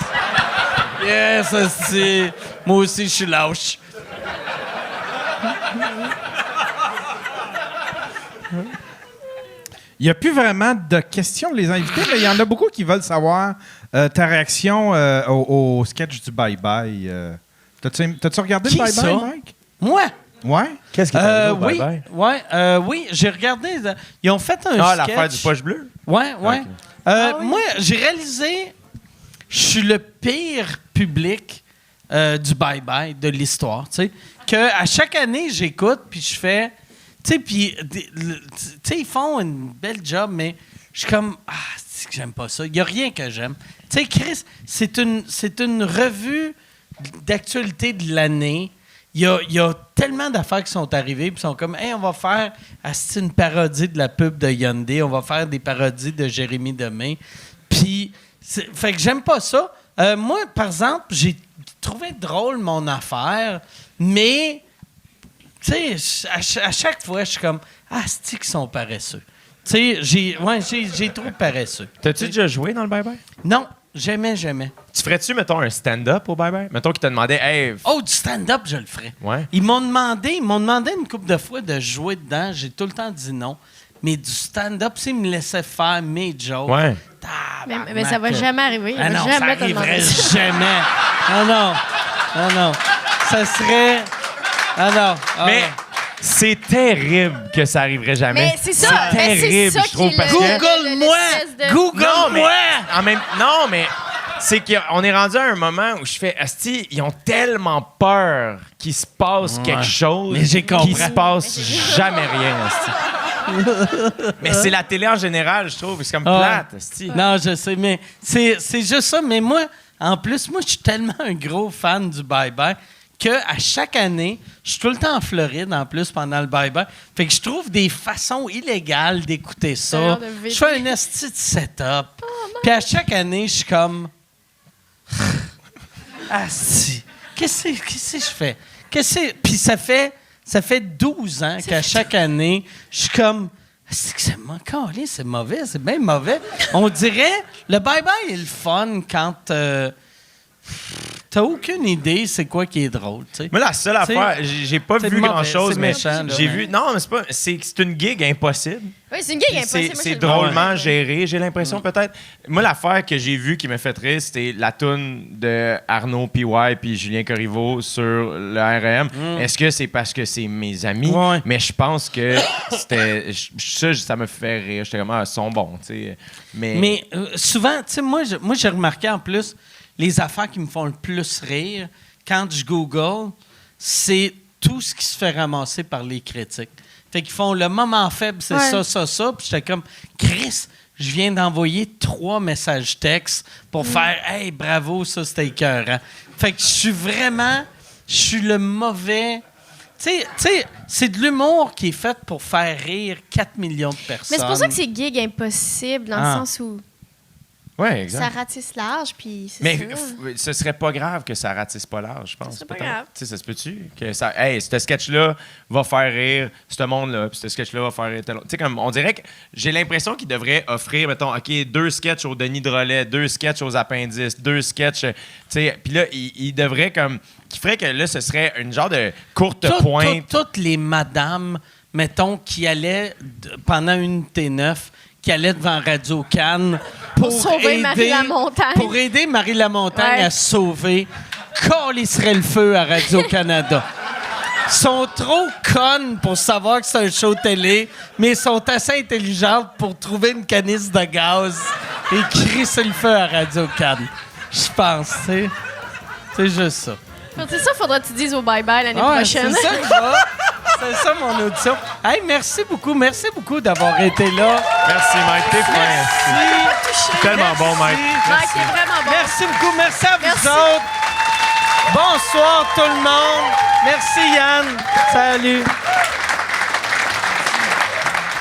Yes, c'est... Moi aussi, je suis lâche. Il n'y a plus vraiment de questions, les invités, mais il y en a beaucoup qui veulent savoir ta réaction au sketch du Bye Bye. T'as-tu regardé Qui le Bye ça? Bye, Mike? Moi? Ouais? Qu'est-ce qui t'arrive au oui, bye-bye? oui, j'ai regardé. Ils ont fait un sketch. L'affaire du poche bleu? Ouais. Ok. Moi, j'ai réalisé, je suis le pire public du bye-bye de l'histoire. Tu sais, qu'à chaque année, j'écoute, puis je fais. Tu sais, puis. Tu sais, ils font une belle job, mais je suis comme. Ah, c'est que j'aime pas ça. Il n'y a rien que j'aime. Tu sais, Chris, c'est une revue d'actualité de l'année. Il y a tellement d'affaires qui sont arrivées, puis sont comme, hey, on va faire une parodie de la pub de Hyundai, on va faire des parodies de Jérémy Demé. Puis, fait que j'aime pas ça. Moi, par exemple, j'ai trouvé drôle mon affaire, mais, tu sais, à chaque fois, je suis comme, c'est qu'ils sont paresseux. Tu sais, j'ai trop paresseux. T'as-tu déjà joué dans le bye-bye? Non, jamais. Tu ferais-tu, mettons, un stand-up au bye-bye? Mettons qu'ils te demandaient, hey... Oh, du stand-up, je le ferais. Ouais. Ils m'ont demandé une couple de fois de jouer dedans. J'ai tout le temps dit non. Mais du stand-up, ils me laissaient faire mes jokes. Ouais. Mais ça va jamais arriver. Ah non, ça jamais te arriverait demander ça. jamais. Ah non. Ça serait... Ah non. Mais c'est terrible que ça arriverait jamais. Mais c'est ça. C'est terrible, ça je trouve, qui est parce le- que... Google-moi! l'espèce de- Google-moi! Non, mais c'est qu'on est rendu à un moment où je fais, asti, ils ont tellement peur qu'il se passe quelque chose Mais j'ai compris. qu'il se passe jamais rien, asti. Mais c'est la télé en général, je trouve. C'est comme plate, asti. Non, je sais, mais c'est juste ça. Mais moi, en plus, je suis tellement un gros fan du bye-bye qu'à chaque année, je suis tout le temps en Floride, en plus, pendant le bye-bye. Fait que je trouve des façons illégales d'écouter ça. D'ailleurs, de Je fais un esti de setup. Puis à chaque année, je suis comme... Asti, qu'est-ce que je fais? Puis ça fait 12 ans qu'à chaque année, je suis comme... C'est mauvais, c'est bien mauvais. On dirait, le bye-bye est le fun quand t'as aucune idée c'est quoi qui est drôle. T'sais. Moi, la seule affaire, j'ai pas c'est vu mauvais, grand-chose, c'est mais méchant, là, j'ai mais- vu... Non, mais c'est une gig impossible. Oui, c'est une gig impossible. Moi, C'est je- drôlement géré, j'ai l'impression, peut-être. Moi, l'affaire que j'ai vue qui m'a fait rire, c'était la toune de Arnaud PY puis Julien Corriveau sur le RM. Est-ce que c'est parce que c'est mes amis? Ouais. Mais je pense que c'était... Ça me fait rire. J'étais comme, ils sont bons, tu sais. Mais souvent, tu sais, moi, j'ai remarqué en plus, les affaires qui me font le plus rire, quand je Google, c'est tout ce qui se fait ramasser par les critiques. Fait qu'ils font le moment faible, c'est Ouais. ça. Puis j'étais comme, Chris, je viens d'envoyer 3 messages textes pour faire, hey, bravo, ça c'était écœurant. Fait que je suis le mauvais. Tu sais, c'est de l'humour qui est fait pour faire rire 4 millions de personnes. Mais c'est pour ça que c'est gig impossible, dans le sens où Ouais, exact. ça ratisse large, puis c'est Mais ça. ce serait pas grave que ça ratisse pas large, je pense. Ce serait pas peut-être. grave. Tu sais, ça se peut-tu? Que ça, hey, ce sketch-là va faire rire ce monde-là, puis ce sketch-là va faire rire tel autre. Tu sais, comme, on dirait que j'ai l'impression qu'ils devraient offrir, mettons, OK, 2 sketchs au Denis Drolet, 2 sketchs aux appendices, 2 sketchs, tu sais, puis là, ils devraient comme... qui ferait que là, ce serait une genre de courte pointe. Toutes les madames, mettons, qui allaient pendant une T9, qui allaient devant Radio Cannes pour sauver Marie Lamontagne. Pour aider Marie Lamontagne Ouais. à se sauver. câlisserait le feu à Radio-Canada. Ils sont trop connes pour savoir que c'est un show télé, mais ils sont assez intelligents pour trouver une canisse de gaz et crisser le feu à Radio-Can. Je pense, c'est juste ça. C'est ça, faudra que tu dises au bye-bye l'année Ouais, prochaine. c'est ça que c'est ça mon audition. Hey, merci beaucoup d'avoir été là. Merci, Mike. T'es fin. Merci. Tellement bon, Mike. Mike, c'est vraiment bon. Merci beaucoup. Merci à vous Merci. autres. Bonsoir tout le monde. Merci Yann. Salut.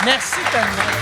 Merci tellement.